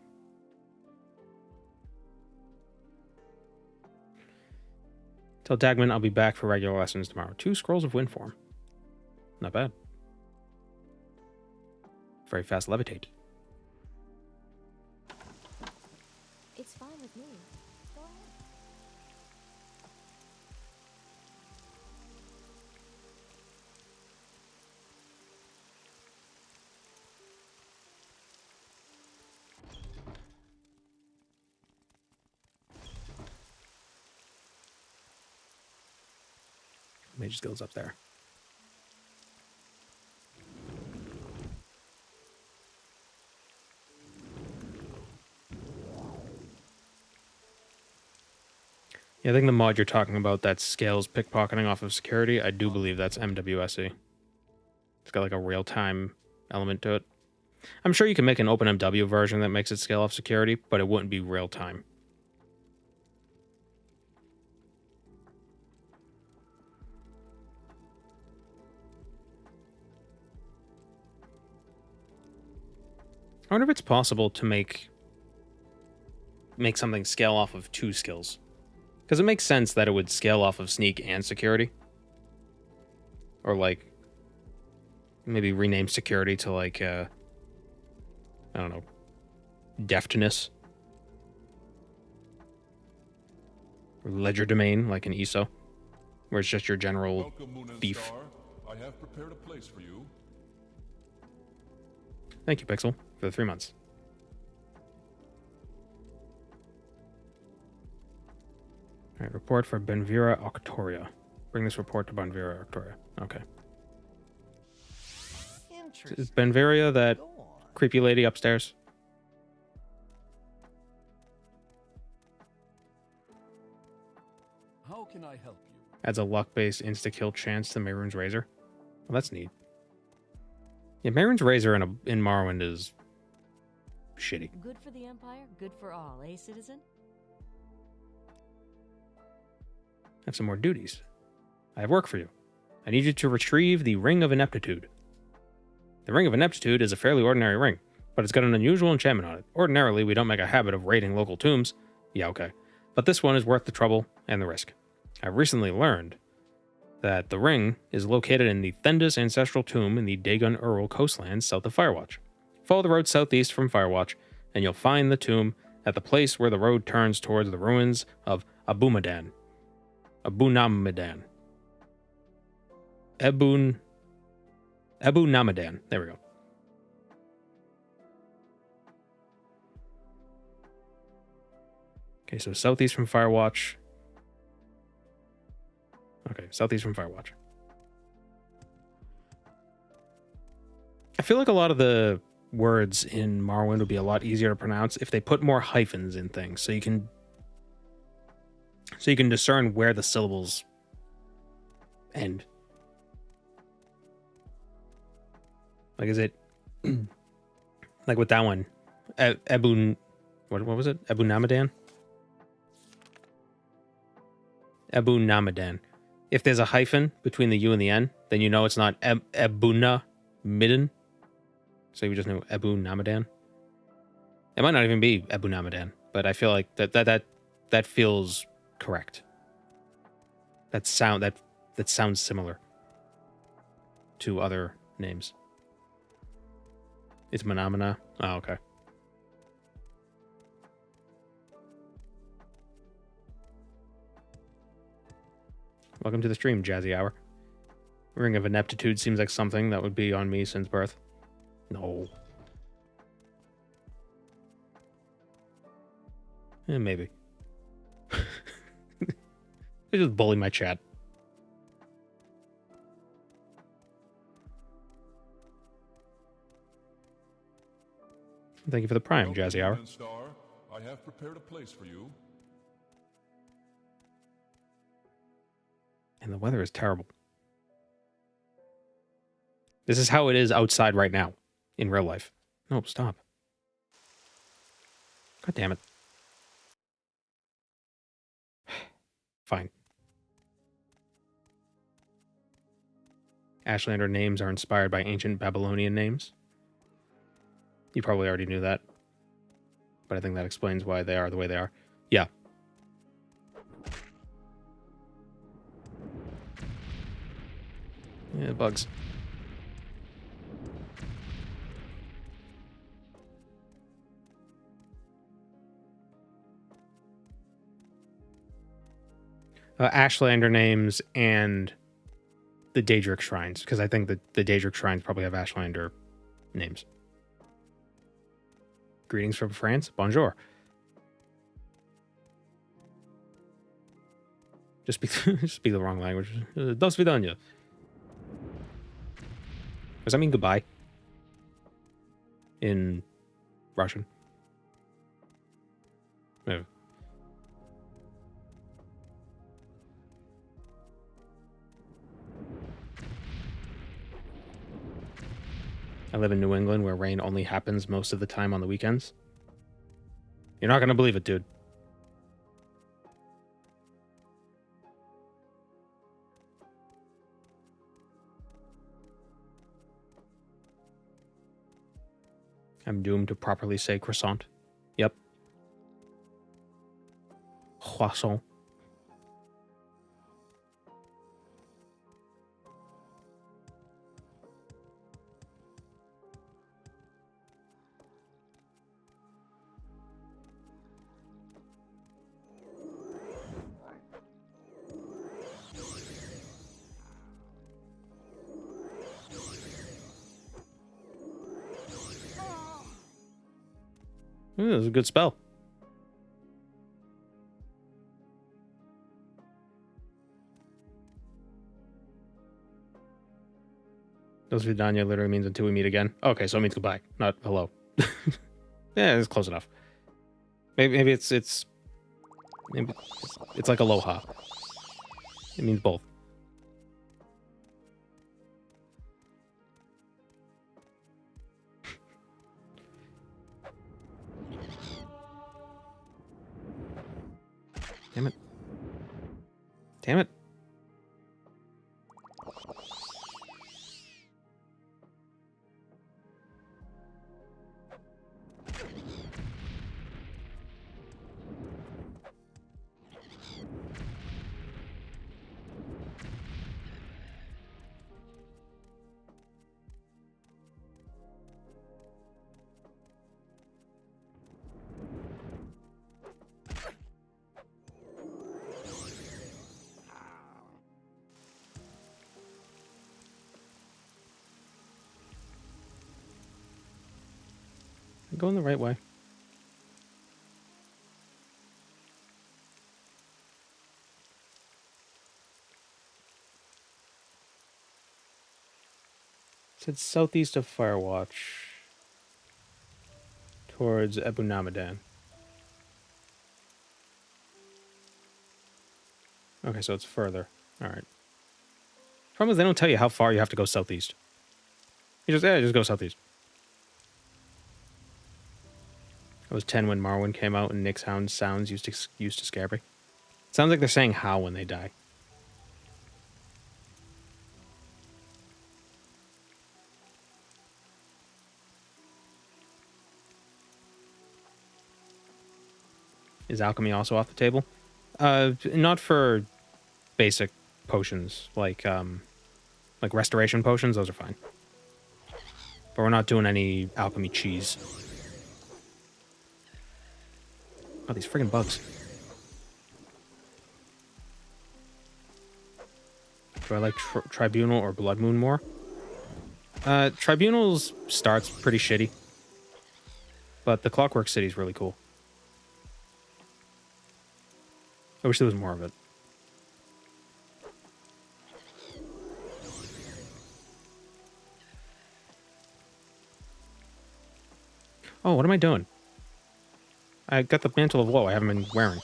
Tell Dagman I'll be back for regular lessons tomorrow. 2 scrolls of wind form. Not bad. Very fast levitate. It's fine with me. Go ahead. Mage skills up there. Yeah, I think the mod you're talking about that scales pickpocketing off of security, I do believe that's MWSE. It's got like a real-time element to it. I'm sure you can make an OpenMW version that makes it scale off security, but it wouldn't be real-time. I wonder if it's possible to make something scale off of 2 skills. Because it makes sense that it would scale off of sneak and security. Or like, maybe rename security to like, I don't know, deftness. Or ledger domain, like an ESO. Where it's just your general Welcome, Moon and thief. Star. I have prepared a place for you. Thank you, Pixel, for the 3 months. All right, report for Benvira Octoria. Bring this report to Benvira Octoria. Okay. Is Benvira that creepy lady upstairs? How can I help you? Adds a luck-based insta-kill chance to Mehrunes Razor. Well, that's neat. Yeah, Mehrunes Razor in Morrowind is shitty. Good for the Empire, good for all, eh, citizen? I have some more duties. I have work for you. I need you to retrieve the Ring of Ineptitude. The Ring of Ineptitude is a fairly ordinary ring, but it's got an unusual enchantment on it. Ordinarily, we don't make a habit of raiding local tombs. Yeah, okay. But this one is worth the trouble and the risk. I've recently learned that the ring is located in the Thendus ancestral tomb in the Dagon Ural coastlands south of Firewatch. Follow the road southeast from Firewatch, and you'll find the tomb at the place where the road turns towards the ruins of Abunamadan. Abunamadan. There we go. Okay, so southeast from Firewatch. Okay, southeast from Firewatch. I feel like a lot of the words in Morrowind would be a lot easier to pronounce if they put more hyphens in things, so you can discern where the syllables end. Like, is it like with that one, Ebu... What was it? Ebu Namadan? Ebu Namadan. If there's a hyphen between the U and the N, then you know it's not Ebuna Midden. So you just know Ebu Namadan. It might not even be Ebu Namadan, but I feel like that feels correct. That sounds similar to other names. It's Manamana. Oh, okay. Welcome to the stream, Jazzy Hour. Ring of Ineptitude seems like something that would be on me since birth. No. Maybe. They just bully my chat. Thank you for the prime, Jazzy Hour. Star, I have prepared a place for you. And the weather is terrible. This is how it is outside right now, in real life. No, stop. God damn it. Fine. Ashlander names are inspired by ancient Babylonian names. You probably already knew that. But I think that explains why they are the way they are. Yeah. Yeah, bugs. Ashlander names and the Daedric Shrines, because I think that the Daedric Shrines probably have Ashlander names. Greetings from France. Bonjour. Just speak the wrong language. До свидания. Does that mean goodbye? In Russian? No. I live in New England where rain only happens most of the time on the weekends. You're not going to believe it, dude. I'm doomed to properly say croissant. Yep. Croissant. Ooh, that was a good spell. Dos Vidania literally means until we meet again. Okay, so it means goodbye, not hello. Yeah, it's close enough. Maybe it's like aloha. It means both. Damn it. Damn it. Going the right way. It said southeast of Firewatch towards Abu Namadan. Okay, so it's further. All right. Problem is they don't tell you how far you have to go southeast. You just go southeast. I was 10 when Morrowind came out and Nick's Hound sounds used to scare me. It sounds like they're saying how when they die. Is alchemy also off the table? Not for basic potions, like restoration potions, those are fine. But we're not doing any alchemy cheese. Oh, these friggin' bugs. Do I like Tribunal or Blood Moon more? Tribunal's starts pretty shitty. But the Clockwork City's really cool. I wish there was more of it. Oh, what am I doing? I got the Mantle of Woe I haven't been wearing.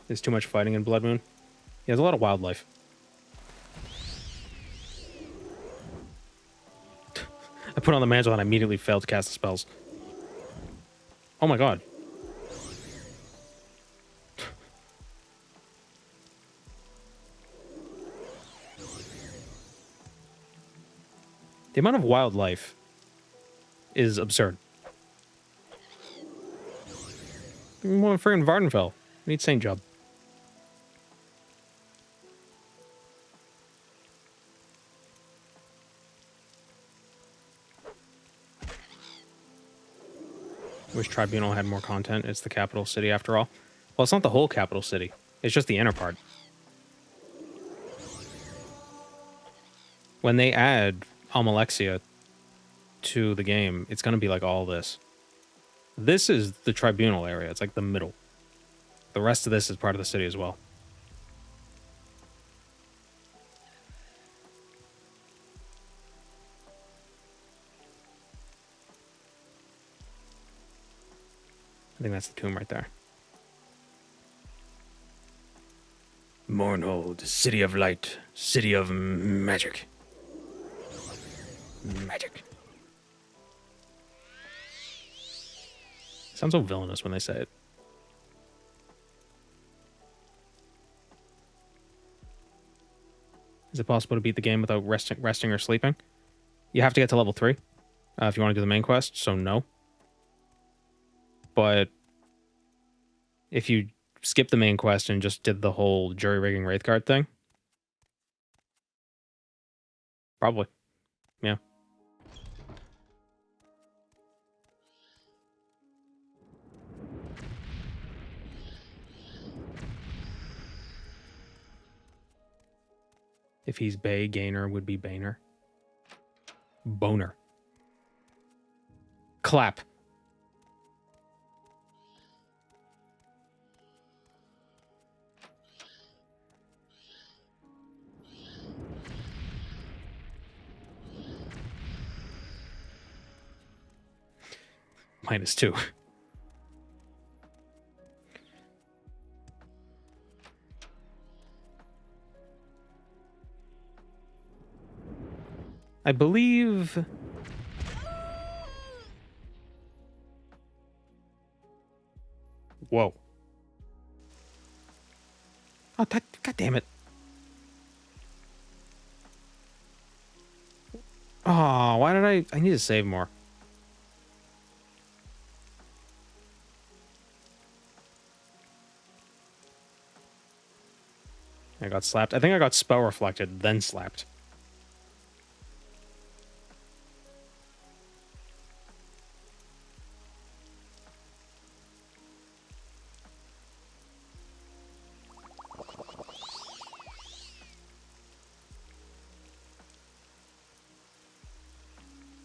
There's too much fighting in Blood Moon. Yeah, there's a lot of wildlife. I put on the mantle and I immediately failed to cast the spells. Oh my god. The amount of wildlife is absurd. More friggin' Vardenfell. Need St. Job. Wish Tribunal had more content. It's the capital city after all. Well, it's not the whole capital city. It's just the inner part. When they add Almalexia to the game, it's going to be like all this. This is the Tribunal area. It's like the middle. The rest of this is part of the city as well. I think that's the tomb right there. Mournhold, city of light, city of magic. Magic. Sounds so villainous when they say it. Is it possible to beat the game without resting or sleeping? You have to get to level 3 if you want to do the main quest, so no. But if you skip the main quest and just did the whole jury-rigging Wraithguard thing, probably. Yeah. If he's Bay, Gainer would be Baner. Boner. Clap. -2. I believe... Whoa. Oh, God damn it. Oh, why did I need to save more. I got slapped. I think I got spell reflected, then slapped.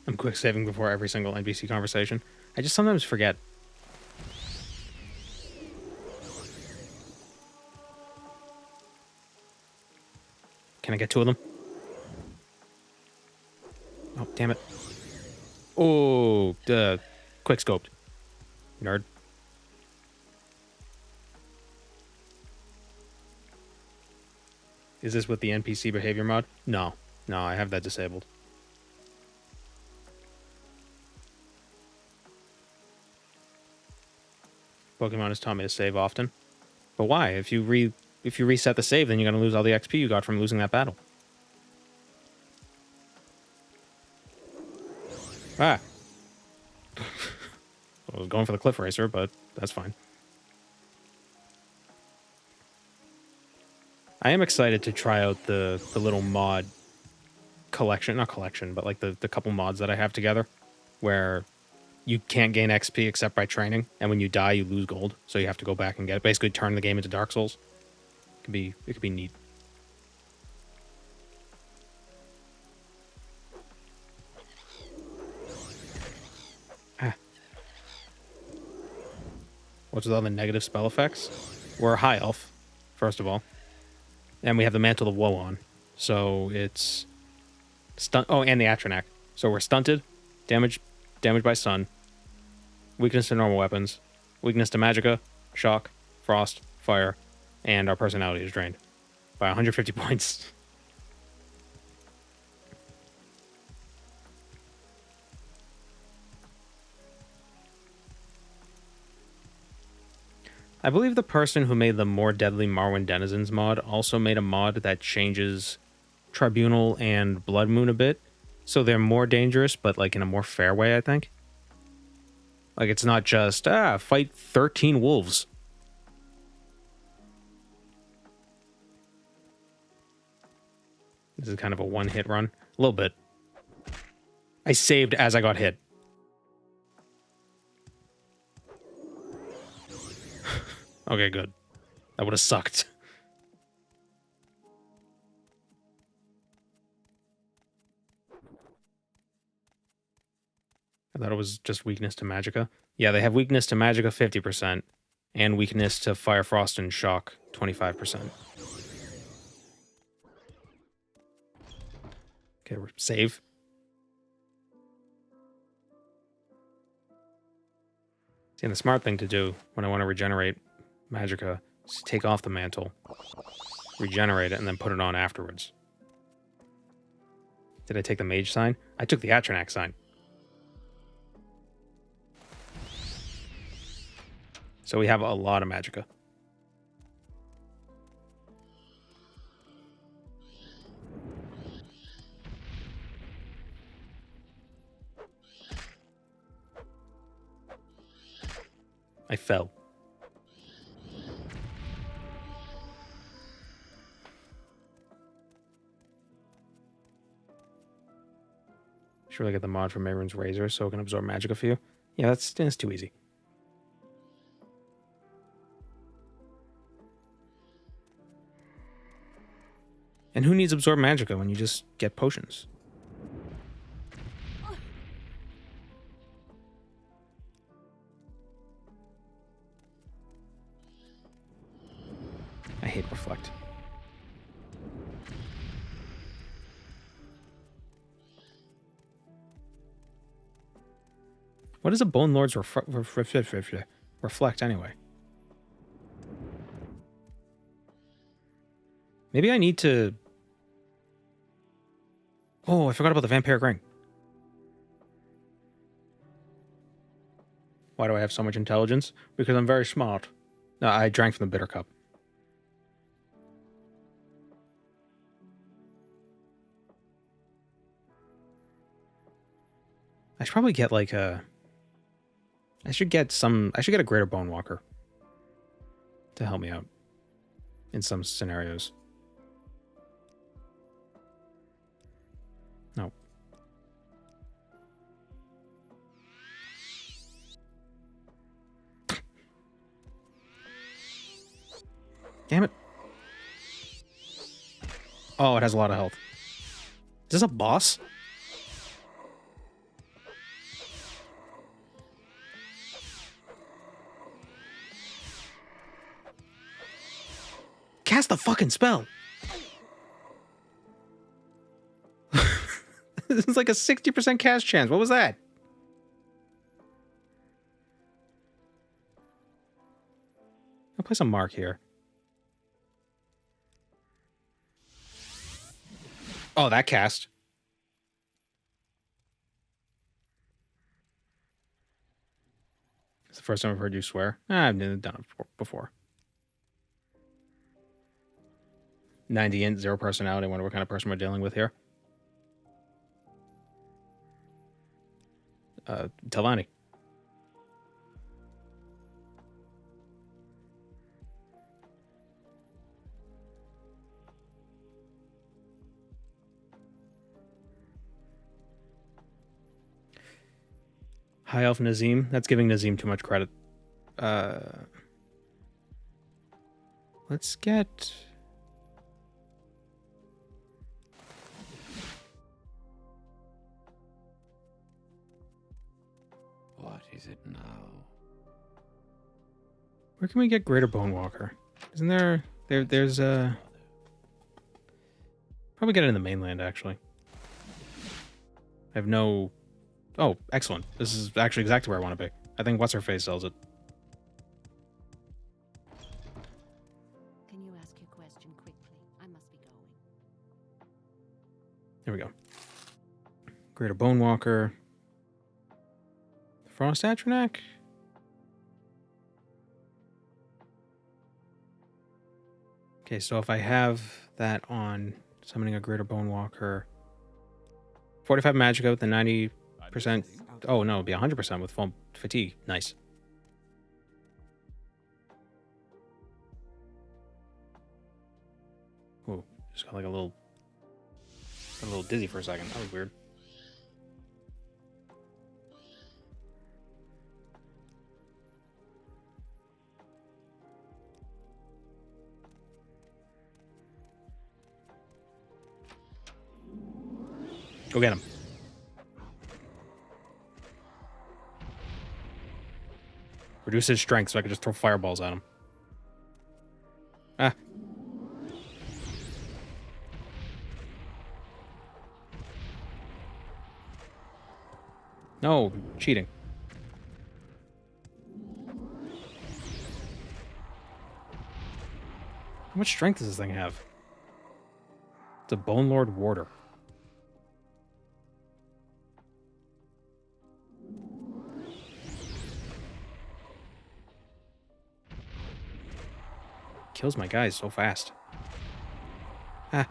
I'm quick saving before every single NPC conversation. I just sometimes forget. Can I get 2 of them? Oh, damn it. Oh, quick scoped. Nerd. Is this with the NPC behavior mod? No. No, I have that disabled. Pokemon has taught me to save often. But why? If you reset the save, then you're gonna lose all the XP you got from losing that battle. Ah. I was going for the Cliff Racer, but that's fine. I am excited to try out the little mod collection, not collection, but like the couple mods that I have together, where you can't gain XP except by training, and when you die, you lose gold, so you have to go back and get it. Basically, turn the game into Dark Souls. It could be neat. Ah. What's with all the negative spell effects? We're a high elf, first of all. And we have the Mantle of Woe on. So it's... Oh, and the Atronac. So we're stunted, damage by stun, weakness to normal weapons, weakness to magicka, shock, frost, fire, and our personality is drained by 150 points. I believe the person who made the More Deadly Morrowind Denizens mod also made a mod that changes Tribunal and Blood Moon a bit, so they're more dangerous, but like in a more fair way, I think. Like it's not just, fight 13 wolves. This is kind of a one-hit run. A little bit. I saved as I got hit. Okay, good. That would have sucked. I thought it was just weakness to magicka. Yeah, they have weakness to magicka 50% and weakness to fire, frost, and shock 25%. Okay, save. See, and the smart thing to do when I want to regenerate magicka is take off the mantle, regenerate it, and then put it on afterwards. Did I take the mage sign? I took the Atronac sign. So we have a lot of magicka. I fell. Should really get the mod for Mayron's Razor so it can absorb magicka for you. Yeah, that's too easy. And who needs absorb magicka when you just get potions? I hate reflect. What is a Bone Lord's reflect anyway? Maybe I need to... Oh, I forgot about the vampiric ring. Why do I have so much intelligence? Because I'm very smart. No, I drank from the bitter cup. I should probably get like a... I should get a greater bone walker to help me out in some scenarios. No. Damn it. Oh, it has a lot of health. Is this a boss? Cast the fucking spell. This is like a 60% cast chance. What was that? I'll place a mark here. Oh, that cast. It's the first time I've heard you swear. I've done it before. 90 int, 0 personality. I wonder what kind of person we're dealing with here. Talani. High Elf Nazim. That's giving Nazim too much credit. Let's get... What is it now? Where can we get Greater Bonewalker? Isn't there's probably get it in the mainland, actually. I have no... Oh, excellent. This is actually exactly where I want to be. I think What's-Her-Face sells it. Can you ask your question quickly? I must be going. There we go. Greater Bonewalker. Frost Atronak? Okay, so if I have that on summoning a Greater Bonewalker... 45 Magica with the 90%... Oh, no, it'd be 100% with full fatigue. Nice. Ooh, just got like a little dizzy for a second. That was weird. Go get him. Reduce his strength so I can just throw fireballs at him. Ah. No, cheating. How much strength does this thing have? It's a Bone Lord Warder. Kills my guys so fast. Ah.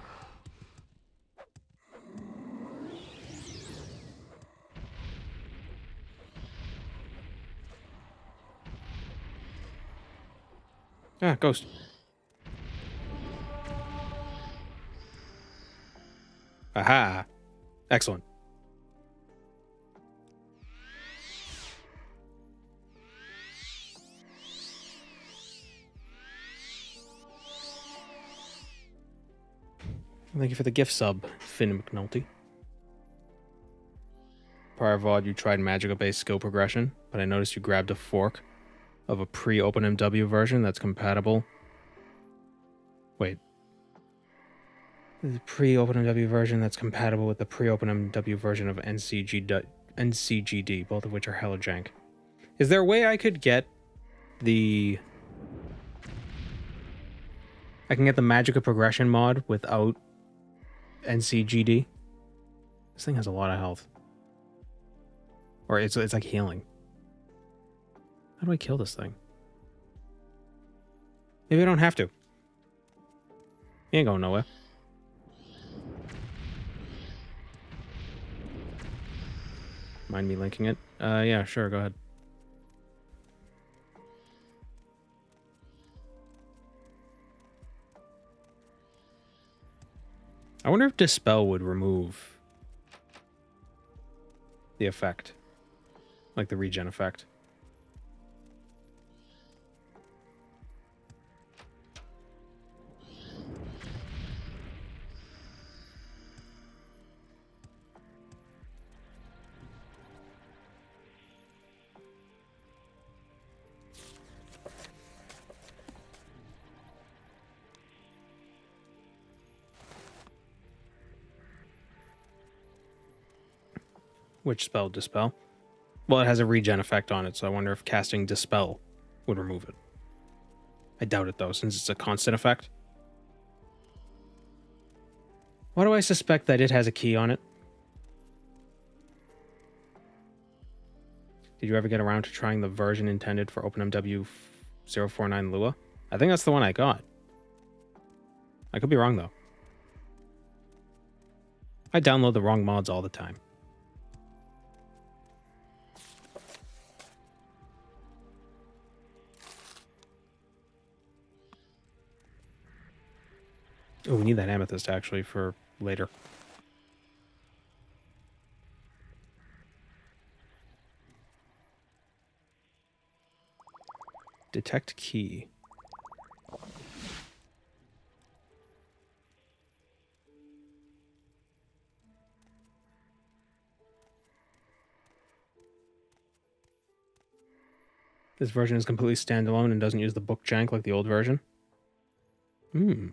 Ah, ghost. Aha. Excellent. Thank you for the gift sub, Finn McNulty. Prior VOD, you tried Magica-based skill progression, but I noticed you grabbed a fork of a pre-OpenMW version that's compatible. Wait. The pre-OpenMW version that's compatible with the pre-OpenMW version of NCGD, both of which are hella jank. Is there a way I could get the... I can get the Magica progression mod without NCGD? This thing has a lot of health. Or it's like healing. How do I kill this thing? Maybe I don't have to. He ain't going nowhere. Mind me linking it? Yeah, sure, go ahead. I wonder if Dispel would remove the effect. Like the regen effect. Which spell? Dispel? Well, it has a regen effect on it, so I wonder if casting Dispel would remove it. I doubt it, though, since it's a constant effect. Why do I suspect that it has a key on it? Did you ever get around to trying the version intended for OpenMW 049 Lua? I think that's the one I got. I could be wrong, though. I download the wrong mods all the time. Oh, we need that amethyst, actually, for later. Detect key. This version is completely standalone and doesn't use the book jank like the old version. Hmm.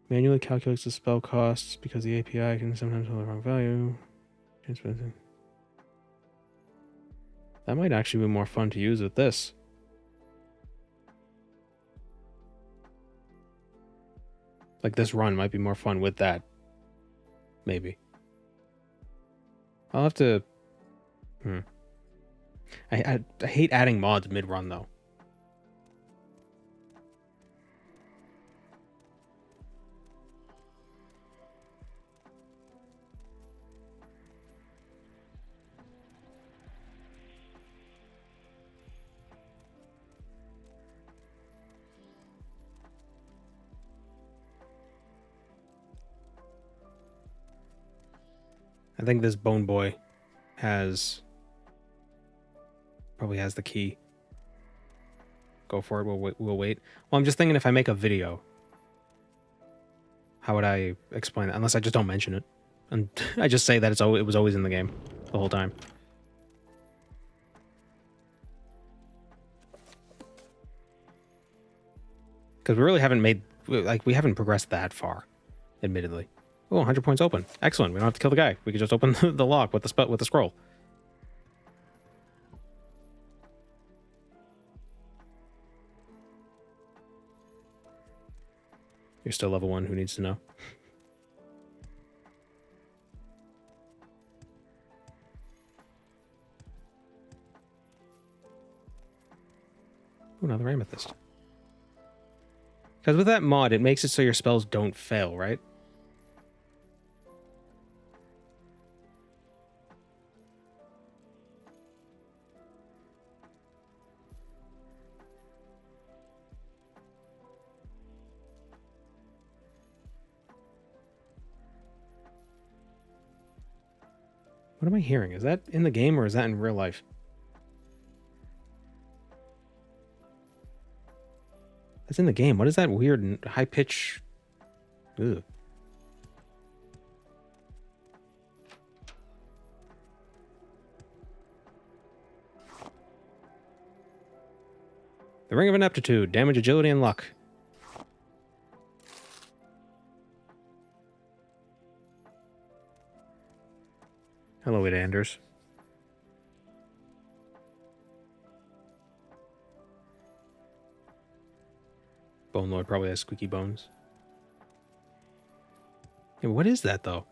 Manually calculates the spell costs because the API can sometimes hold the wrong value. That might actually be more fun to use with this. Like this run might be more fun with that. Maybe. I'll have to... I hate adding mods mid-run, though. I think this Bone Boy probably has the key. Go for it. We'll wait. Well, I'm just thinking if I make a video, how would I explain it? Unless I just don't mention it, and I just say that it was always in the game the whole time. Because we really haven't we haven't progressed that far, admittedly. Oh, 100 points open. Excellent. We don't have to kill the guy. We can just open the lock with the scroll. You're still level 1. Who needs to know? Oh, another amethyst. Because with that mod, it makes it so your spells don't fail, right? What am I hearing? Is that in the game or is that in real life? That's in the game. What is that weird high pitch? Ugh. The Ring of Ineptitude. Damage, agility, and luck. Hello, it Anders. Bone Lord probably has squeaky bones. Yeah, what is that, though?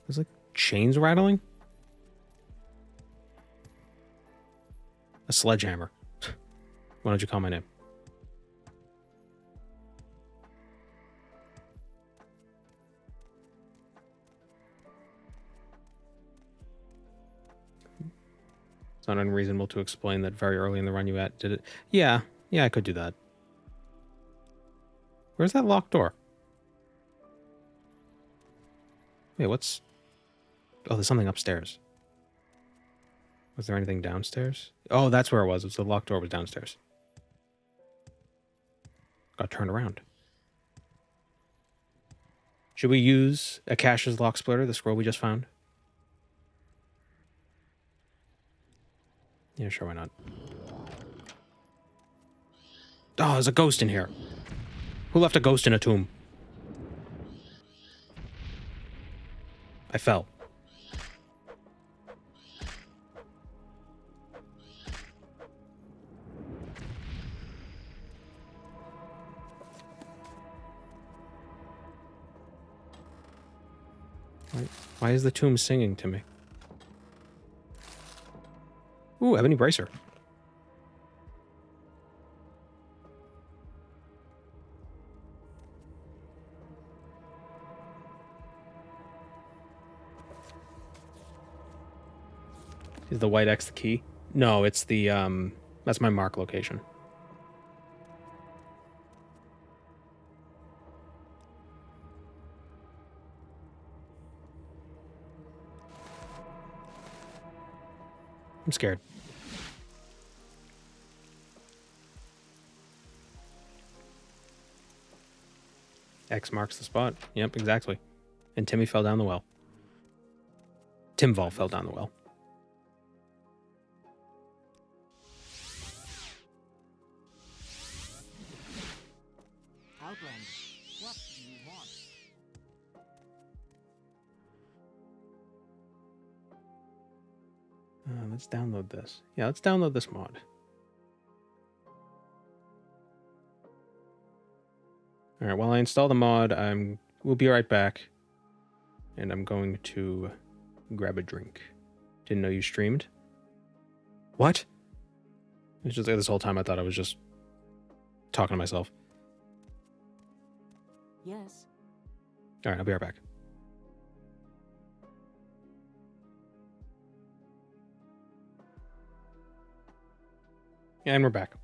There's like chains rattling? A sledgehammer. Why don't you call my name? It's not unreasonable to explain that very early in the run you did it. Yeah, I could do that. Where's that locked door? Wait, what's... Oh, there's something upstairs. Was there anything downstairs? Oh, that's where it was. It was the locked door was downstairs. Got turned around. Should we use Akasha's Lock Splitter, the scroll we just found? Yeah, sure, why not? Oh, there's a ghost in here. Who left a ghost in a tomb? I fell. Why is the tomb singing to me? Ooh, Ebony Bracer. Is the white X the key? No, it's the, that's my mark location. I'm scared. X marks the spot. Yep, exactly. And Timmy fell down the well. Timval fell down the well. Outlander, what do you want? Let's download this. Yeah, let's download this mod. All right, while I install the mod, we'll be right back. And I'm going to grab a drink. Didn't know you streamed. What? It's just like this whole time I thought I was just talking to myself. Yes. All right, I'll be right back. And we're back.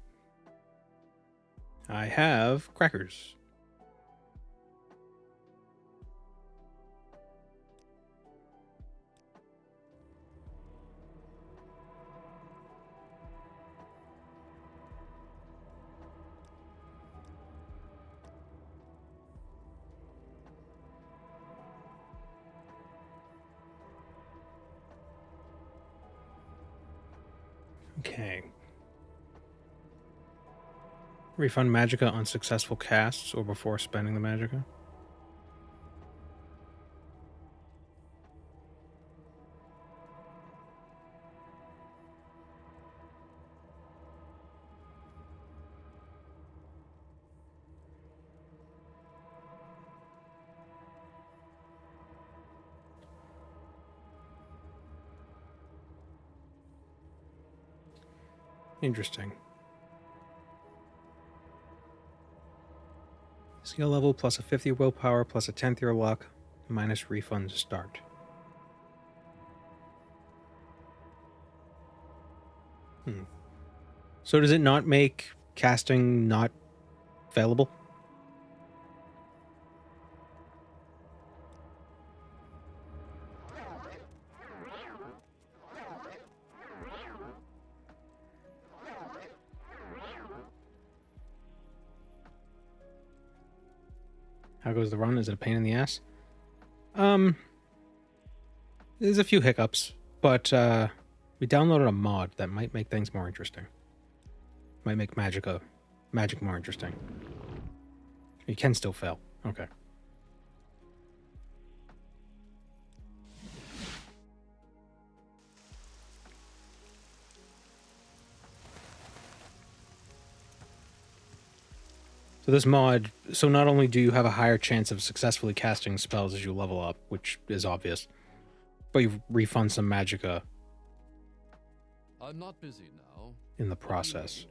I have crackers. Okay. Refund magicka on successful casts or before spending the magicka. Interesting. Skill level plus a 50 willpower plus a 10th year luck minus refund to start. So does it not make casting not available? How goes the run? Is it a pain in the ass? There's a few hiccups, but we downloaded a mod that might make things more interesting. Might make magic more interesting. You can still fail. Okay. So this mod, so not only do you have a higher chance of successfully casting spells as you level up, which is obvious, but you refund some magicka I'm not busy now. in the process.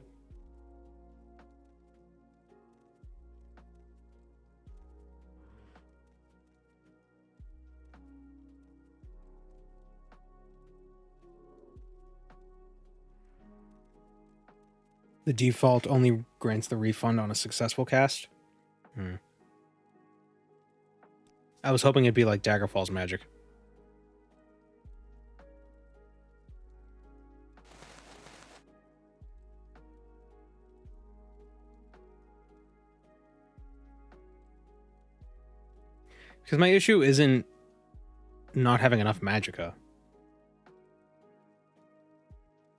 The default only grants the refund on a successful cast. I was hoping it'd be like Daggerfall's magic. Because my issue isn't not having enough magicka.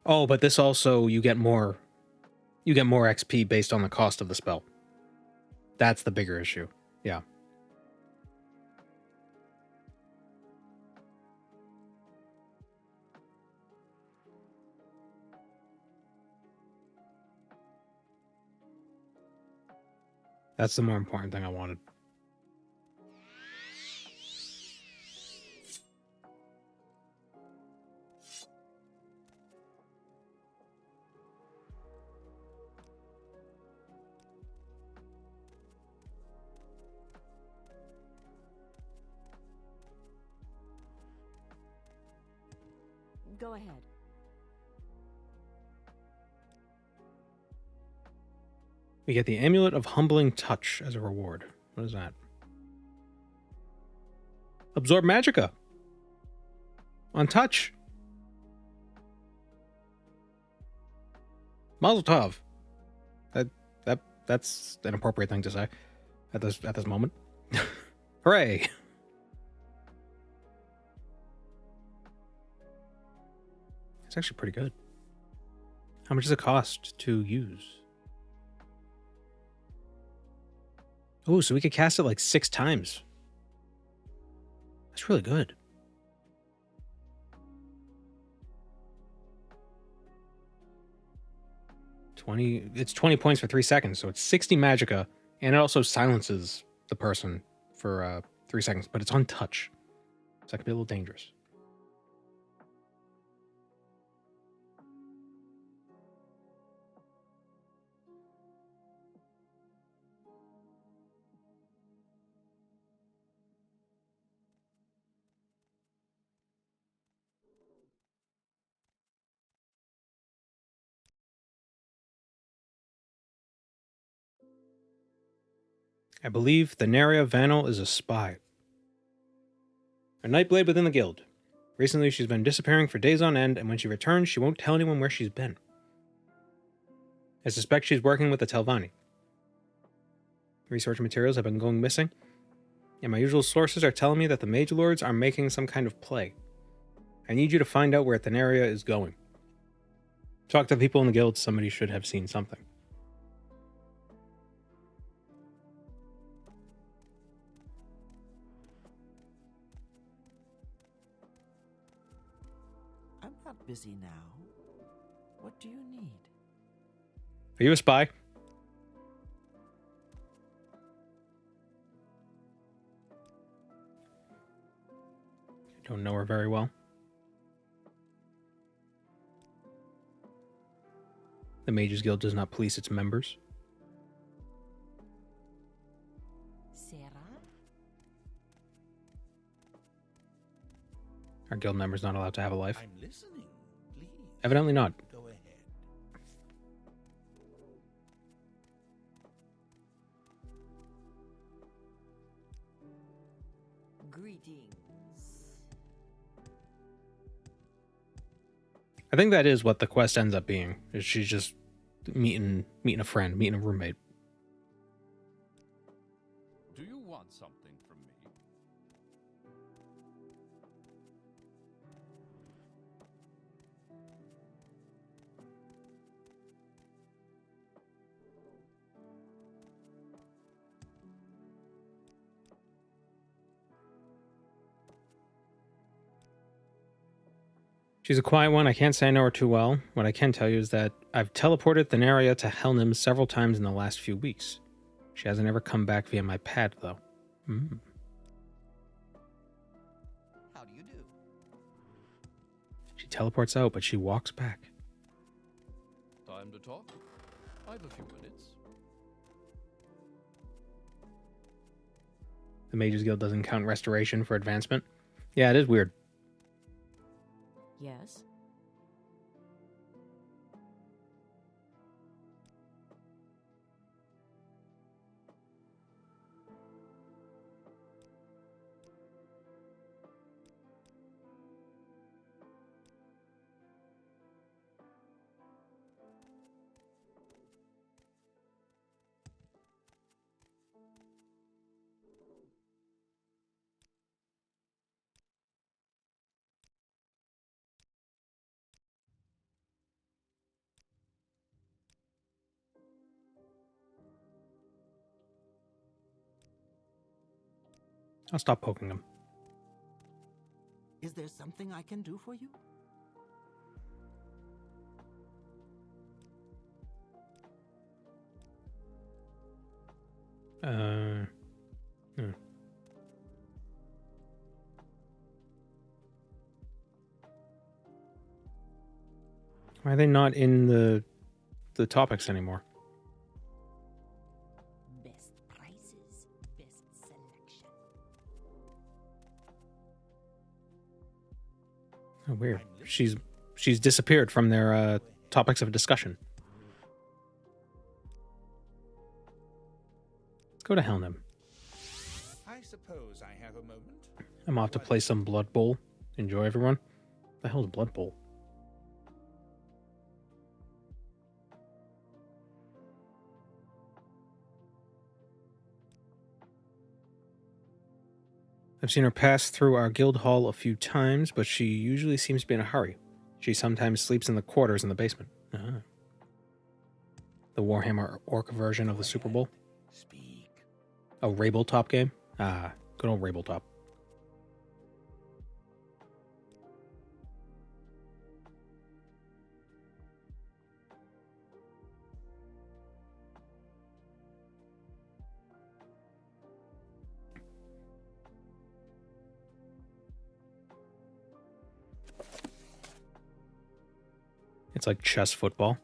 Oh, but this also, you get more XP based on the cost of the spell. That's the bigger issue. Yeah. That's the more important thing I wanted. Go ahead. We get the Amulet of Humbling Touch as a reward. What is that? Absorb Magicka. On touch. Mazel tov. That's an appropriate thing to say at this moment. Hooray! It's actually pretty good. How much does it cost to use? Oh, so we could cast it like 6 times. That's really good. It's 20 points for 3 seconds, so it's 60 magicka, and it also silences the person for 3 seconds, but it's on touch. So that could be a little dangerous. I believe Thanaria Vanel is a spy. A Nightblade within the guild. Recently, she's been disappearing for days on end, and when she returns, she won't tell anyone where she's been. I suspect she's working with the Telvanni. Research materials have been going missing, and my usual sources are telling me that the Mage Lords are making some kind of play. I need you to find out where Thanaria is going. Talk to the people in the guild. Somebody should have seen something. I'm not busy now. What do you need? Are you a spy? I don't know her very well. The Mages Guild does not police its members. Sarah? Our guild member's not allowed to have a life. I'm listening. Please. Evidently not. Go ahead. Greetings. I think that is what the quest ends up being. Is she's just meeting a friend, meeting a roommate. Do you want something from me? She's a quiet one. I can't say I know her too well. What I can tell you is that I've teleported Thanaria to Helnim several times in the last few weeks. She hasn't ever come back via my pad, though. How do you do? She teleports out, but she walks back. Time to talk? I have a few minutes. The Mages Guild doesn't count restoration for advancement. Yeah, it is weird. Yes? I'll stop poking him. Is there something I can do for you? Why are they not in the topics anymore? Best prices, best selection. Oh, weird. She's she's disappeared from their topics of discussion. Let's go to Helnham. I suppose I have a moment. I'm off to play some Blood Bowl. Enjoy, everyone. The hell is Blood Bowl? I've seen her pass through our guild hall a few times, but she usually seems to be in a hurry. She sometimes sleeps in the quarters in the basement. The Warhammer Orc version of the Super Bowl. Speak. A Rabletop game? Ah, good old Rabletop. It's like chess football.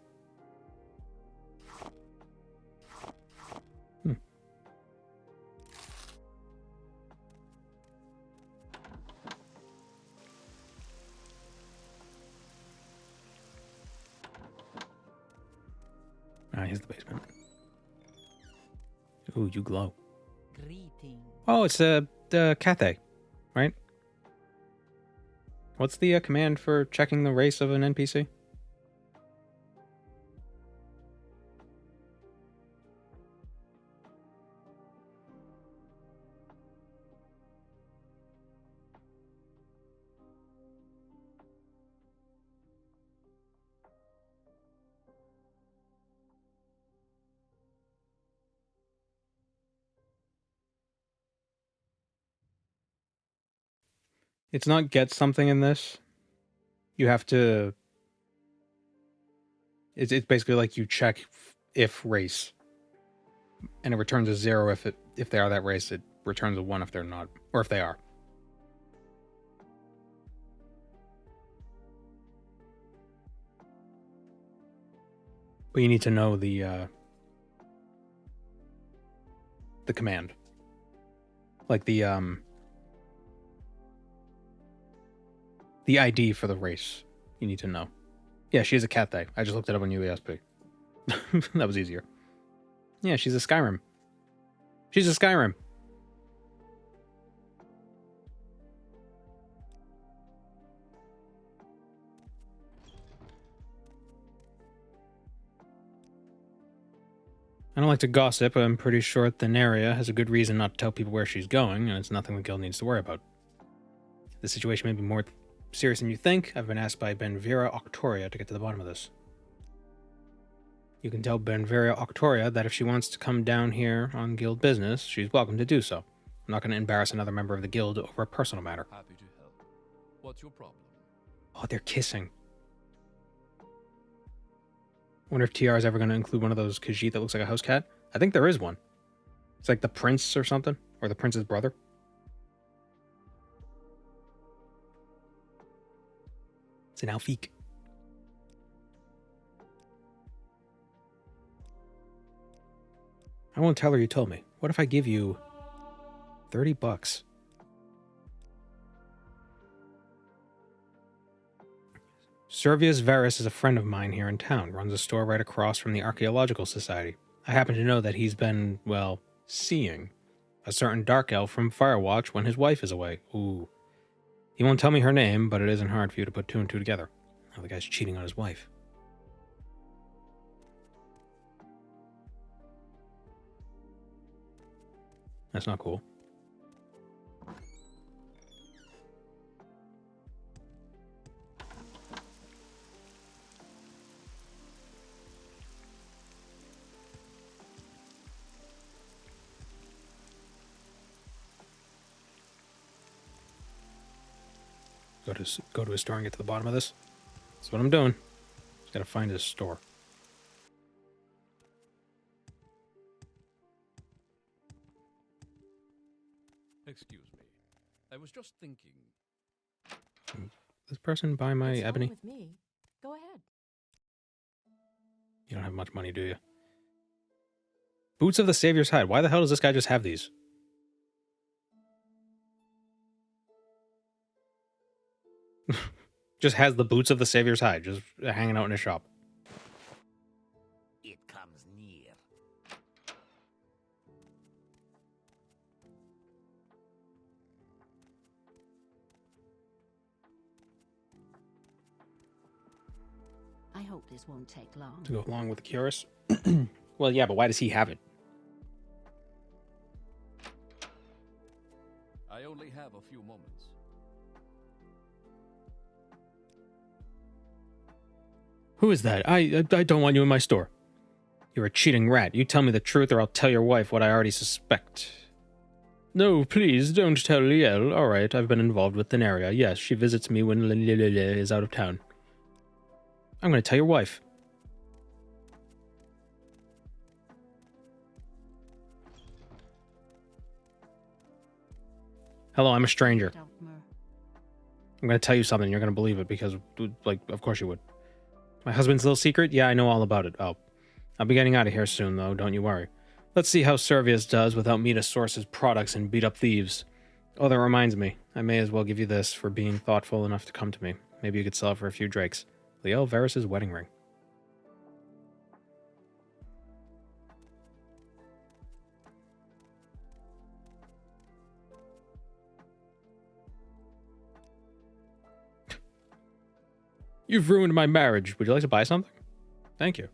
Ah, here's the basement. Ooh, you glow. Greeting. Oh, it's the Cathay, right? What's the command for checking the race of an NPC? It's not get something in this. You have to... It's basically like you check if race. And it returns a 0 if they are that race. It returns a 1 if they're not. Or if they are. But you need to know the command. Like the ID for the race. You need to know. Yeah, she is a Cathay. I just looked it up on UESP. That was easier. Yeah, she's a Skyrim. She's a Skyrim. I don't like to gossip, but I'm pretty sure Thanaria has a good reason not to tell people where she's going, and it's nothing the guild needs to worry about. The situation may be more serious than you think. I've been asked by Benvira Octoria to get to the bottom of this. You can tell Benvira Octoria that if she wants to come down here on guild business, she's welcome to do so. I'm not going to embarrass another member of the guild over a personal matter. Happy to help. What's your problem? Oh, they're kissing. Wonder if TR is ever going to include one of those Khajiit that looks like a house cat. I think there is one. It's like the prince or something, or the prince's brother. It's an Alfiq. I won't tell her you told me. What if I give you $30? Servius Verus is a friend of mine here in town, runs a store right across from the Archaeological Society. I happen to know that he's been, well, seeing a certain dark elf from Firewatch when his wife is away. Ooh. He won't tell me her name, but it isn't hard for you to put 2 and 2 together. Oh, the guy's cheating on his wife. That's not cool. Go to his store and get to the bottom of this. That's what I'm doing. Just gotta find his store. Excuse me. I was just thinking. This person buy my What's wrong ebony? with me? Go ahead. You don't have much money, do you? Boots of the Savior's Hide. Why the hell does this guy just have these? Just has the boots of the Savior's hide, just hanging out in a shop. It comes near. I hope this won't take long. To go along with the Curus? Well, yeah, but why does he have it? I only have a few moments. Who is that? I don't want you in my store. You're a cheating rat. You tell me the truth or I'll tell your wife what I already suspect. No, please, don't tell Liel. All right, I've been involved with Denaria. Yes, she visits me when Liel is out of town. I'm going to tell your wife. Hello, I'm a stranger. I'm going to tell you something. You're going to believe it because, like, of course you would. My husband's little secret? Yeah, I know all about it. Oh, I'll be getting out of here soon, though. Don't you worry. Let's see how Servius does without me to source his products and beat up thieves. Oh, that reminds me. I may as well give you this for being thoughtful enough to come to me. Maybe you could sell it for a few drakes. Liel Varys' wedding ring. You've ruined my marriage. Would you like to buy something? Thank you.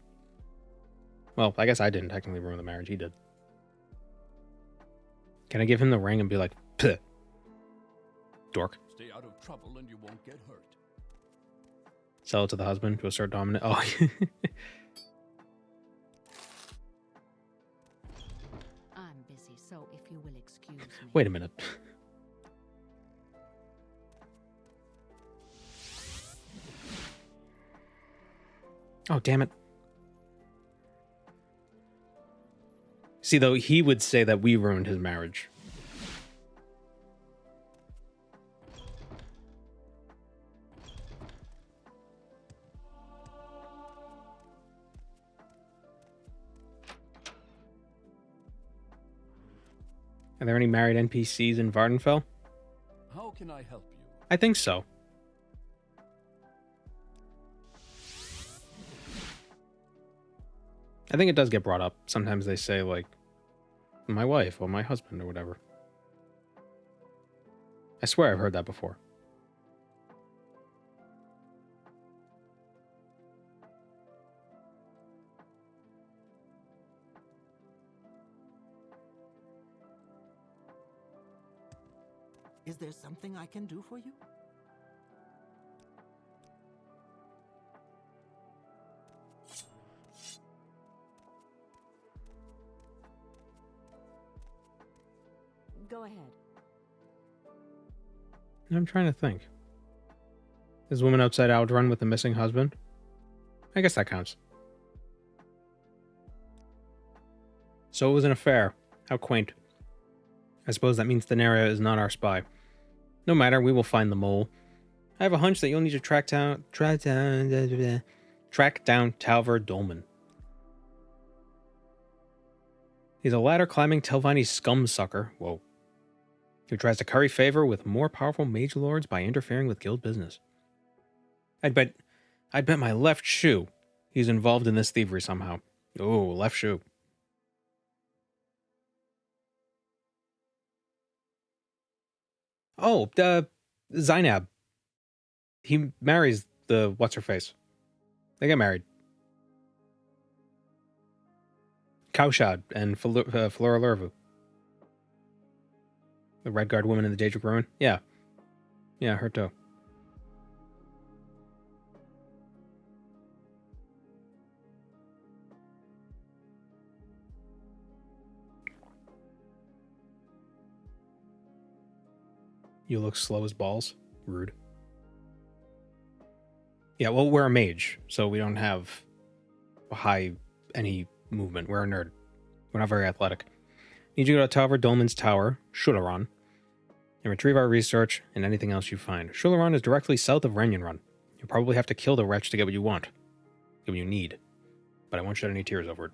Well, I guess I didn't technically ruin the marriage. He did. Can I give him the ring and be like, "Pah, dork"? Stay out of trouble and you won't get hurt. Sell it to the husband to assert dominance. Oh. I'm busy, so if you will excuse me. Wait a minute. Oh, damn it. See, though, he would say that we ruined his marriage. Are there any married NPCs in Vardenfell? How can I help you? I think so. I think it does get brought up. Sometimes they say, like, my wife or my husband or whatever. I swear I've heard that before. Is there something I can do for you? Go ahead. I'm trying to think. This woman outside Aldrun with the missing husband? I guess that counts. So it was an affair. How quaint. I suppose that means Denaria is not our spy. No matter, we will find the mole. I have a hunch that you'll need to track down Talvar Dolmen. He's a ladder-climbing Telvanni scum sucker. Whoa. Who tries to curry favor with more powerful mage lords by interfering with guild business. I'd bet my left shoe he's involved in this thievery somehow. Oh, left shoe. Oh, Zainab. He marries the what's-her-face. They get married. Kaushad and Flora Lurvu. The Redguard woman in the Daedric Ruin? Yeah. Yeah, her too. You look slow as balls. Rude. Yeah, well, we're a mage, so we don't have any movement. We're a nerd. We're not very athletic. Need you to go to Talvar Dolmen's Tower, Shularan, and retrieve our research and anything else you find. Shularan is directly south of Renyanrun. You'll probably have to kill the wretch to get what you want. Get what you need. But I won't shed any tears over it.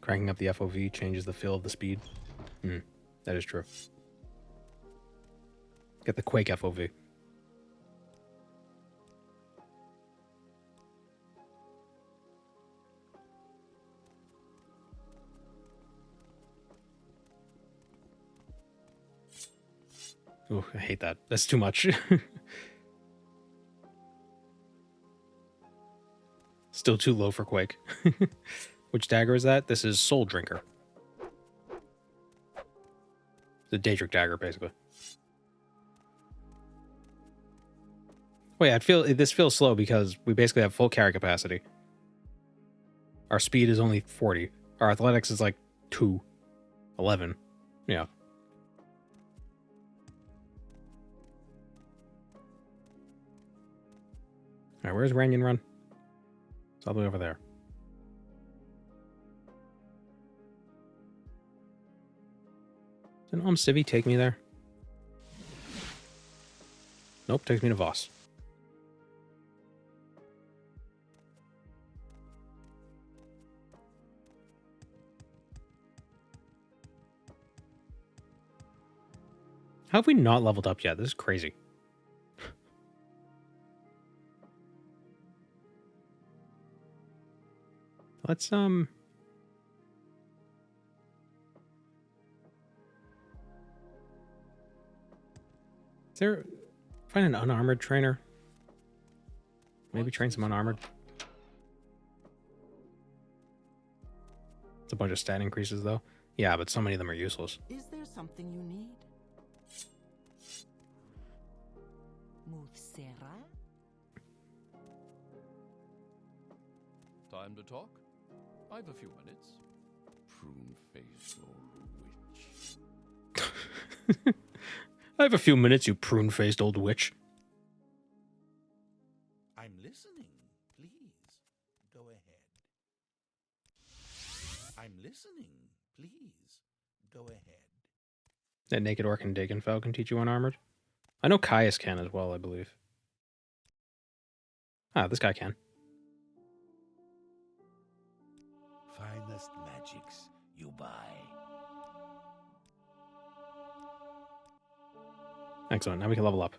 Cranking up the FOV changes the feel of the speed. That is true. Get the Quake FOV. Ooh, I hate that. That's too much. Still too low for Quake. Which dagger is that? This is Soul Drinker. The Daedric dagger, basically. Wait, this feels slow because we basically have full carry capacity. Our speed is only 40. Our athletics is like 2. 11. Yeah. Alright, where's Ranyan Run? It's all the way over there. Didn't Civi take me there? Nope, takes me to Voss. How have we not leveled up yet? This is crazy. Let's, Is there... Find an unarmored trainer? Maybe train some unarmored? It's a bunch of stat increases, though. Yeah, but so many of them are useless. Is there something you need? Muthsera? Time to talk? I've a few minutes. Prune-faced old witch. I have a few minutes, you prune-faced old witch. I'm listening. Please, go ahead. I'm listening. Please, go ahead. That naked orc and Dagonfell can teach you unarmored? I know Caius can as well, I believe. Ah, this guy can. Finest magics you buy. Excellent, now we can level up.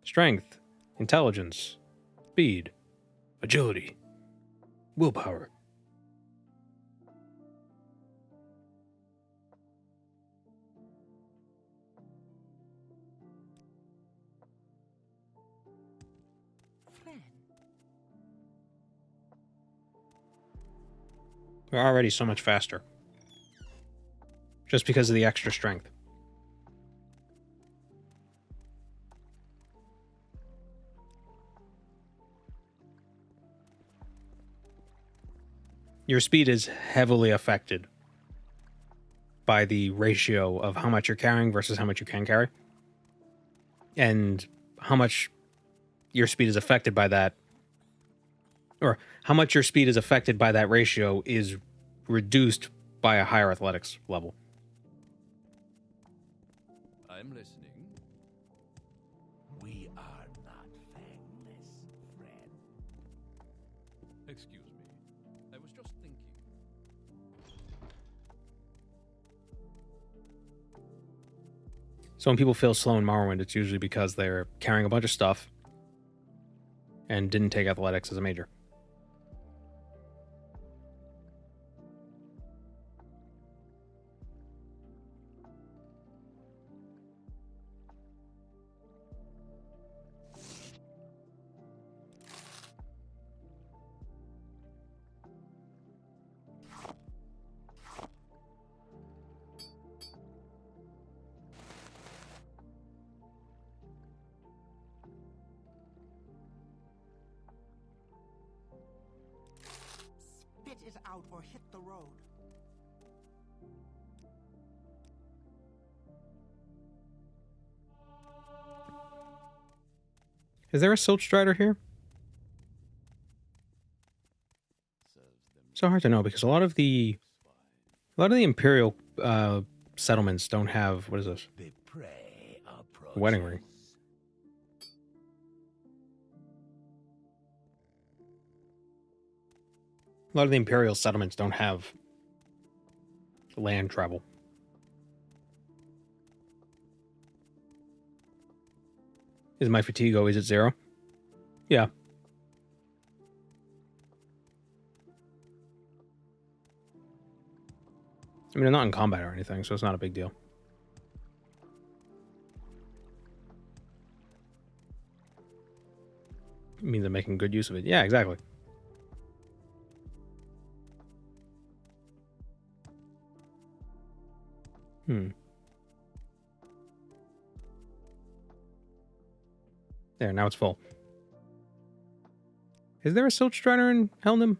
Strength, intelligence, speed, agility, willpower. We're already so much faster. Just because of the extra strength. Your speed is heavily affected by the ratio of how much you're carrying versus how much you can carry. And how much your speed is affected by that, or how much your speed is affected by that ratio is reduced by a higher athletics level. I'm listening. We are not fangless, friend. Excuse me. I was just thinking. So when people feel slow in Morrowind, it's usually because they're carrying a bunch of stuff and didn't take athletics as a major. Spit it out or hit the road. Is there a Silt Strider here? So hard to know because a lot of the Imperial settlements don't have, what is this? The prey approaches. Wedding ring. A lot of the Imperial settlements don't have land travel. Is my fatigue always at 0? Yeah. I mean, I'm not in combat or anything, so it's not a big deal. It means I'm making good use of it. Yeah, exactly. There, now it's full. Is there a Silt Strider in Helnum?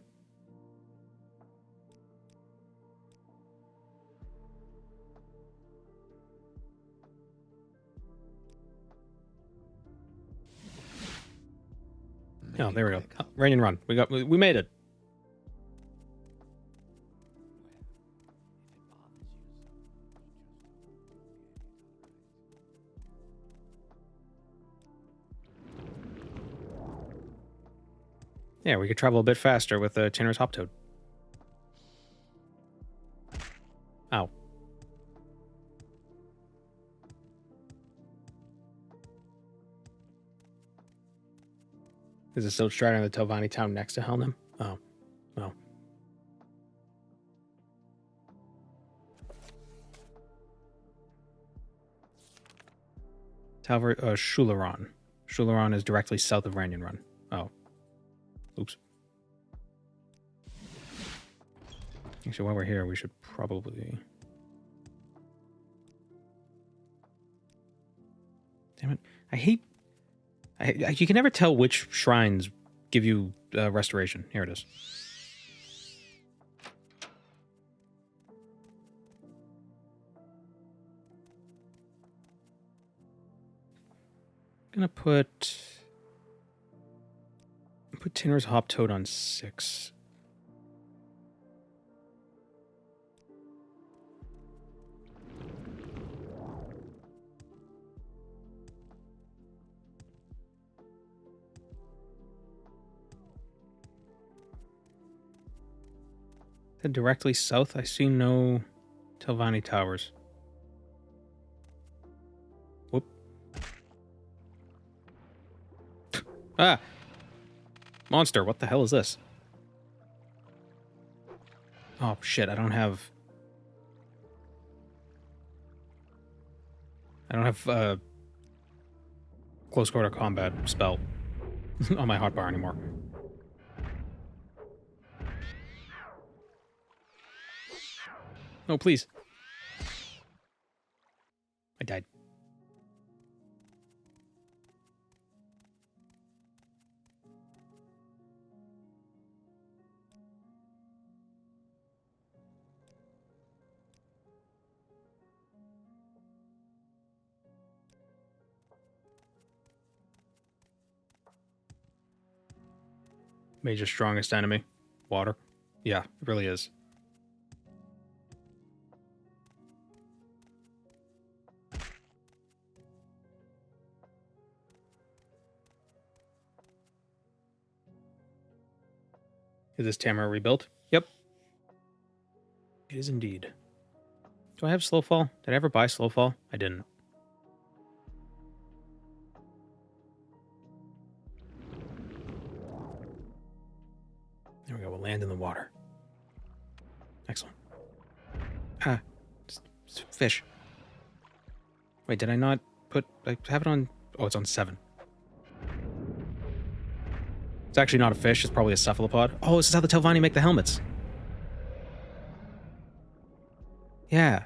Oh, there we go. Oh, rain and run. We made it. Yeah, we could travel a bit faster with Tinner's Hoptoad. Ow. Is it still striding in the Telvanni town next to Helnum? Oh. Oh. Shularon. Shularon is directly south of Ranyan Run. Oh. Oops. Actually, while we're here, we should probably... Damn it. I hate... you can never tell which shrines give you restoration. Here it is. I'm gonna put Tinner's Hoptoad on 6. Then directly south, I see no Telvanni towers. Whoop. Ah! Monster, what the hell is this? Oh, shit, I don't have close quarter combat spell on my hotbar anymore. No, please. I died. Mage's strongest enemy. Water. Yeah, it really is. Is this Tamara rebuilt? Yep. It is indeed. Do I have Slowfall? Did I ever buy Slowfall? I didn't. There we go. We'll land in the water. Excellent. Ah. It's fish. Wait, did I not put... I have it on... Oh, it's on 7. It's actually not a fish. It's probably a cephalopod. Oh, this is how the Telvanni make the helmets. Yeah.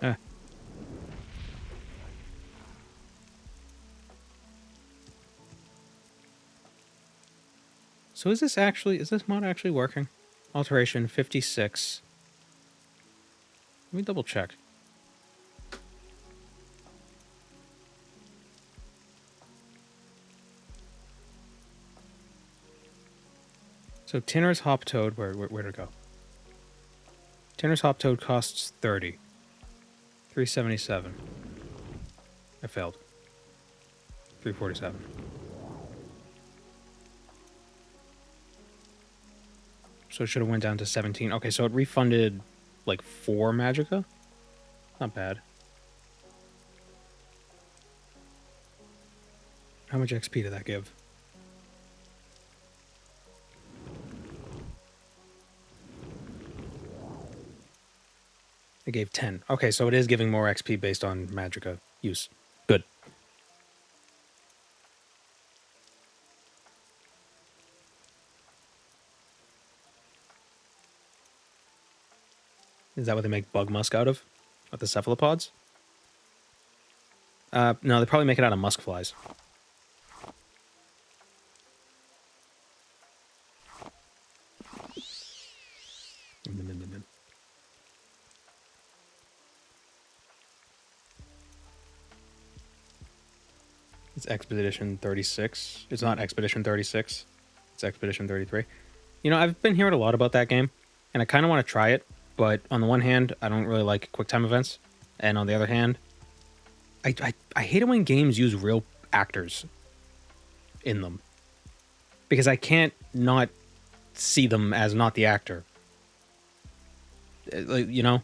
Ah. So is this mod actually working? Alteration 56. Let me double check. So Tinner's Hoptoad, where'd it go? Tanner's Hop Toad costs 30. 377. I failed. 347. So it should have went down to 17. Okay, so it refunded like 4 Magicka? Not bad. How much XP did that give? It gave 10. Okay, so it is giving more XP based on Magicka use. Good. Is that what they make bug musk out of? With the cephalopods? No, they probably make it out of musk flies. It's Expedition 36. It's not Expedition 36. It's Expedition 33. You know, I've been hearing a lot about that game, and I kind of want to try it, but on the one hand, I don't really like quick time events, and on the other hand, I hate it when games use real actors in them, because I can't not see them as not the actor. Like, you know,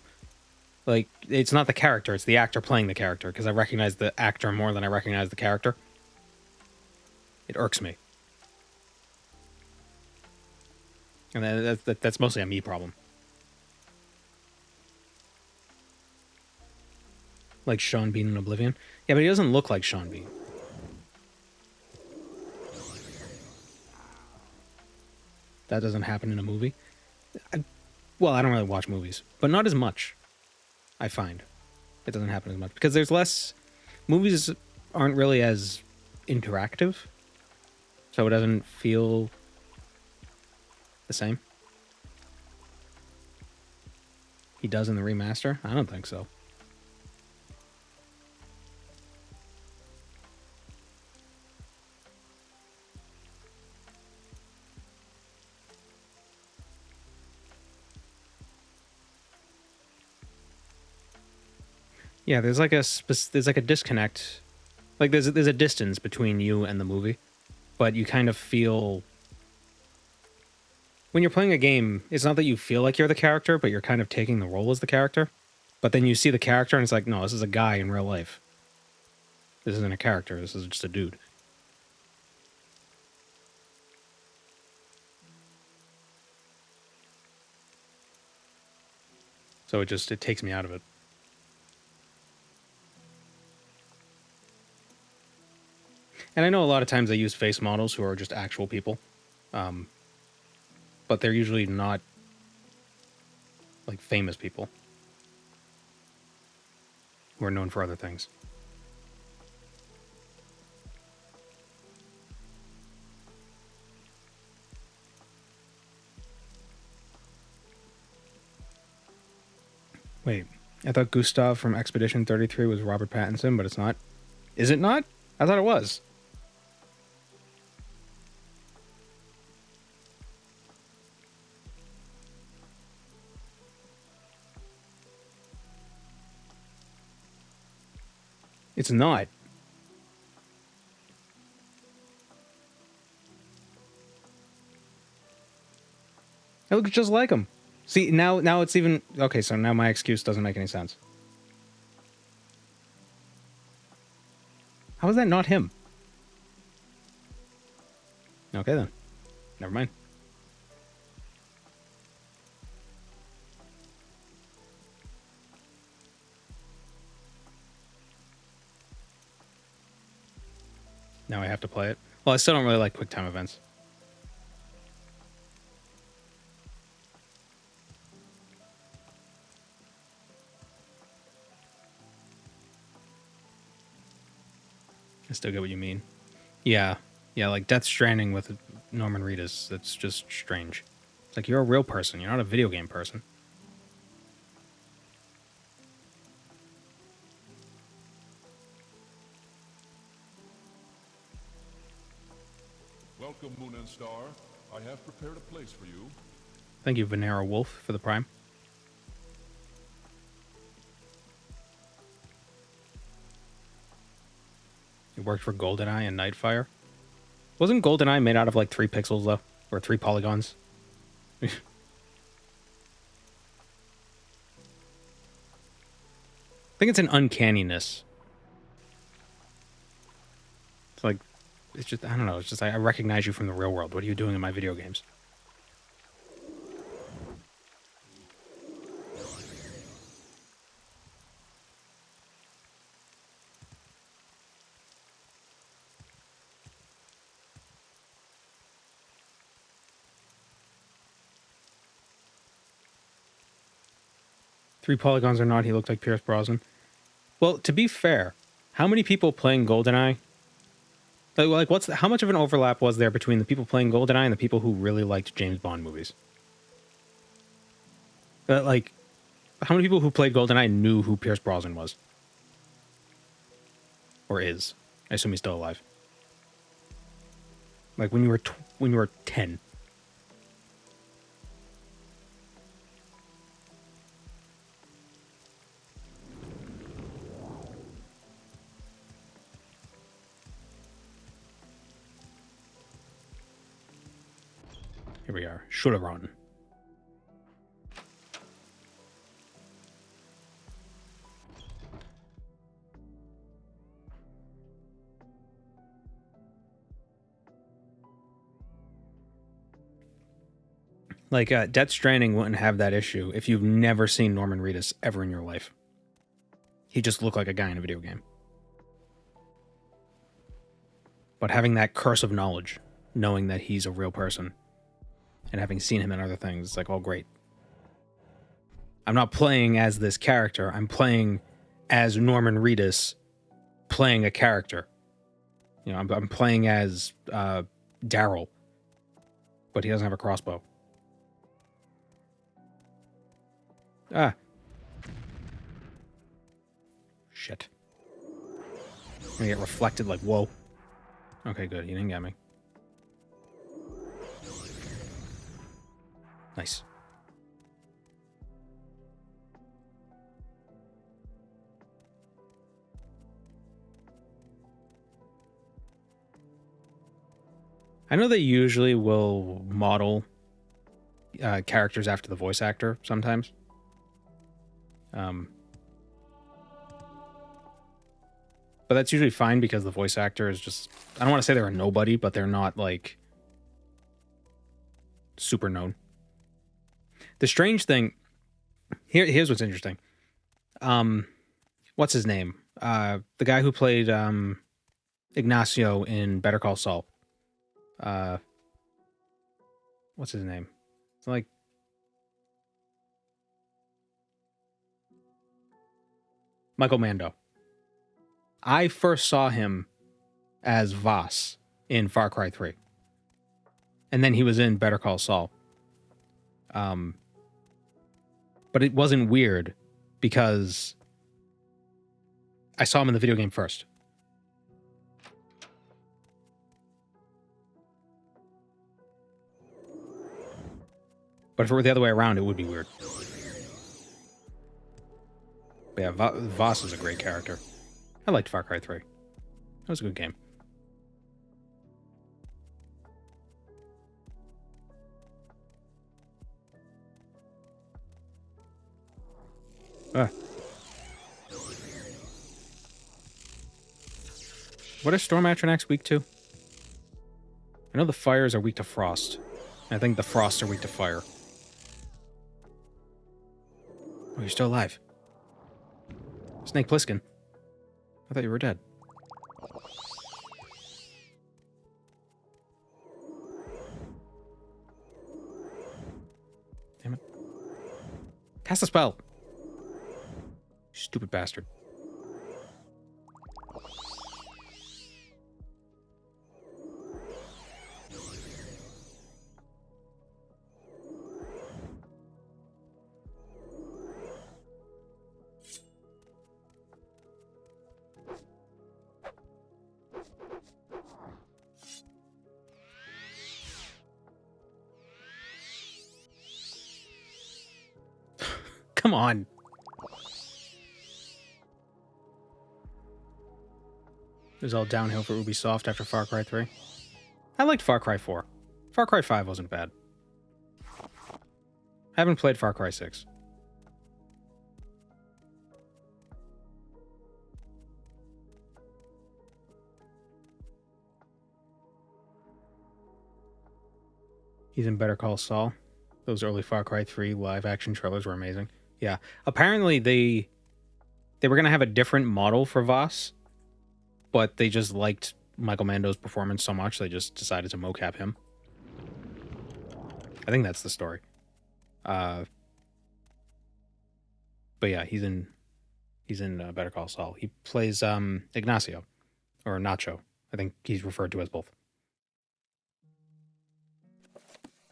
like, it's not the character, it's the actor playing the character, because I recognize the actor more than I recognize the character. It irks me. And that's mostly a me problem. Like Sean Bean in Oblivion. Yeah, but he doesn't look like Sean Bean. That doesn't happen in a movie. Well, I don't really watch movies, but not as much. I find it doesn't happen as much because there's less. Movies aren't really as interactive, so it doesn't feel the same. He does in the remaster? I don't think so. Yeah, there's like a disconnect. Like there's a distance between you and the movie, but you kind of feel when you're playing a game, it's not that you feel like you're the character, but you're kind of taking the role as the character. But then you see the character and it's like, no, this is a guy in real life. This isn't a character, this is just a dude. So it takes me out of it. And I know a lot of times they use face models who are just actual people. But they're usually not like famous people who are known for other things. Wait, I thought Gustav from Expedition 33 was Robert Pattinson, but it's not. Is it not? I thought it was. It's not. It looks just like him. See, now it's even... Okay, so now my excuse doesn't make any sense. How is that not him? Okay, then. Never mind. Now I have to play it. Well, I still don't really like quick time events. I still get what you mean. Yeah, like Death Stranding with Norman Reedus. That's just strange. It's like you're a real person. You're not a video game person. Welcome, Moon and Star. I have prepared a place for you. Thank you, Venera Wolf, for the Prime. worked for GoldenEye and Nightfire. Wasn't GoldenEye made out of like 3 pixels though? Or 3 polygons? I think it's an uncanniness. It's like, it's just, I don't know, it's just, I recognize you from the real world. What are you doing in my video games? Three polygons or not, he looked like Pierce Brosnan. Well, to be fair, how many people playing GoldenEye? Like, how much of an overlap was there between the people playing GoldenEye and the people who really liked James Bond movies? Like, how many people who played GoldenEye knew who Pierce Brosnan was? Or is? I assume he's still alive. Like when you were 10. Here we are. Should have run. Like, Death Stranding wouldn't have that issue if you've never seen Norman Reedus ever in your life. He just looked like a guy in a video game. But having that curse of knowledge, knowing that he's a real person, and having seen him in other things, it's like, oh, great. I'm not playing as this character. I'm playing as Norman Reedus playing a character. You know, I'm playing as Daryl, but he doesn't have a crossbow. Ah. Shit. I'm gonna get reflected like, whoa. Okay, good. He didn't get me. Nice. I know they usually will model characters after the voice actor sometimes. But that's usually fine because the voice actor is just, I don't want to say they're a nobody, but they're not like super known. The strange thing, here's what's interesting. What's his name? The guy who played Ignacio in Better Call Saul. What's his name? It's like Michael Mando. I first saw him as Voss in Far Cry 3. And then he was in Better Call Saul. But it wasn't weird because I saw him in the video game first. But if it were the other way around, it would be weird. But yeah, Voss is a great character. I liked Far Cry 3. That was a good game. What is Storm Atronach's weak to? I know the fires are weak to frost. I think the frosts are weak to fire. Oh, you're still alive. Snake Plissken. I thought you were dead. Damn it. Cast a spell. Stupid bastard. Come on. It was all downhill for Ubisoft after Far Cry 3. I liked Far Cry 4. Far Cry 5 wasn't bad. I haven't played Far Cry 6. He's in Better Call Saul. Those early Far Cry 3 live-action trailers were amazing. Yeah. Apparently, they were going to have a different model for Voss, but they just liked Michael Mando's performance so much, they just decided to mocap him. I think that's the story. But yeah, he's in Better Call Saul. He plays Ignacio, or Nacho. I think he's referred to as both.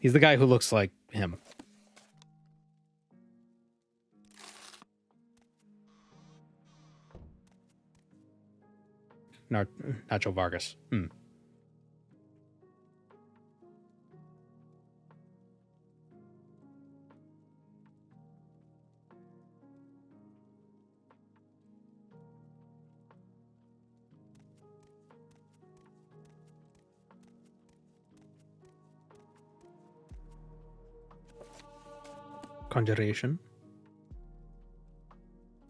He's the guy who looks like him. Nacho Vargas. Conjuration.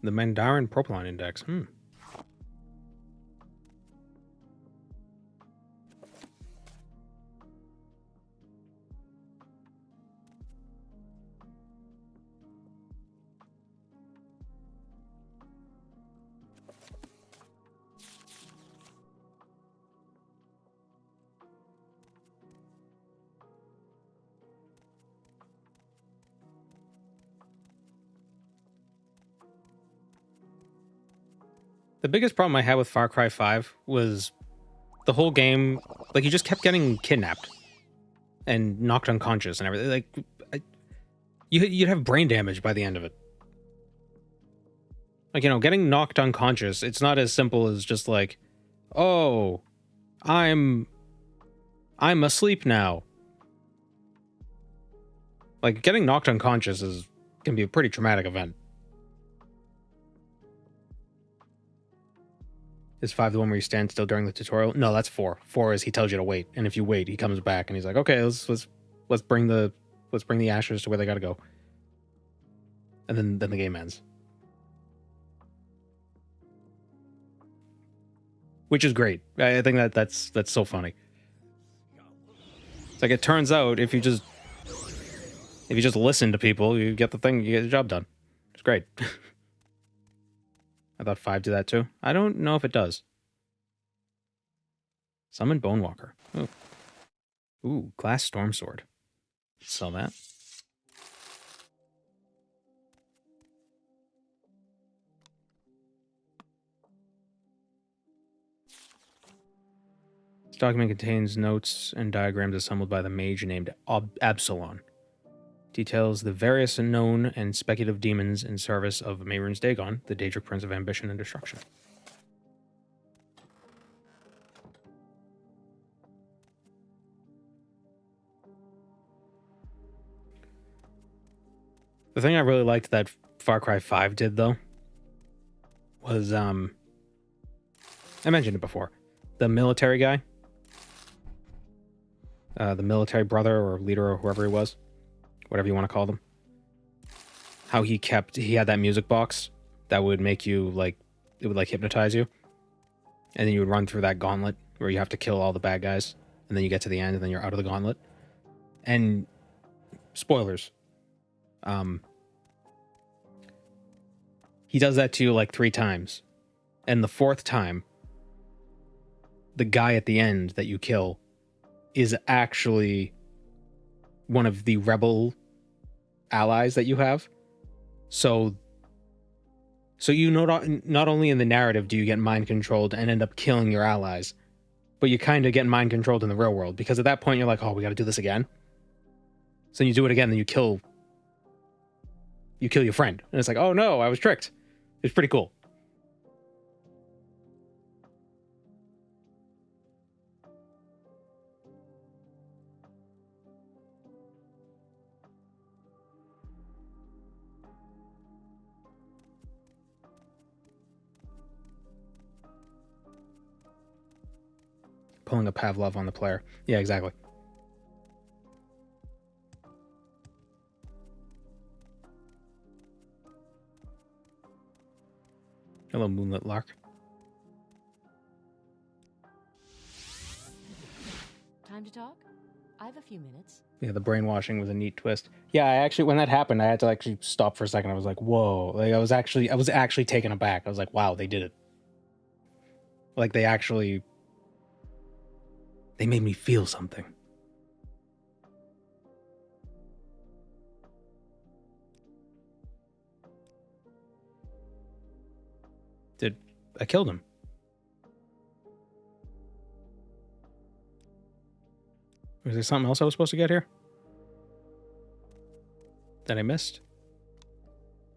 The Mandarin Propylon Index. The biggest problem I had with Far Cry 5 was the whole game, like, you just kept getting kidnapped and knocked unconscious and everything. Like, you'd have brain damage by the end of it. Like, you know, getting knocked unconscious, it's not as simple as just like, oh, I'm asleep now. Like, getting knocked unconscious can be a pretty traumatic event. Is 5 the one where you stand still during the tutorial? No, that's 4. 4 is he tells you to wait, and if you wait, he comes back and he's like, okay, let's bring the ashes to where they gotta go. And then the game ends. Which is great. I think that's so funny. It's like, it turns out if you just listen to people, you get the job done. It's great. I thought 5 did that too. I don't know if it does. Summon Bonewalker. Ooh, Glass Storm Sword. Sell that. This document contains notes and diagrams assembled by the mage named Absalon. Details the various known and speculative demons in service of Mehrunes Dagon, the Daedric Prince of Ambition and Destruction. The thing I really liked that Far Cry 5 did, though, was, I mentioned it before, the military guy, the military brother or leader or whoever he was, whatever you want to call them, how he had that music box that would make you, like, it would, like, hypnotize you, and then you would run through that gauntlet where you have to kill all the bad guys, and then you get to the end and then you're out of the gauntlet. And spoilers, he does that to you like 3 times, and the 4th time, the guy at the end that you kill is actually one of the rebel allies that you have. So you not only in the narrative do you get mind controlled and end up killing your allies, but you kind of get mind controlled in the real world, because at that point you're like, oh, we got to do this again. So you do it again, then you kill your friend, and it's like, oh no, I was tricked. It's pretty cool. pulling a Pavlov on the player. Yeah, exactly. Hello, Moonlit Lark. Time to talk? I have a few minutes. Yeah, the brainwashing was a neat twist. Yeah, I actually, when that happened, I had to actually stop for a second. I was like, whoa. Like, I was actually taken aback. I was like, wow, they did it. Like, they made me feel something. I killed him. Was there something else I was supposed to get here? That I missed?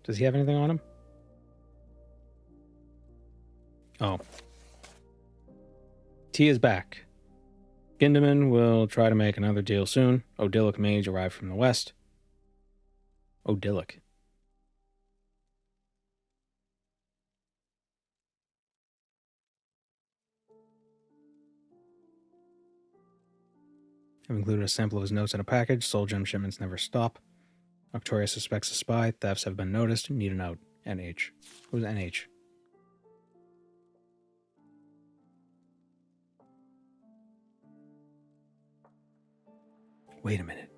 Does he have anything on him? Oh. T is back. Gindaman will try to make another deal soon. Odilic Mage arrived from the west. Odilic. I've included a sample of his notes in a package. Soul gem shipments never stop. Octoria suspects a spy. Thefts have been noticed. Need a note. NH. Who's NH? Wait a minute.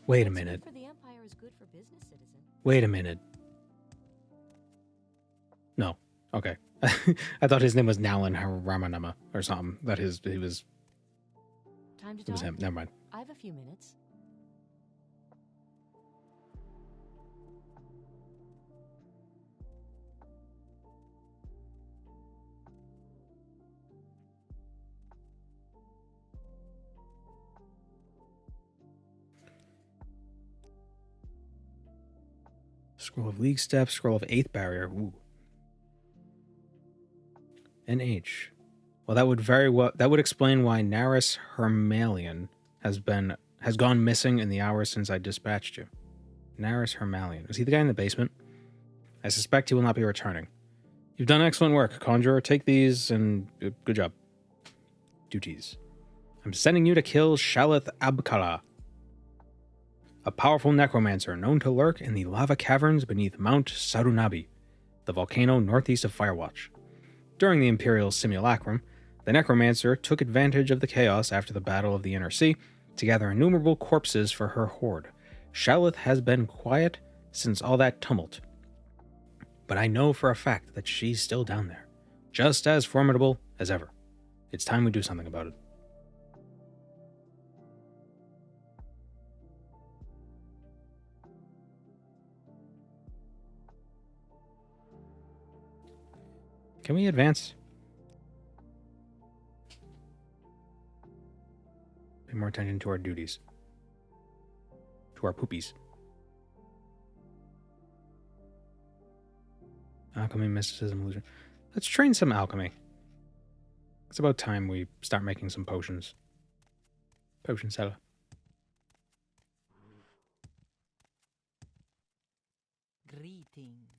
Wait a minute. For the Empire is good for business, citizen. Wait a minute. No. Okay. I thought his name was Nalan Ramanama or something. That he was. Time to It was talk? him. Never mind. I have a few minutes. Scroll of League Steps. Scroll of 8th Barrier. Ooh. NH. Well, that would explain why Naris Hermalion has gone missing in the hours since I dispatched you. Naris Hermalion. Is he the guy in the basement? I suspect he will not be returning. You've done excellent work, Conjurer. Take these and good job. Duties. I'm sending you to kill Shalith Abkala, a powerful necromancer known to lurk in the lava caverns beneath Mount Sarunabi, the volcano northeast of Firewatch. During the Imperial Simulacrum, the necromancer took advantage of the chaos after the Battle of the Inner Sea to gather innumerable corpses for her horde. Shalith has been quiet since all that tumult, but I know for a fact that she's still down there, just as formidable as ever. It's time we do something about it. Can we advance? Pay more attention to our duties. To our poopies. Alchemy, mysticism, illusion. Let's train some alchemy. It's about time we start making some potions. Potion seller. Greetings.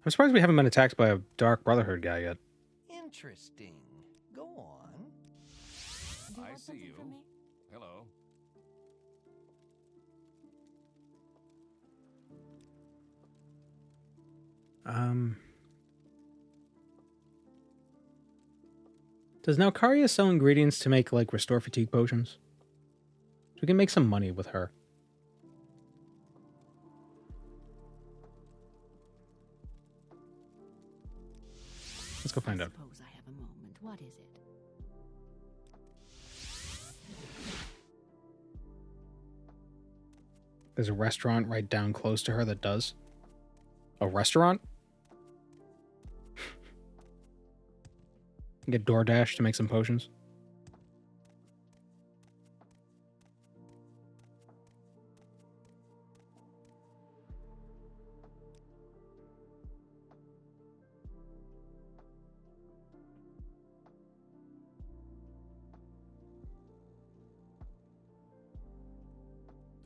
I'm surprised we haven't been attacked by a Dark Brotherhood guy yet. Interesting. Go on. Do you I want see something you. from me? Hello. Does Nalkaria sell ingredients to make, like, restore fatigue potions? So we can make some money with her. Let's go find out. Suppose I have a moment. What is it? There's a restaurant right down close to her that does. A restaurant? Get DoorDash to make some potions.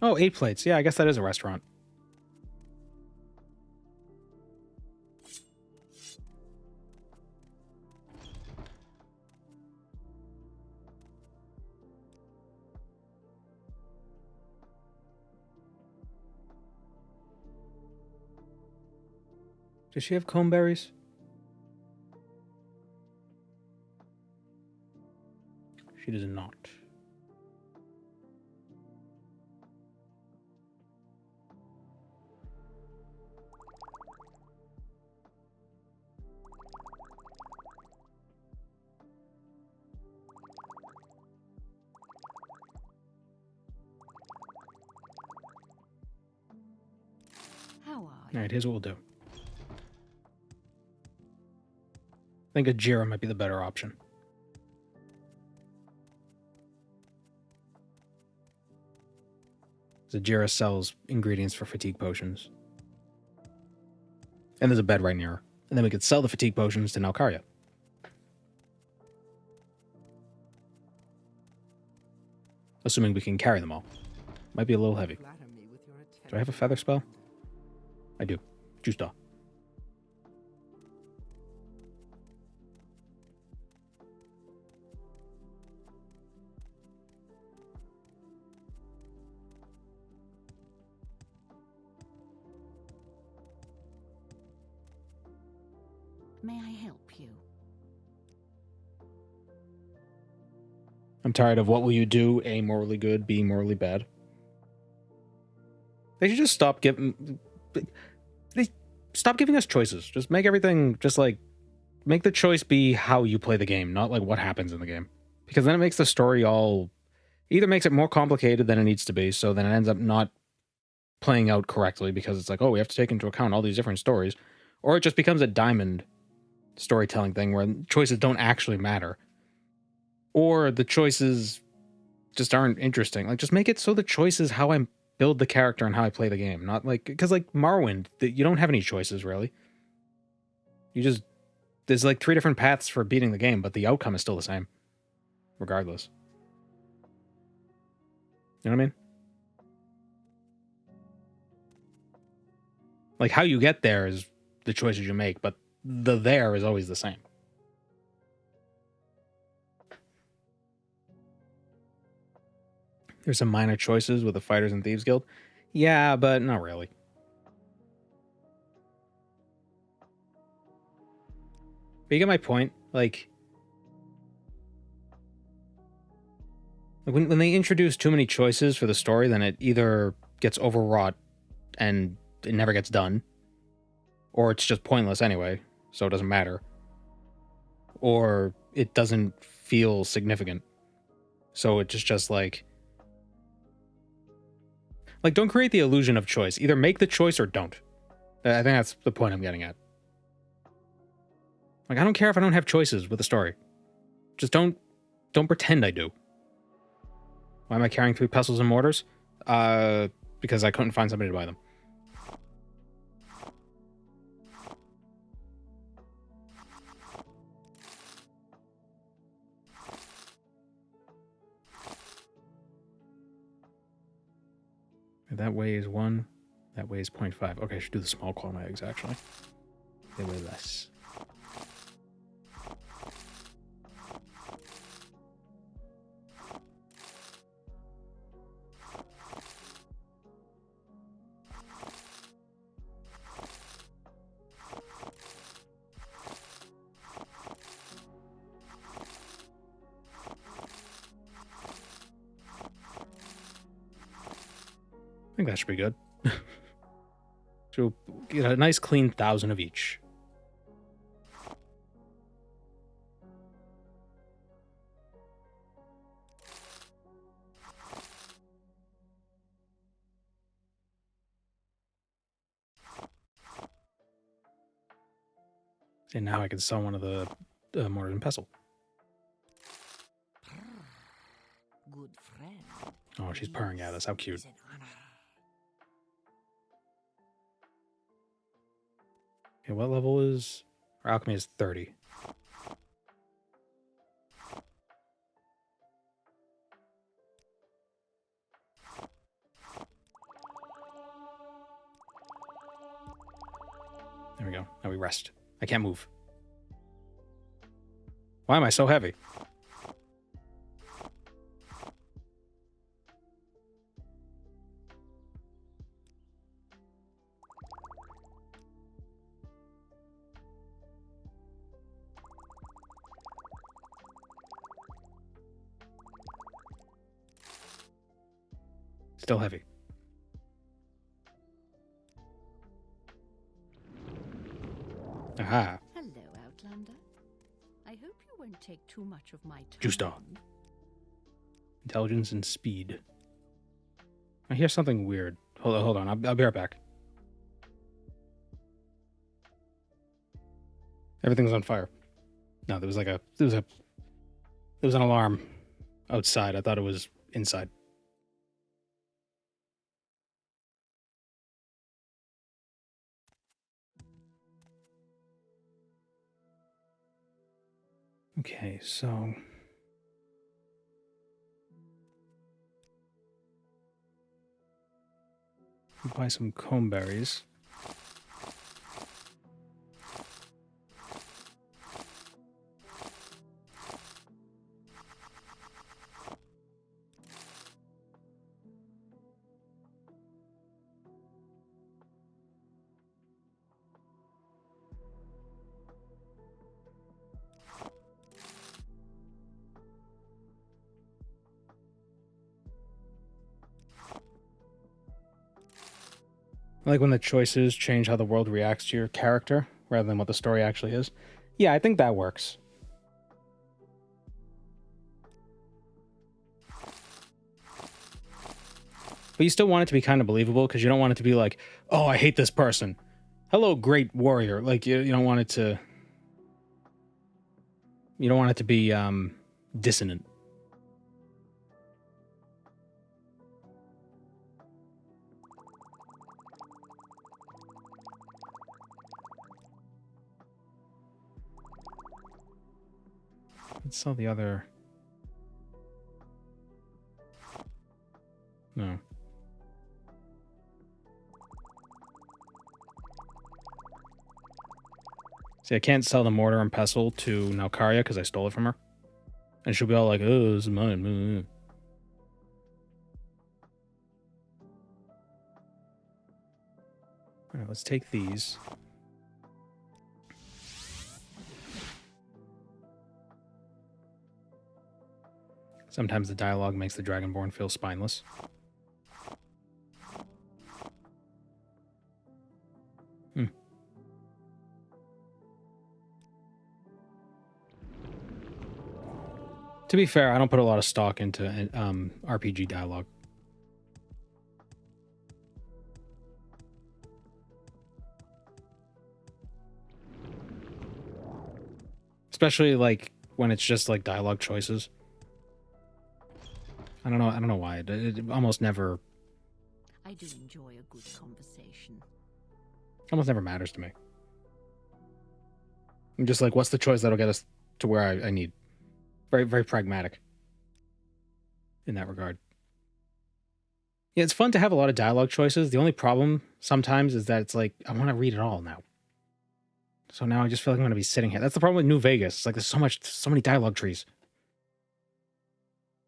Oh, 8 plates. Yeah, I guess that is a restaurant. Does she have coneberries? She does not. How are you? Alright, here's what we'll do. I think a Jira might be the better option. Jira sells ingredients for fatigue potions. And there's a bed right near her. And then we could sell the fatigue potions to Nalkaria. Assuming we can carry them all. Might be a little heavy. Flatter me with your Do I have a feather spell? I do. Juice Daw. May I help you? I'm tired of what will you do, A, morally good, B, morally bad. They should just stop giving... Stop giving us choices. Just make everything... Just, like... Make the choice be how you play the game, not, like, what happens in the game. Because then it makes the story all... Either makes it more complicated than it needs to be, so then it ends up not playing out correctly, because it's like, oh, we have to take into account all these different stories. Or it just becomes a diamond storytelling thing where choices don't actually matter. Or the choices just aren't interesting. Like, just make it so the choice is how I build the character and how I play the game. Not like... Because, like, Morrowind, you don't have any choices, really. You just... There's, like, 3 different paths for beating the game, but the outcome is still the same. Regardless. You know what I mean? Like, how you get there is the choices you make, but the there is always the same. There's some minor choices with the Fighters and Thieves Guild. Yeah, but not really. But you get my point. Like when they introduce too many choices for the story, then it either gets overwrought and it never gets done, or it's just pointless anyway, so it doesn't matter, or it doesn't feel significant. So it's just like, don't create the illusion of choice. Either make the choice or don't. I think that's the point I'm getting at. Like, I don't care if I don't have choices with the story. Just don't pretend I do. Why am I carrying 3 pestles and mortars? Because I couldn't find somebody to buy them. That weighs 1. That weighs 0.5. Okay, I should do the small clone eggs, actually. They weigh less. I think that should be good. So get a nice clean 1,000 of each. And now I can sell one of the mortar and pestle. Good friend. Oh, she's purring at us. How cute. Okay, what level is... Our alchemy is 30. There we go. Now we rest. I can't move. Why am I so heavy? Still heavy. Aha. Hello, Outlander. I hope you won't take too much of my time. Juice dog. Intelligence and speed. I hear something weird. Hold on. I'll be right back. Everything's on fire. No, there was an alarm outside. I thought it was inside. Okay, so buy some comb berries. I like when the choices change how the world reacts to your character rather than what the story actually is. Yeah, I think that works. But you still want it to be kind of believable because you don't want it to be like, oh, I hate this person. Hello, great warrior. Like, you don't want it to... You don't want it to be dissonant. Let's sell the other... No. See, I can't sell the mortar and pestle to Nalcaria because I stole it from her. And she'll be all like, oh, this is mine. Alright, let's take these. Sometimes the dialogue makes the Dragonborn feel spineless. To be fair, I don't put a lot of stock into RPG dialogue. Especially like when it's just like dialogue choices. I don't know why. It almost never... I do enjoy a good conversation. Almost never matters to me. I'm just like, what's the choice that'll get us to where I need? Very, very pragmatic in that regard. Yeah, it's fun to have a lot of dialogue choices. The only problem sometimes is that it's like, I want to read it all now. So now I just feel like I'm going to be sitting here. That's the problem with New Vegas. It's like there's so many dialogue trees.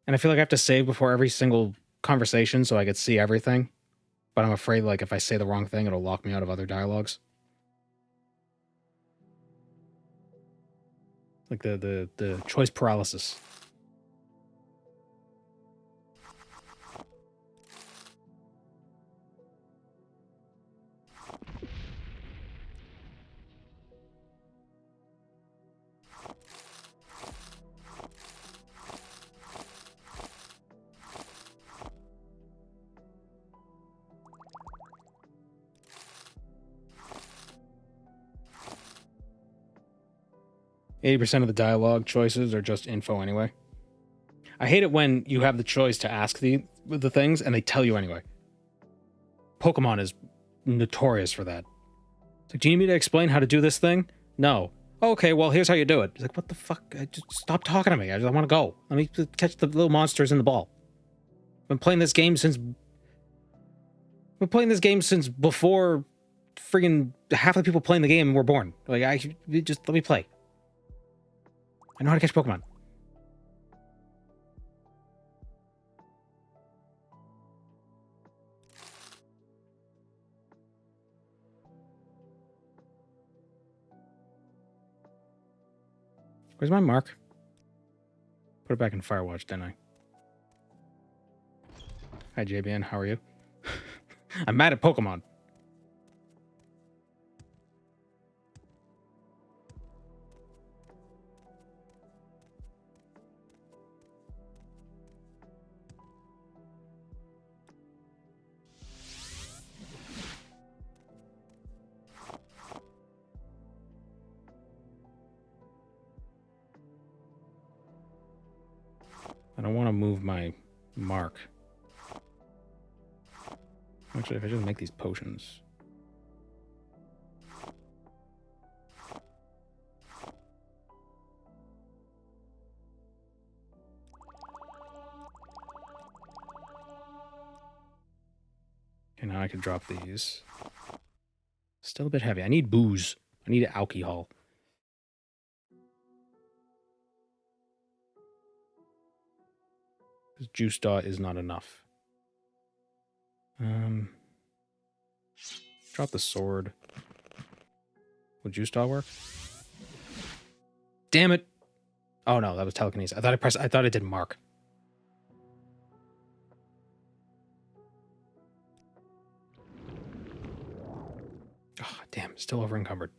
And I feel like I have to save before every single conversation so I could see everything. But I'm afraid like if I say the wrong thing, it'll lock me out of other dialogues. Like the choice paralysis. %, of the dialogue choices are just info anyway. I hate it when you have the choice to ask the things and they tell you anyway. Pokemon is notorious for that. It's like, do you need me to explain how to do this thing? No. Okay, well, here's how you do it. It's like, what the fuck? Just stop talking to me. I want to go. Let me catch the little monsters in the ball. I've been playing this game since before friggin' half the people playing the game were born. Like, just let me play. I know how to catch Pokemon. Where's my mark? Put it back in Firewatch, didn't I? Hi, JBN. How are you? I'm mad at Pokemon. I don't want to move my mark. Actually, if I just make these potions. Okay, now I can drop these. Still a bit heavy. I need booze. I need alcohol. Because juice dot is not enough. Drop the sword. Would juice dot work? Damn it! Oh no, that was telekinesis. I thought it did mark. Oh, damn, still over encumbered.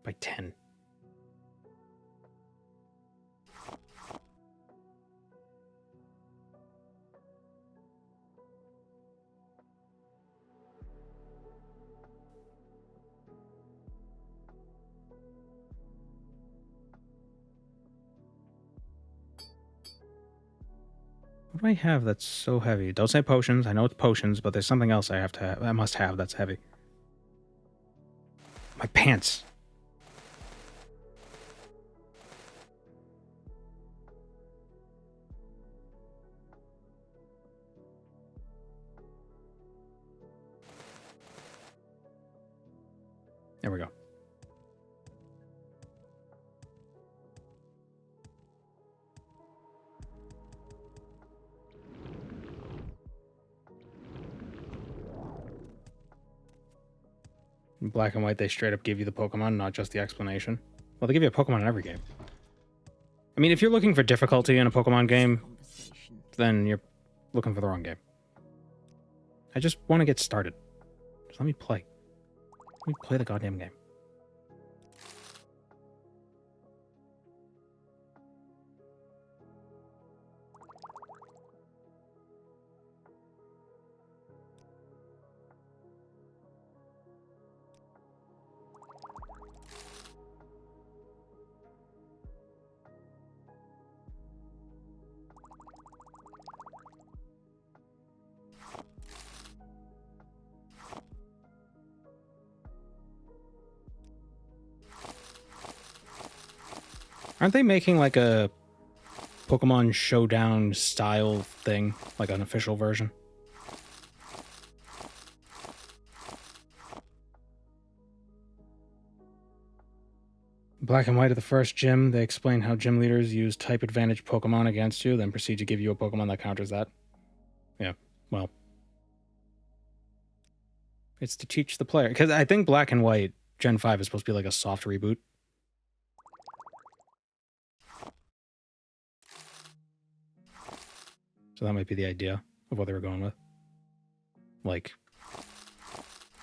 By 10. What do I have that's so heavy? Don't say potions. I know it's potions, but there's something else I must have that's heavy. My pants. There we go. In Black and White, they straight up give you the Pokemon, not just the explanation. Well, they give you a Pokemon in every game. I mean, if you're looking for difficulty in a Pokemon game, then you're looking for the wrong game. I just want to get started. Just let me play. Let me play the goddamn game. Aren't they making like a Pokemon Showdown style thing? Like an official version? Black and White are the first gym. They explain how gym leaders use type advantage Pokemon against you, then proceed to give you a Pokemon that counters that. Yeah, well. It's to teach the player. Because I think Black and White Gen 5 is supposed to be like a soft reboot. So that might be the idea of what they were going with. Like,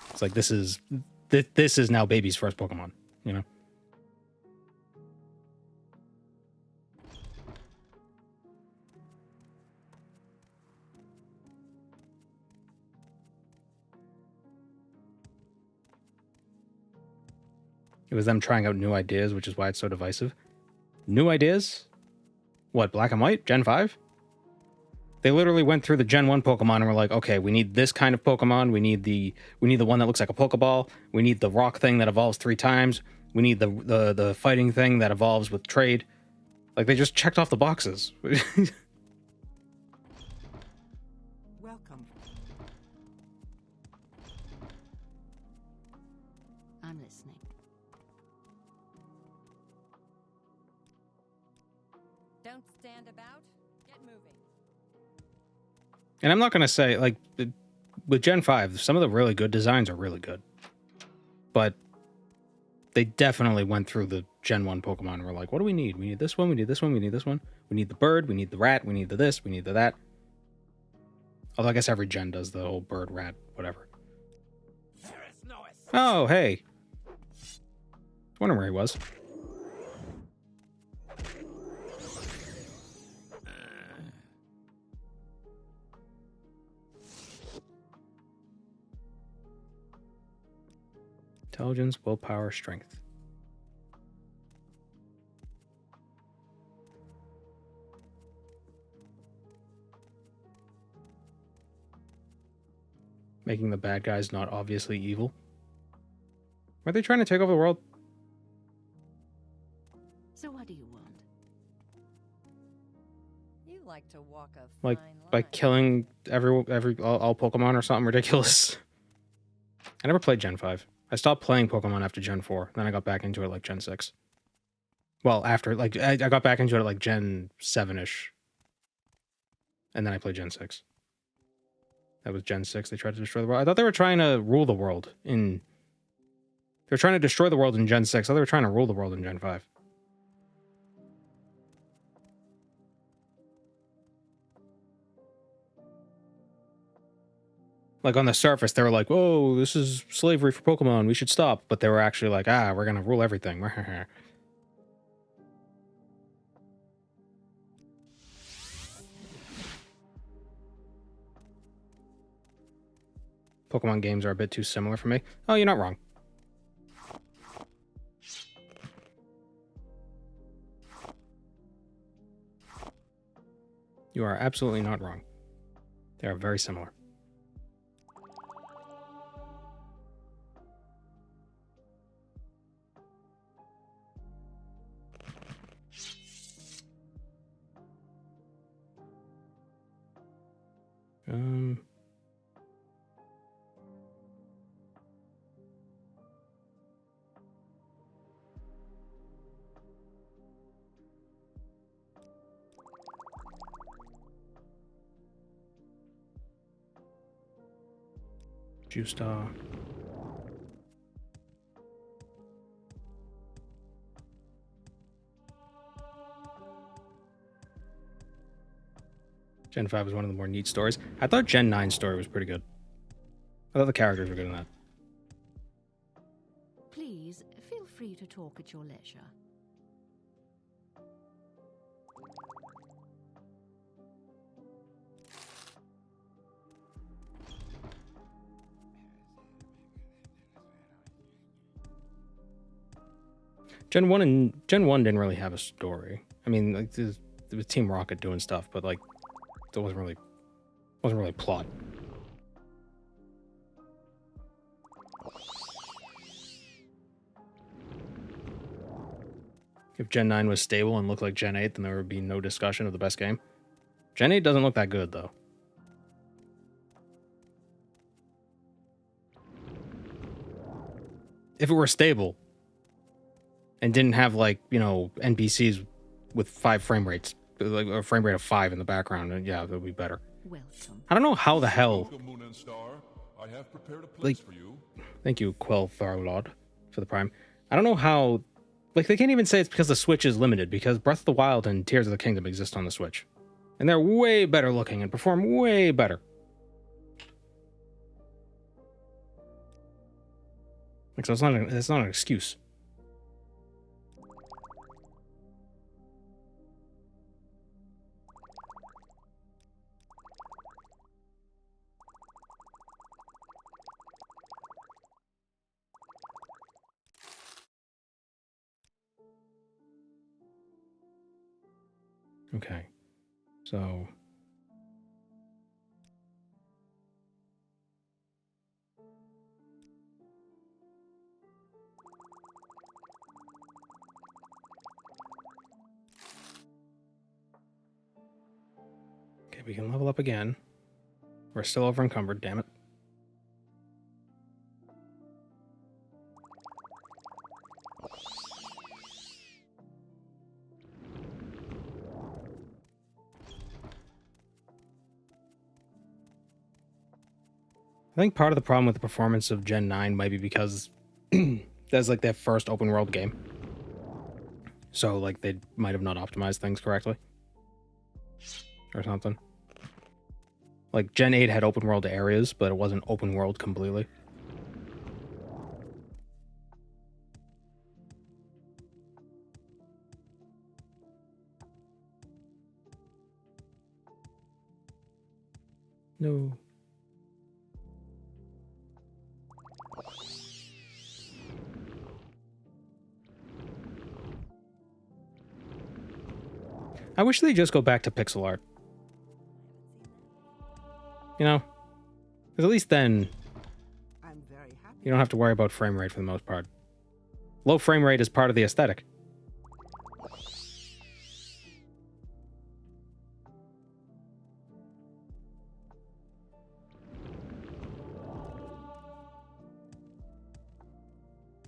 it's like this is now baby's first Pokemon, you know? It was them trying out new ideas, which is why it's so divisive. New ideas? What, Black and White? Gen 5? They literally went through the Gen 1 Pokemon and were like, okay, we need this kind of Pokemon. We need the one that looks like a Pokeball. We need the rock thing that evolves 3 times. We need the fighting thing that evolves with trade. Like, they just checked off the boxes. Welcome. I'm listening. Don't stand about. Get moving. And I'm not going to say, like, with Gen 5, some of the really good designs are really good. But they definitely went through the Gen 1 Pokemon and were like, what do we need? We need this one, we need this one, we need this one. We need the bird, we need the rat, we need the this, we need the that. Although I guess every gen does the old bird, rat, whatever. Oh, hey. I was wondering where he was. Intelligence, willpower, strength. Making the bad guys not obviously evil. Are they trying to take over the world? So what do you want? You like to walk a Like fine by line. killing all Pokemon or something ridiculous. I never played Gen 5. I stopped playing Pokemon after Gen 4. Then I got back into it like Gen 6. Well, after like I got back into it like Gen 7ish. And then I played Gen 6. That was Gen 6. They tried to destroy the world. I thought they were trying to rule the world in... They were trying to destroy the world in Gen 6. I thought they were trying to rule the world in Gen 5. Like, on the surface, they were like, oh, this is slavery for Pokemon. We should stop. But they were actually like, we're going to rule everything. Pokemon games are a bit too similar for me. Oh, you're not wrong. You are absolutely not wrong. They are very similar. Juice-Star. Gen 5 was one of the more neat stories. I thought Gen 9's story was pretty good. I thought the characters were good in that. Please, feel free to talk at your leisure. Gen 1 didn't really have a story. I mean, like, there was Team Rocket doing stuff, but like, there wasn't really plot. If Gen 9 was stable and looked like Gen 8, then there would be no discussion of the best game. Gen 8 doesn't look that good, though. If it were stable and didn't have, like, you know, NPCs with 5 frame rates, like a frame rate of 5 in the background, and yeah, that would be better. Welcome. I don't know how the hell... Welcome, Moon and Star. I have prepared a place for you. Thank you, Quell Tharlod, for the Prime. I don't know how... Like, they can't even say it's because the Switch is limited, because Breath of the Wild and Tears of the Kingdom exist on the Switch. And they're way better looking and perform way better. Like, so it's not an excuse. Okay, so... Okay, we can level up again. We're still over encumbered, damn it. I think part of the problem with the performance of Gen 9 might be because that's like their first open world game. So like they might have not optimized things correctly. Or something. Like, Gen 8 had open world areas, but it wasn't open world completely. No. I wish they'd just go back to pixel art. You know? Because at least then I'm very happy. you don't have to worry about frame rate for the most part. Low frame rate is part of the aesthetic.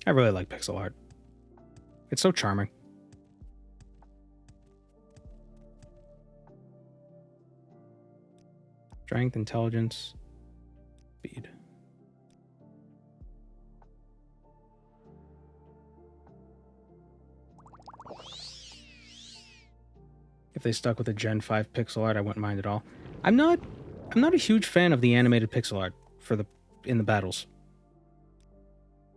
I really like pixel art. It's so charming. Strength, intelligence, speed. If they stuck with a Gen 5 pixel art, I wouldn't mind at all. I'm not a huge fan of the animated pixel art for in the battles.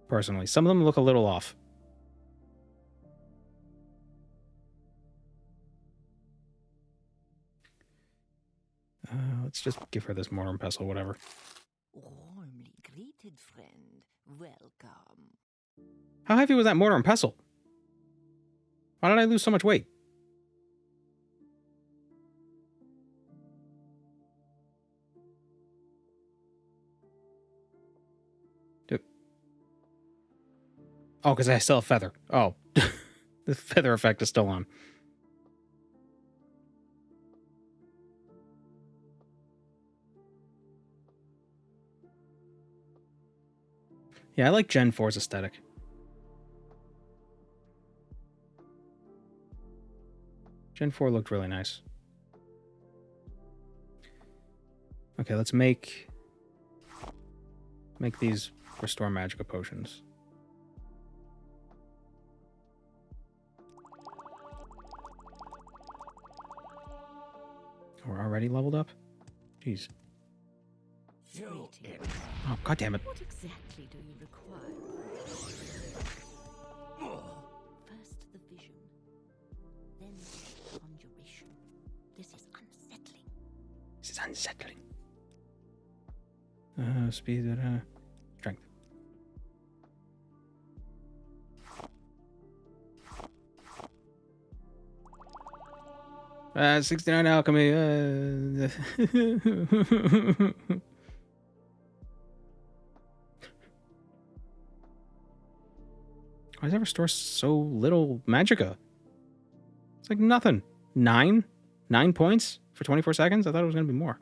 Personally, some of them look a little off. Let's just give her this mortar and pestle, whatever. Warmly greeted, friend. Welcome. How heavy was that mortar and pestle? Why did I lose so much weight? Oh, because I still have feather. Oh. The feather effect is still on. Yeah, I like Gen 4's aesthetic. Gen 4 looked really nice. Okay, let's make these Restore Magica potions. We're already leveled up? Jeez. Oh, God damn it. What exactly do you require? First the vision, then the conjuration. This is unsettling. This is unsettling. Speed, strength. 69 alchemy. Why does that restore so little magicka? It's like nothing. 9 points for 24 seconds? I thought it was going to be more.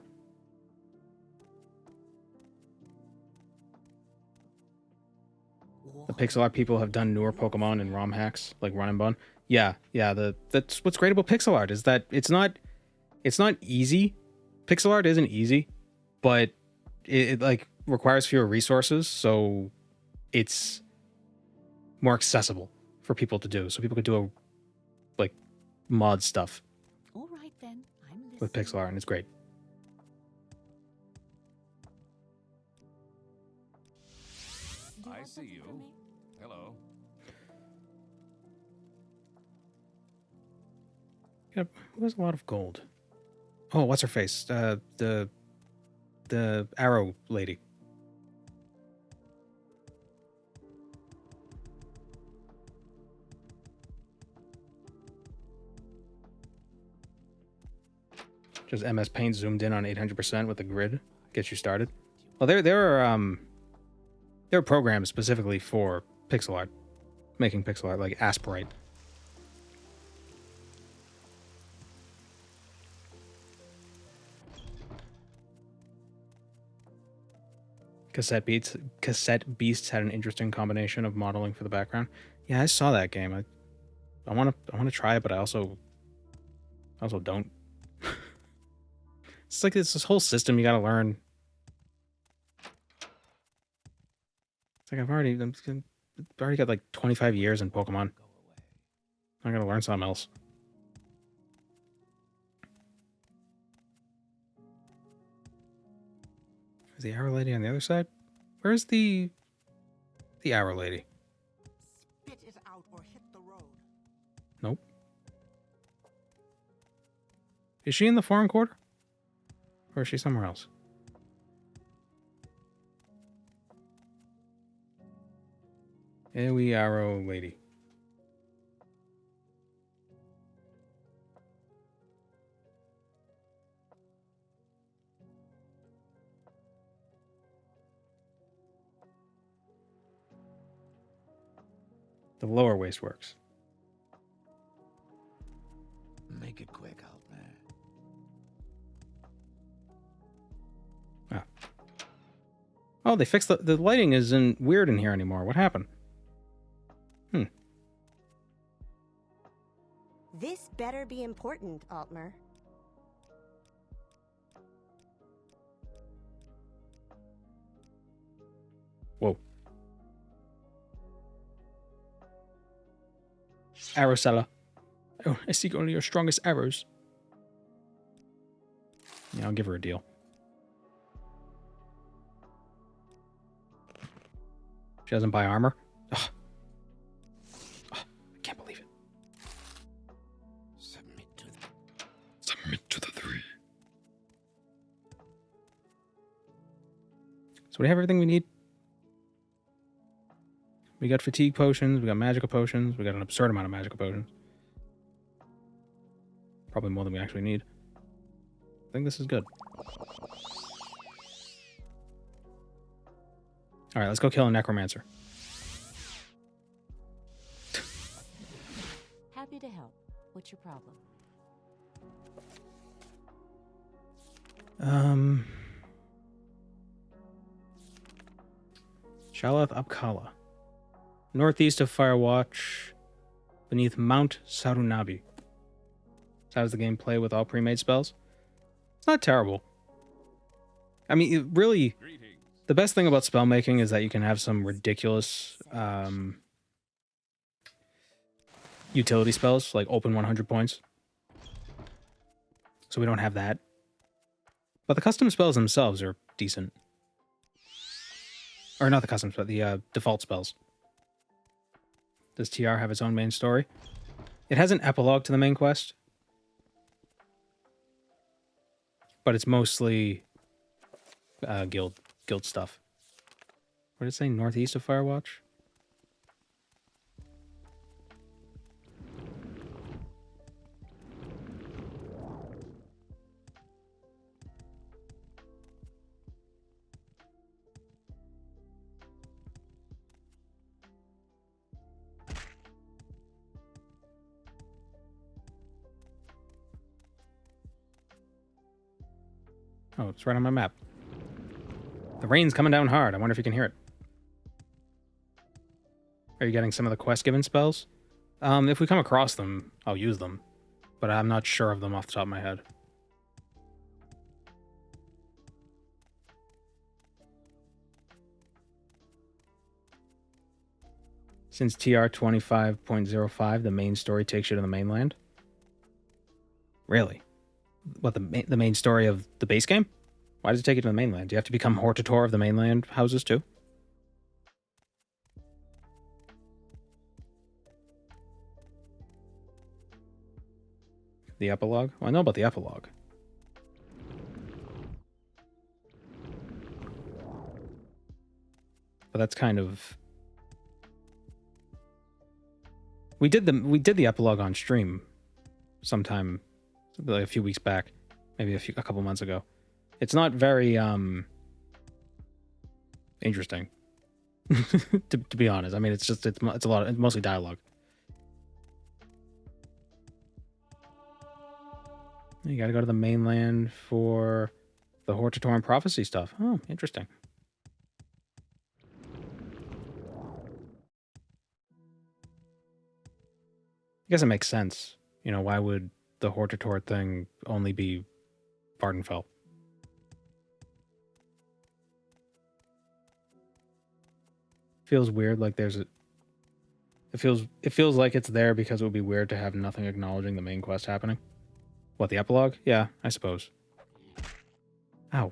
The pixel art people have done newer Pokemon and ROM hacks, like Run and Bun. Yeah. That's what's great about pixel art, is that it's not easy. Pixel art isn't easy, but it like requires fewer resources, so it's more accessible for people to do. So people could do like mod stuff. All right then, I'm listening. With pixel art, and it's great. I see you. Hello. Yeah, who has a lot of gold? Oh, what's her face? The arrow lady. Just MS Paint zoomed in on 800% with the grid. Gets you started. Well, there are programs specifically for pixel art, making pixel art, like Aspirate. Cassette Beasts had an interesting combination of modeling for the background. Yeah, I saw that game. I want to try it, but I also don't. It's like this whole system you got to learn. It's like I've already got like 25 years in Pokemon. I got to learn something else. Is the arrow lady on the other side? Where's the arrow lady? Spit it out or hit the road. Nope. Is she in the foreign quarter? Or is she somewhere else? Ewy arrow lady. The lower waist works. Make it quick out there. Ah. Oh, they fixed the lighting isn't weird in here anymore. What happened? This better be important, Altmer. Whoa. Arrow seller. Oh, I seek only your strongest arrows. Yeah, I'll give her a deal. She doesn't buy armor? Ugh. Ugh, I can't believe it. Submit to the 3. So we have everything we need. We got fatigue potions, we got magical potions, we got an absurd amount of magical potions. Probably more than we actually need. I think this is good. Alright, let's go kill a necromancer. Happy to help. What's your problem? Shalath Abkala. Northeast of Firewatch, beneath Mount Sarunabi. How does the game play with all pre-made spells? It's not terrible. I mean, it really, the best thing about spell making is that you can have some ridiculous utility spells, like open 100 points. So we don't have that. But the custom spells themselves are decent. Or not the custom spells, the default spells. Does TR have its own main story? It has an epilogue to the main quest. But it's mostly guild stuff. What did it say? Northeast of Firewatch? Oh, it's right on my map. The rain's coming down hard. I wonder if you can hear it. Are you getting some of the quest-given spells? If we come across them, I'll use them. But I'm not sure of them off the top of my head. Since TR 25.05, the main story takes you to the mainland? Really? What, the main story of the base game? Why does it take you to the mainland? Do you have to become Hortator of the mainland houses too? The epilogue? Well, I know about the epilogue. But that's kind of... We did the epilogue on stream sometime, like a few weeks back, maybe a couple months ago. It's not very interesting, to be honest. I mean, it's mostly dialogue. You got to go to the mainland for the Hortatoran prophecy stuff. Oh, interesting. I guess it makes sense. You know, why would the Hortator thing only be Vardenfell? Feels weird, like there's a... It feels like it's there because it would be weird to have nothing acknowledging the main quest happening. What, the epilogue? Yeah, I suppose. Ow.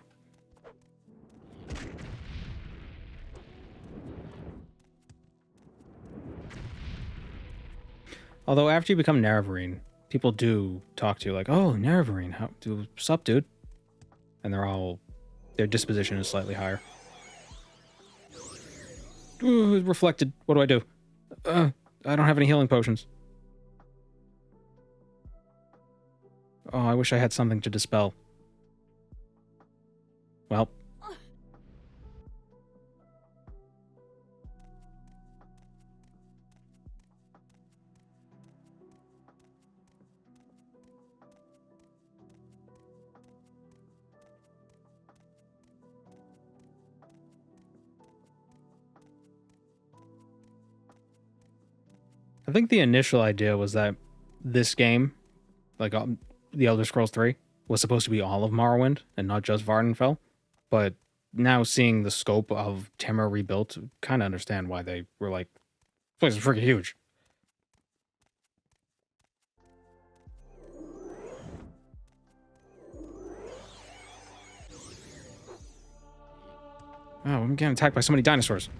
Although after you become Nerevarine, people do talk to you like, "Oh, Nerevarine, what's up, dude?" And their disposition is slightly higher. Ooh, reflected. What do I do? I don't have any healing potions. Oh, I wish I had something to dispel. Well. I think the initial idea was that this game, like The Elder Scrolls 3, was supposed to be all of Morrowind and not just Vardenfell. But now seeing the scope of Timor rebuilt, kind of understand why they were like, this place is freaking huge. Oh, I'm getting attacked by so many dinosaurs.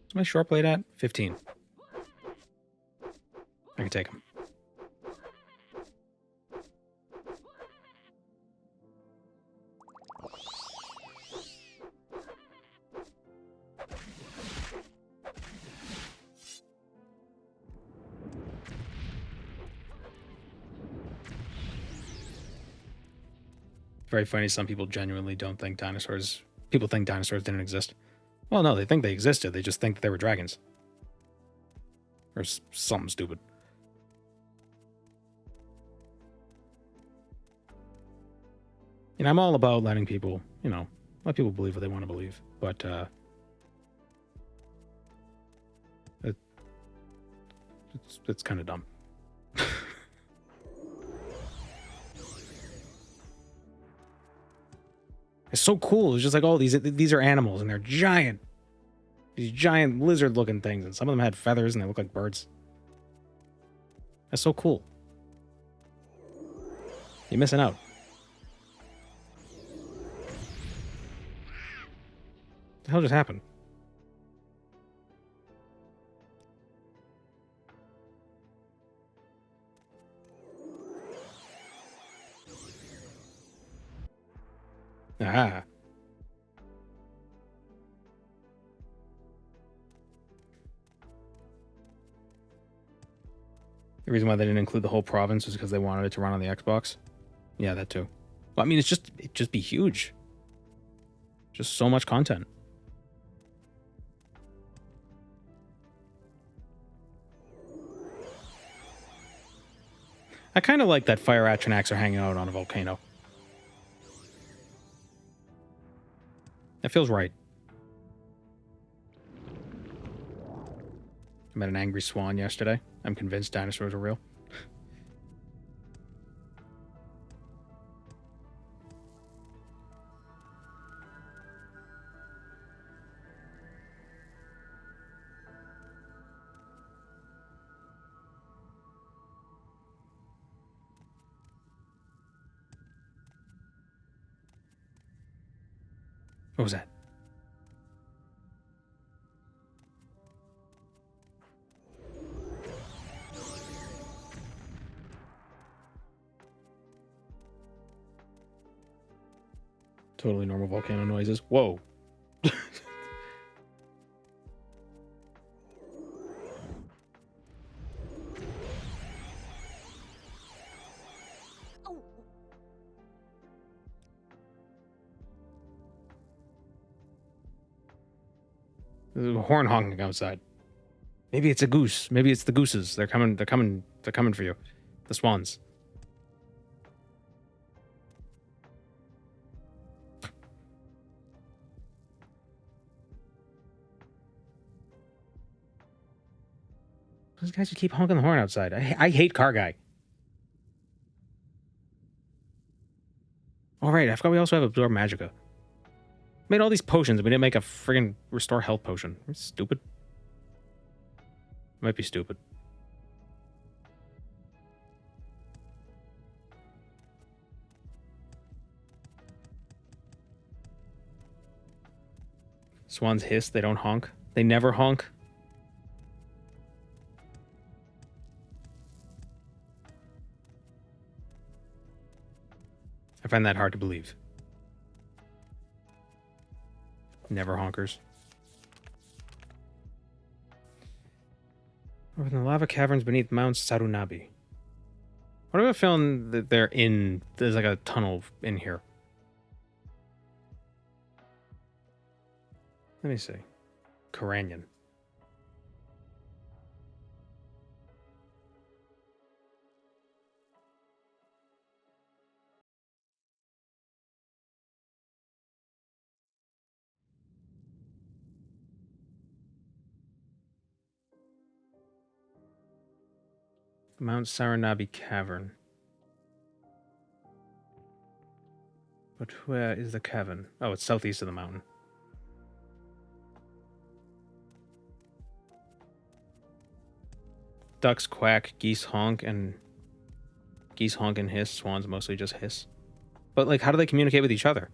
What's my short blade at? 15. I can take him. Very funny. Some people genuinely don't think dinosaurs... People think dinosaurs didn't exist. Well, no, they think they existed. They just think that they were dragons. Or something stupid. And I'm all about letting people, let people believe what they want to believe. But, it's kind of dumb. It's so cool. It's just like, oh, these are animals, and they're giant. These giant lizard-looking things, and some of them had feathers, and they look like birds. That's so cool. You're missing out. What the hell just happened? Ah. The reason why they didn't include the whole province was because they wanted it to run on the Xbox. Yeah, that too. Well, I mean, it'd just be huge. Just so much content. I kind of like that Fire Atronachs are hanging out on a volcano. That feels right. I met an angry swan yesterday. I'm convinced dinosaurs are real. What was that? Totally normal volcano noises. Whoa. There's a horn honking outside. Maybe it's a goose. Maybe it's the gooses. They're coming for you. The swans. Those guys just keep honking the horn outside. I hate car guy. All right, I forgot we also have Absorb Magicka. Made all these potions. We didn't make a friggin' Restore Health potion. Are you stupid? Might be stupid. Swans hiss, they don't honk. They never honk. I find that hard to believe. Never honkers. Over in the lava caverns beneath Mount Sarunabi. What about feeling that they're in... There's like a tunnel in here. Let me see. Karanyan. Mount Saranabi Cavern. But where is the cavern? Oh, it's southeast of the mountain. Ducks quack, geese honk and hiss. Swans mostly just hiss. But, like, how do they communicate with each other?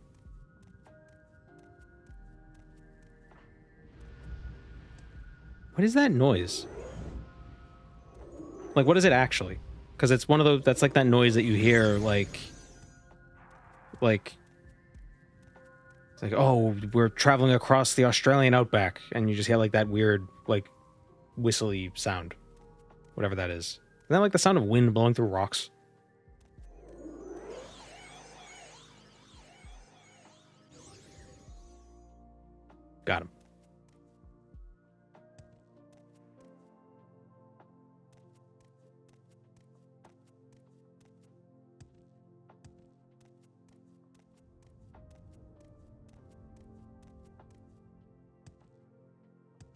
What is that noise? Like, what is it actually? Because it's one of those... That's like that noise that you hear, like... It's like, oh, we're traveling across the Australian outback. And you just hear, like, that weird, like, whistly sound. Whatever that is. Isn't that like the sound of wind blowing through rocks? Got him.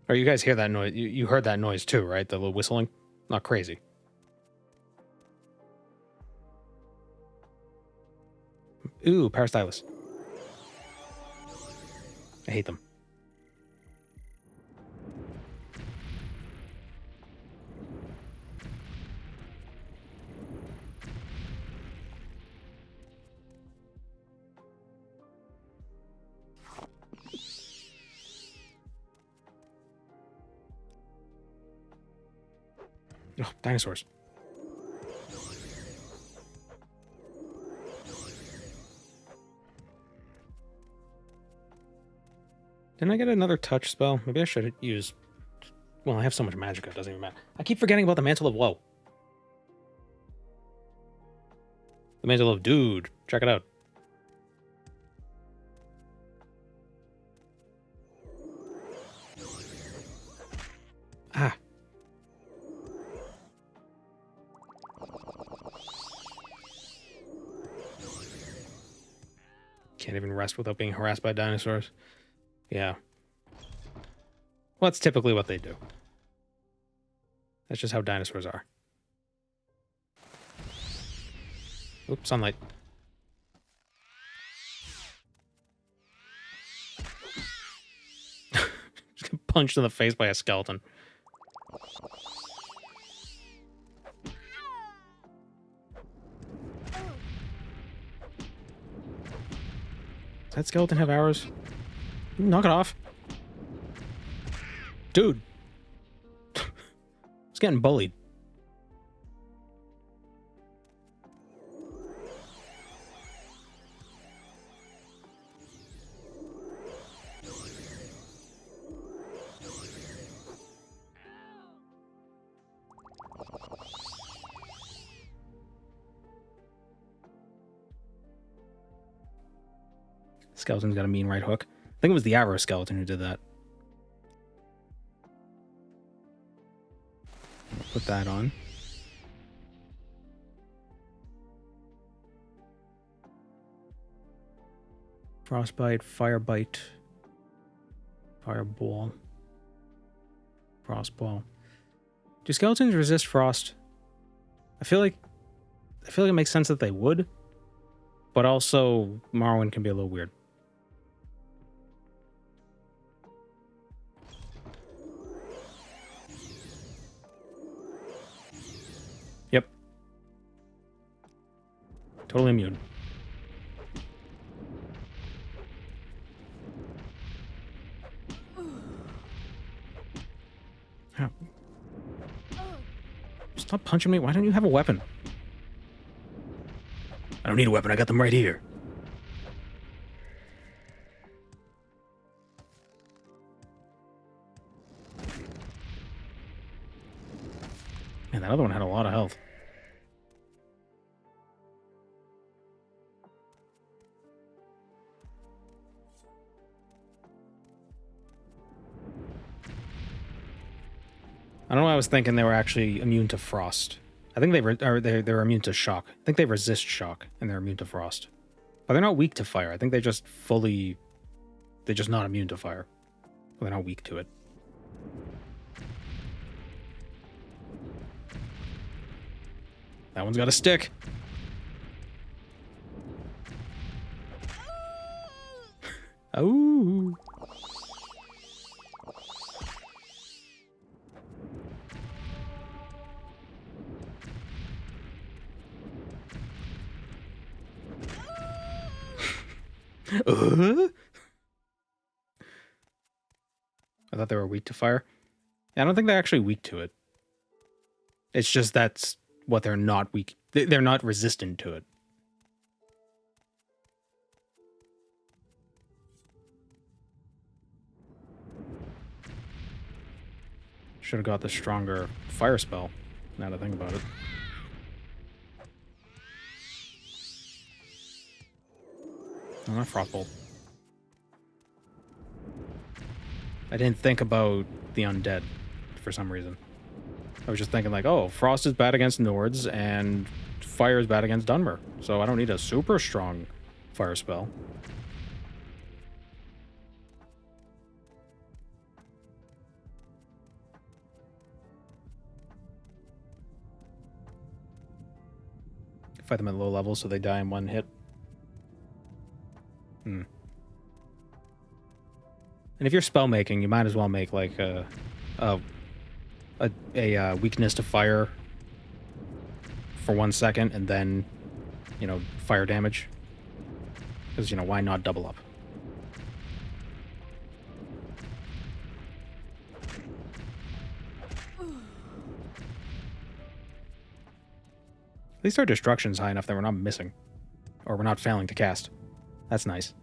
Oh, you guys hear that noise? You heard that noise too, right? The little whistling? Not crazy. Ooh, Parastylus. I hate them. Oh, dinosaurs. Didn't I get another touch spell? Maybe I should use... Well, I have so much magicka, it doesn't even matter. I keep forgetting about the Mantle of Woe. The Mantle of Dude. Check it out. Ah. Can't even rest without being harassed by dinosaurs. Yeah. Well, that's typically what they do. That's just how dinosaurs are. Oops, sunlight. Just get punched in the face by a skeleton. Does that skeleton have arrows? Knock it off. Dude. It's getting bullied. Skeleton's got a mean right hook. I think it was the arrow skeleton who did that. Put that on. Frostbite, Firebite, Fireball, Frostball. Do skeletons resist frost? I feel like it makes sense that they would, but also Morrowind can be a little weird. Yep. Totally immune. How? Stop punching me. Why don't you have a weapon? I don't need a weapon. I got them right here. Man, that other one had a lot of health. I don't know why I was thinking they were actually immune to frost. I think they're immune to shock. I think they resist shock and they're immune to frost. But they're not weak to fire. I think they're just not immune to fire. But they're not weak to it. That one's got a stick. Oh. I thought they were weak to fire. Yeah, I don't think they're actually weak to it. It's just that's what they're not weak. They're not resistant to it. Should have got the stronger fire spell, now that I think about it. Oh, not Frostbolt. I didn't think about the undead for some reason. I was just thinking like, oh, Frost is bad against Nords and Fire is bad against Dunmer. So I don't need a super strong fire spell. Fight them at low levels so they die in one hit. And if you're spell making, you might as well make like a weakness to fire for 1 second and then, you know, fire damage. Because, you know, why not double up? At least our destruction's high enough that we're not missing. Or we're not failing to cast. That's nice.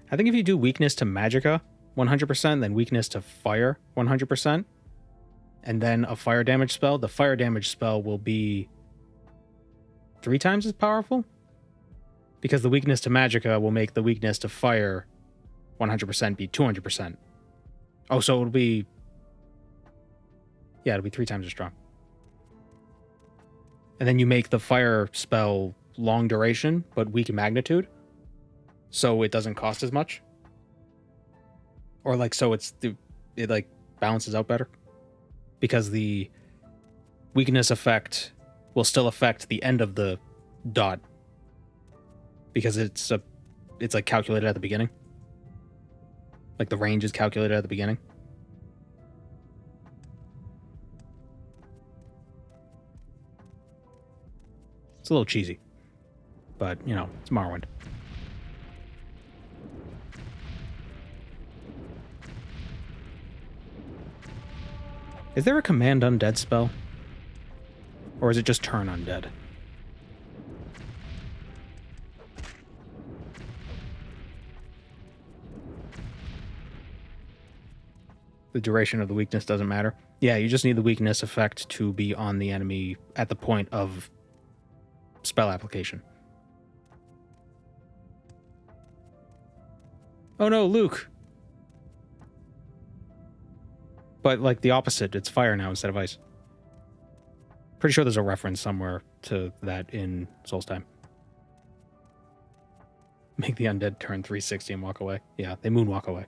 I think if you do weakness to magicka 100%, then weakness to fire 100%, and then a fire damage spell, the fire damage spell will be 3 times as powerful? Because the weakness to magicka will make the weakness to fire 100% be 200%. Oh, so it'll be... Yeah, it'll be 3 times as strong. And then you make the fire spell long duration, but weak magnitude. So it doesn't cost as much. Or like, so it like balances out better. Because the weakness effect will still affect the end of the dot. Because it's like calculated at the beginning. Like the range is calculated at the beginning. It's a little cheesy. But, you know, it's Morrowind. Is there a command undead spell? Or is it just turn undead? The duration of the weakness doesn't matter. Yeah, you just need the weakness effect to be on the enemy at the point of spell application. Oh no, Luke! But like the opposite, it's fire now instead of ice. Pretty sure there's a reference somewhere to that in Soul's Time. Make the undead turn 360 and walk away. Yeah, they moonwalk away.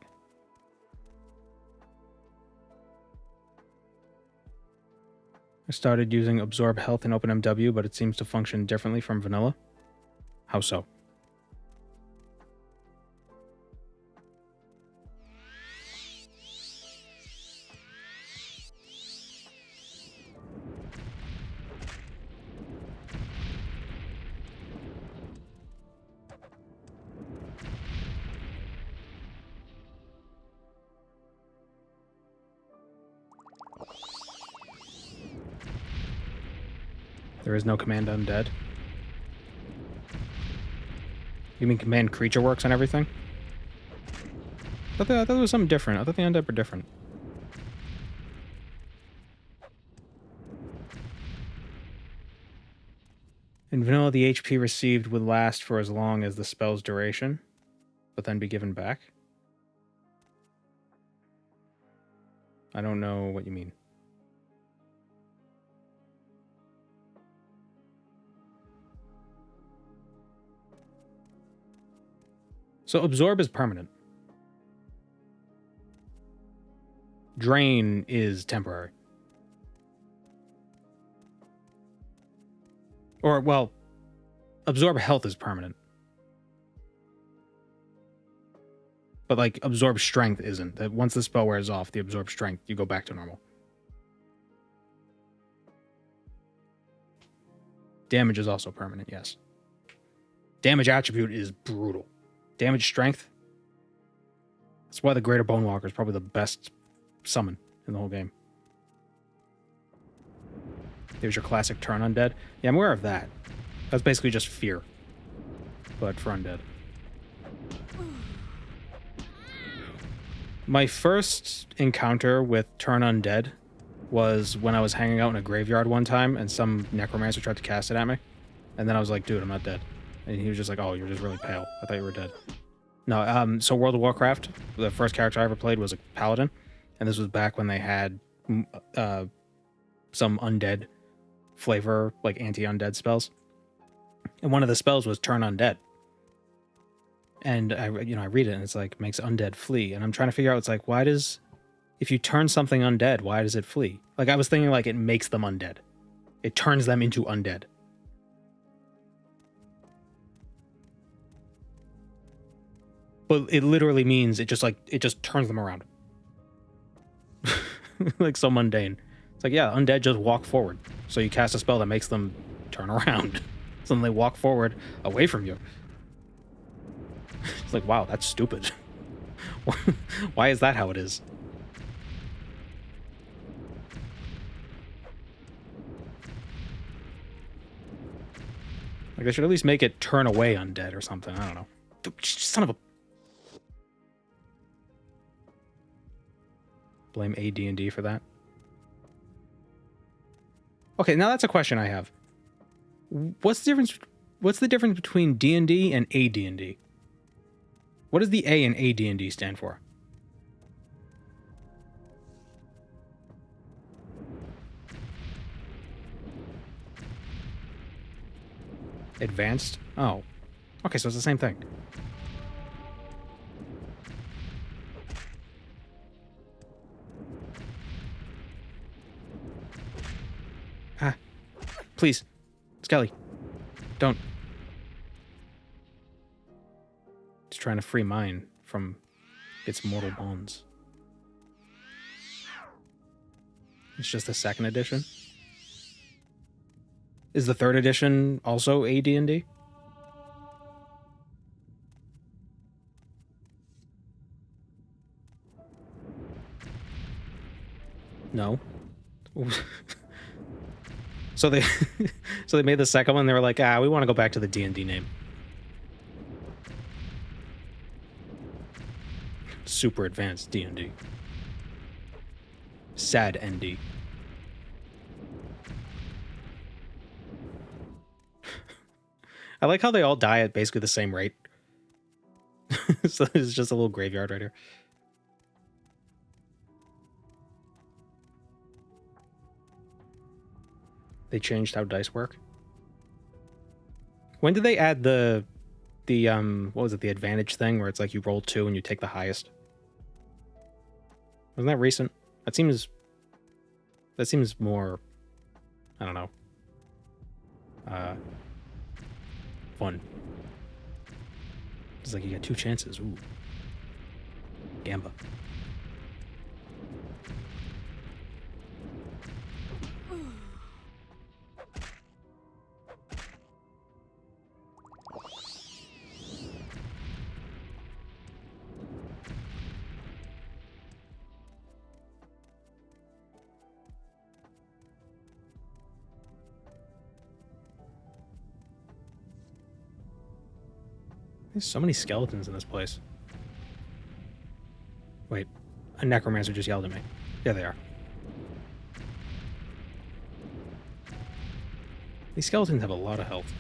I started using Absorb Health in OpenMW, but it seems to function differently from vanilla. How so? There is no command undead. You mean command creature works on everything? I thought there was something different. I thought the undead were different. In vanilla, the HP received would last for as long as the spell's duration, but then be given back. I don't know what you mean. So absorb is permanent. Drain is temporary. Or, well, absorb health is permanent. But, like, absorb strength isn't. That once the spell wears off, the absorb strength, you go back to normal. Damage is also permanent, yes. Damage attribute is brutal. Damage strength. That's why the Greater Bonewalker is probably the best summon in the whole game. There's your classic turn undead. Yeah, I'm aware of that. That's basically just fear, but for undead. My first encounter with turn undead was when I was hanging out in a graveyard one time and some necromancer tried to cast it at me. And then I was like, dude, I'm not dead. And he was just like, oh, you're just really pale. I thought you were dead. No, so World of Warcraft, the first character I ever played was a paladin. And this was back when they had some undead flavor, like anti-undead spells. And one of the spells was turn undead. And I read it and it's like, makes undead flee. And I'm trying to figure out, it's like, why does, if you turn something undead, why does it flee? Like I was thinking like it makes them undead. It turns them into undead. But it literally means it just turns them around. Like so mundane. It's like, yeah, undead just walk forward. So you cast a spell that makes them turn around. So then they walk forward away from you. It's like, wow, that's stupid. Why is that how it is? Like they should at least make it turn away undead or something. I don't know. Son of a... Blame AD&D for that. Okay, now that's a question I have. What's the difference between D&D and AD&D? What does the A in AD&D stand for? Advanced? Oh. Okay, so it's the same thing. Ah. Please. Skelly. Don't. Just trying to free mine from its mortal bonds. It's just the second edition? Is the third edition also AD&D? No. So they made the second one, they were like, we want to go back to the D&D name. Super advanced D&D. Sad ND. I like how they all die at basically the same rate. So it's just a little graveyard right here. They changed how dice work. When did they add the what was it, the advantage thing where it's like you roll 2 and you take the highest? Wasn't that recent? That seems more I don't know. Fun. It's like you got 2 chances. Ooh. Gamba. There's so many skeletons in this place. Wait, a necromancer just yelled at me. Yeah, they are. These skeletons have a lot of health.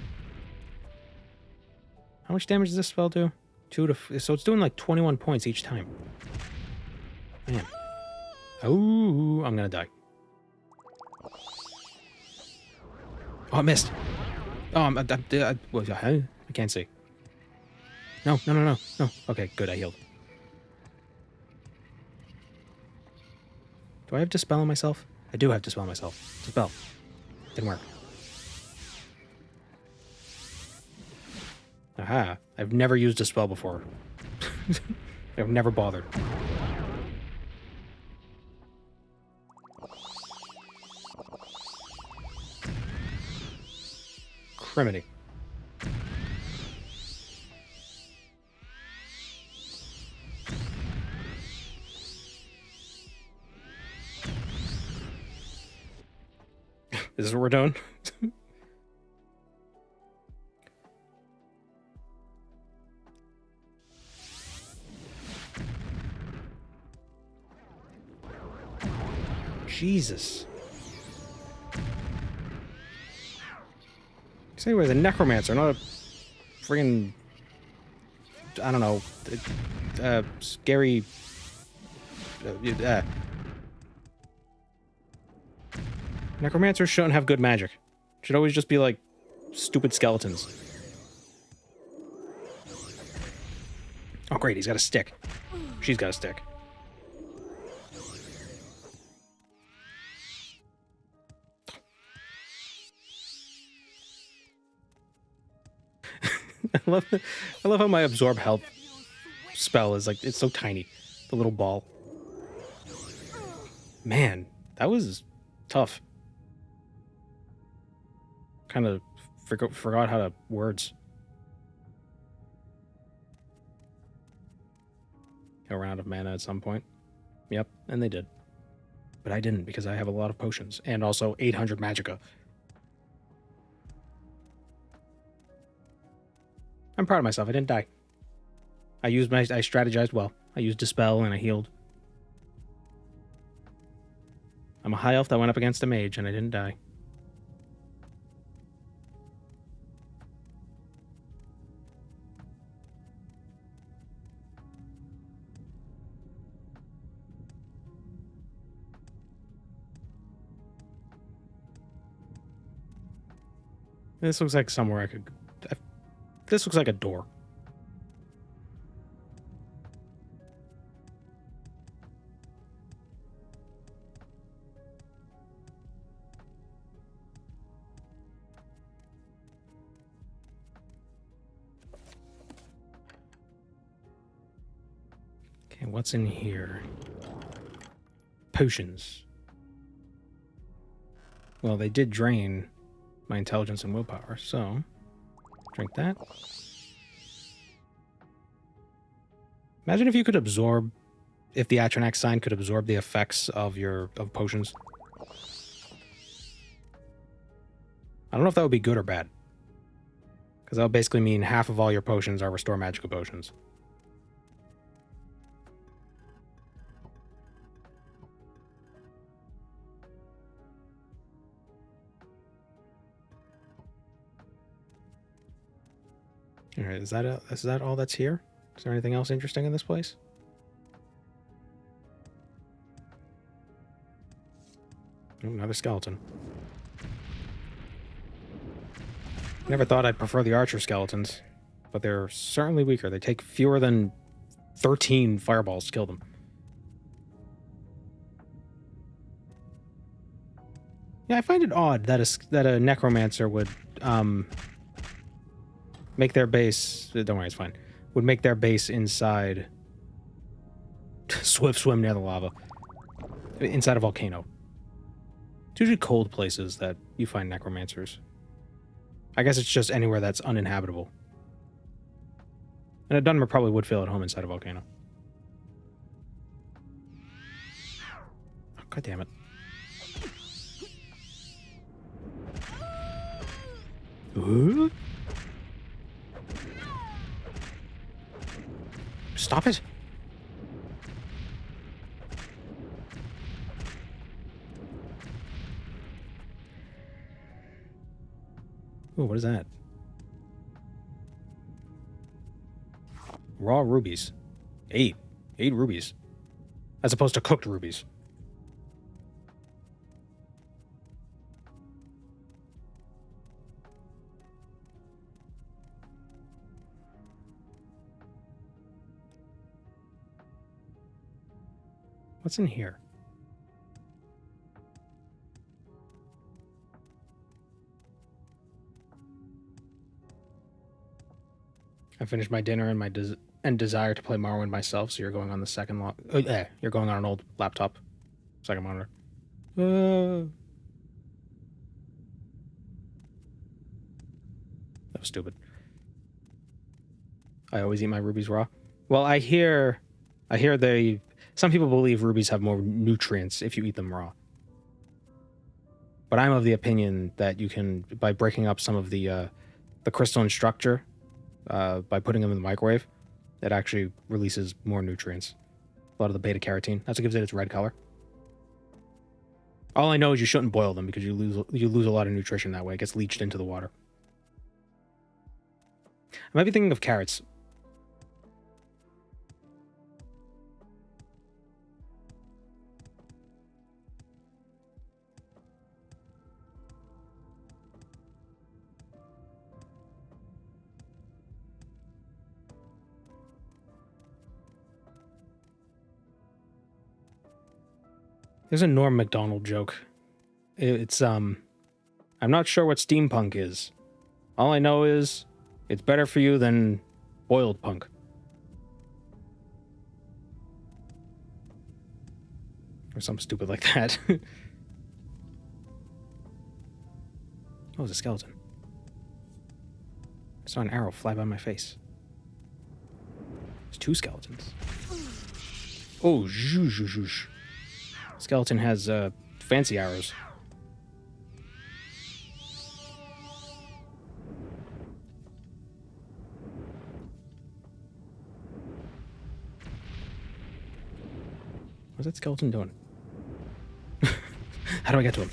How much damage does this spell do? 2 to... So it's doing like 21 points each time. Man. Oh, I'm gonna die. Oh, I missed. Oh, I can't see. No. Okay, good, I healed. Do I have Dispel on myself? I do have Dispel on myself. Dispel. Didn't work. Aha. I've never used Dispel before. I've never bothered. Criminy. This is what we're doing? Jesus. So anyway, the necromancer, not a friggin', I don't know, scary... Necromancers shouldn't have good magic. Should always just be like stupid skeletons. Oh great, he's got a stick. She's got a stick. I love how my absorb health spell is like, it's so tiny. The little ball. Man, that was tough. Kind of forgot how to words. I'll run out of mana at some point. Yep, and they did. But I didn't because I have a lot of potions and also 800 magicka. I'm proud of myself. I didn't die. I strategized well. I used Dispel and I healed. I'm a high elf that went up against a mage and I didn't die. This looks like somewhere I could... This looks like a door. Okay, what's in here? Potions. Well, they did drain my intelligence and willpower, so drink that. Imagine if you could absorb, if the Atronach sign could absorb the effects of potions. I don't know if that would be good or bad, because that would basically mean half of all your potions are restore magical potions. All right, is that all that's here? Is there anything else interesting in this place? Oh, another skeleton. Never thought I'd prefer the archer skeletons, but they're certainly weaker. They take fewer than 13 fireballs to kill them. Yeah, I find it odd that a necromancer would make their base. Don't worry, it's fine. Would make their base inside. Swift swim near the lava. Inside a volcano. It's usually cold places that you find necromancers. I guess it's just anywhere that's uninhabitable. And a Dunmer probably would feel at home inside a volcano. Oh, God damn it. Stop it. Oh, what is that? Raw rubies. 8 rubies. As opposed to cooked rubies. What's in here? I finished my dinner and desire to play Morrowind myself, so you're going on the second you're going on an old laptop. Second monitor. That was stupid. I always eat my rubies raw. Well, I hear some people believe rubies have more nutrients if you eat them raw. But I'm of the opinion that you can, by breaking up some of the crystalline structure, by putting them in the microwave, it actually releases more nutrients. A lot of the beta carotene. That's what gives it its red color. All I know is you shouldn't boil them because you lose a lot of nutrition that way. It gets leached into the water. I might be thinking of carrots. There's a Norm Macdonald joke. It's I'm not sure what steampunk is. All I know is it's better for you than boiled punk. Or something stupid like that. Oh, it's a skeleton. I saw an arrow fly by my face. There's 2 skeletons. Oh, zhoosh. Skeleton has fancy arrows. What's that skeleton doing? How do I get to him?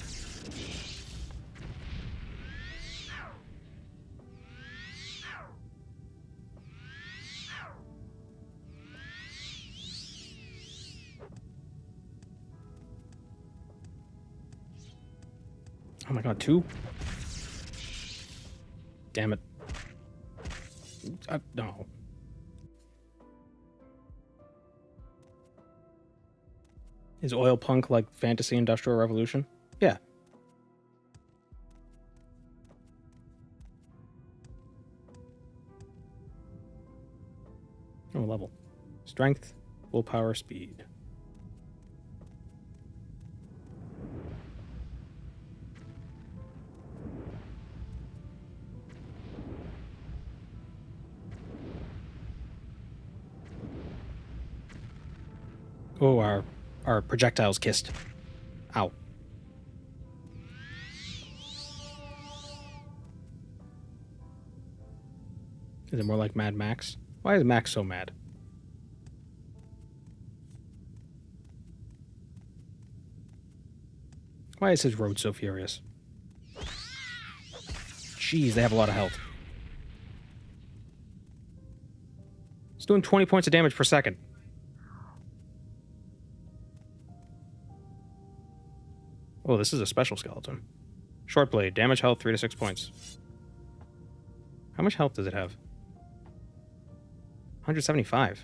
Oh my god, 2? Damn it. No. Is oil punk like fantasy industrial revolution? Yeah. Oh, level. Strength, willpower, speed. Oh, our projectiles kissed. Ow. Is it more like Mad Max? Why is Max so mad? Why is his road so furious? Jeez, they have a lot of health. It's doing 20 points of damage per second. Oh, this is a special skeleton. Short blade, damage health 3 to 6 points. How much health does it have? 175.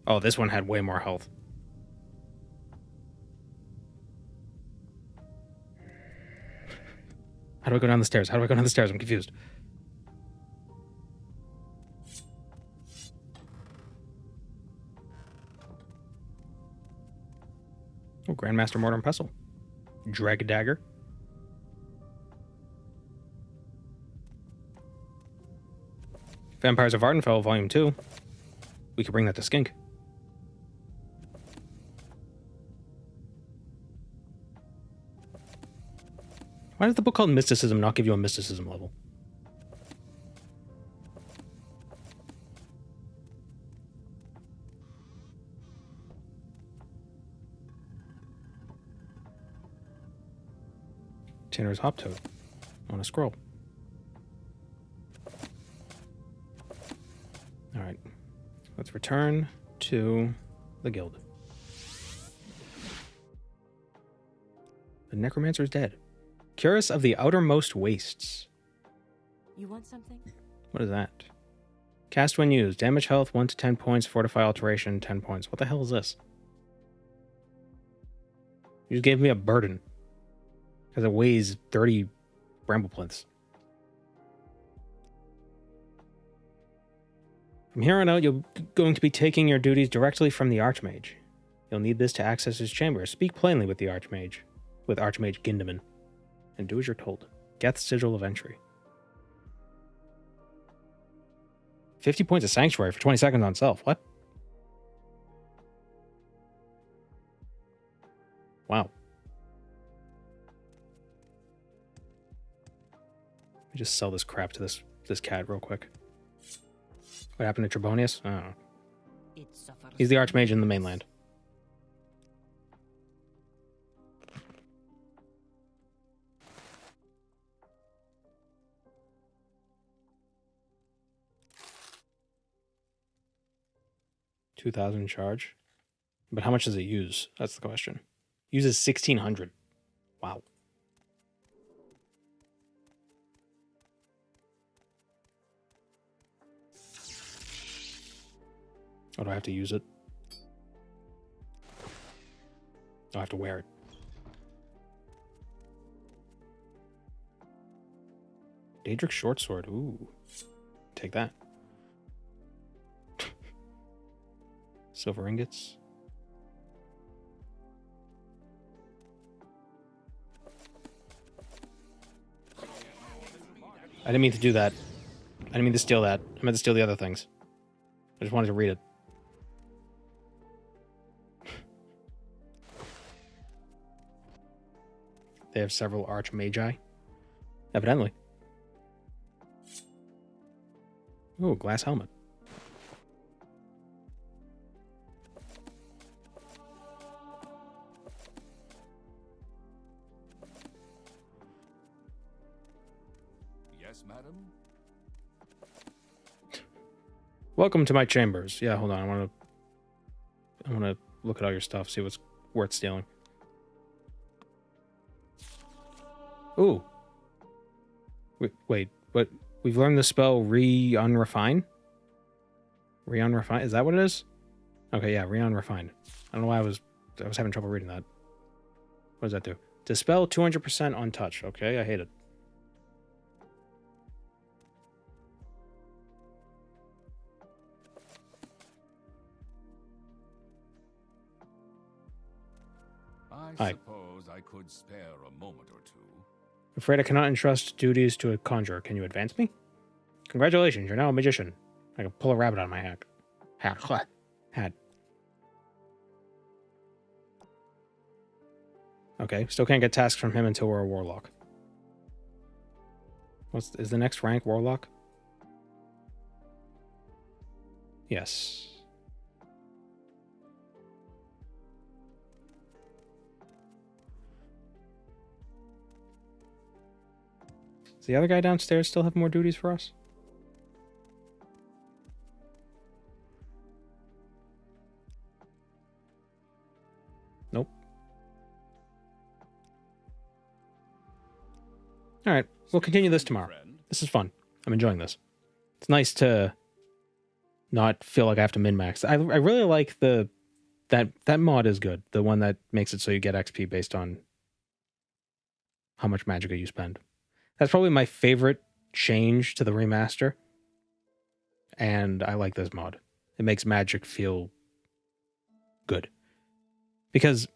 Oh, this one had way more health. How do I go down the stairs? How do I go down the stairs? I'm confused. Oh, Grandmaster Mortar and Pestle. Drag Dagger. Vampires of Ardenfell, Volume 2. We could bring that to Skink. Why does the book called Mysticism not give you a mysticism level? Tanner's Hop Toad on a scroll. Alright. Let's return to the guild. The necromancer is dead. Curus of the Outermost Wastes. You want something? What is that? Cast when used. Damage health 1 to 10 points. Fortify alteration 10 points. What the hell is this? You just gave me a burden. Because it weighs 30 bramble plinths. From here on out, you're going to be taking your duties directly from the Archmage. You'll need this to access his chamber. Speak plainly with the Archmage. With Archmage Gindaman. And do as you're told. Geth's Sigil of Entry. 50 points of Sanctuary for 20 seconds on self. What? Wow. Let me just sell this crap to this cat real quick. What happened to Trebonius? I don't know. He's the Archmage in the mainland. $2,000 charge. But how much does it use? That's the question. Uses 1,600. Wow. Oh, do I have to use it? Oh, I have to wear it. Daedric Shortsword. Ooh. Take that. Silver ingots. I didn't mean to do that. I didn't mean to steal that. I meant to steal the other things. I just wanted to read it. They have several Archmagi. Evidently. Ooh, glass helmet. Yes, madam? Welcome to my chambers. Yeah, hold on. I want to look at all your stuff, see what's worth stealing. Ooh. Wait, what? We've learned the spell Re-Unrefine? Re-Unrefine? Is that what it is? Okay, yeah, Re-Unrefine. I don't know why I was having trouble reading that. What does that do? Dispel 200% on touch. Okay, I hate it. I suppose I could spare a moment or two. Afraid I cannot entrust duties to a conjurer. Can you advance me? Congratulations, you're now a magician. I can pull a rabbit out of my hat. Okay, still can't get tasks from him until we're a warlock. Is the next rank warlock? Yes. Does the other guy downstairs still have more duties for us? Nope. All right, we'll continue this tomorrow. This is fun. I'm enjoying this. It's nice to not feel like I have to min-max. I really like that mod is good. The one that makes it so you get XP based on how much magicka you spend. That's probably my favorite change to the remaster. And I like this mod. It makes Magic feel good. Because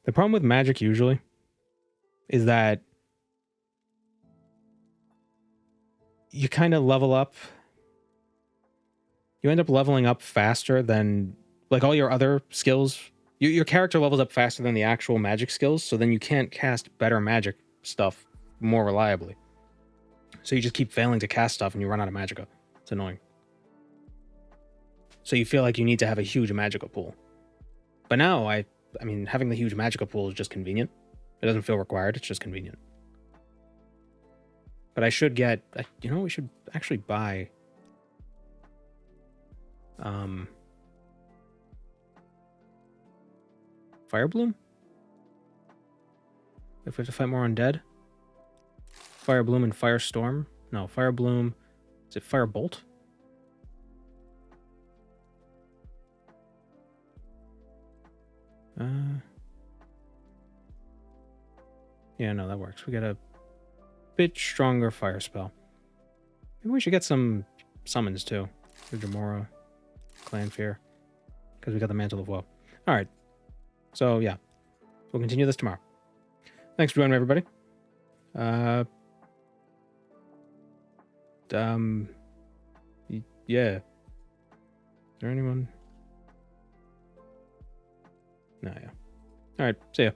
the problem with Magic usually is that you kind of level up. You end up leveling up faster than, like, all your other skills. Your character levels up faster than the actual Magic skills, so then you can't cast better Magic stuff more reliably. So you just keep failing to cast stuff and you run out of Magicka. It's annoying. So you feel like you need to have a huge Magicka pool. But now, I mean, having the huge Magicka pool is just convenient. It doesn't feel required, it's just convenient. But I should get, you know, we should actually buy Fire Bloom? If we have to fight more undead? Fire Bloom and Firestorm? No, Fire Bloom. Is it Fire Bolt? Yeah, no, that works. We got a bit stronger fire spell. Maybe we should get some summons too. For Jamora, Clan Fear. Because we got the Mantle of Woe. Alright. So, yeah. We'll continue this tomorrow. Thanks for joining me, everybody. Yeah. Is there anyone? No, yeah. Alright, see ya.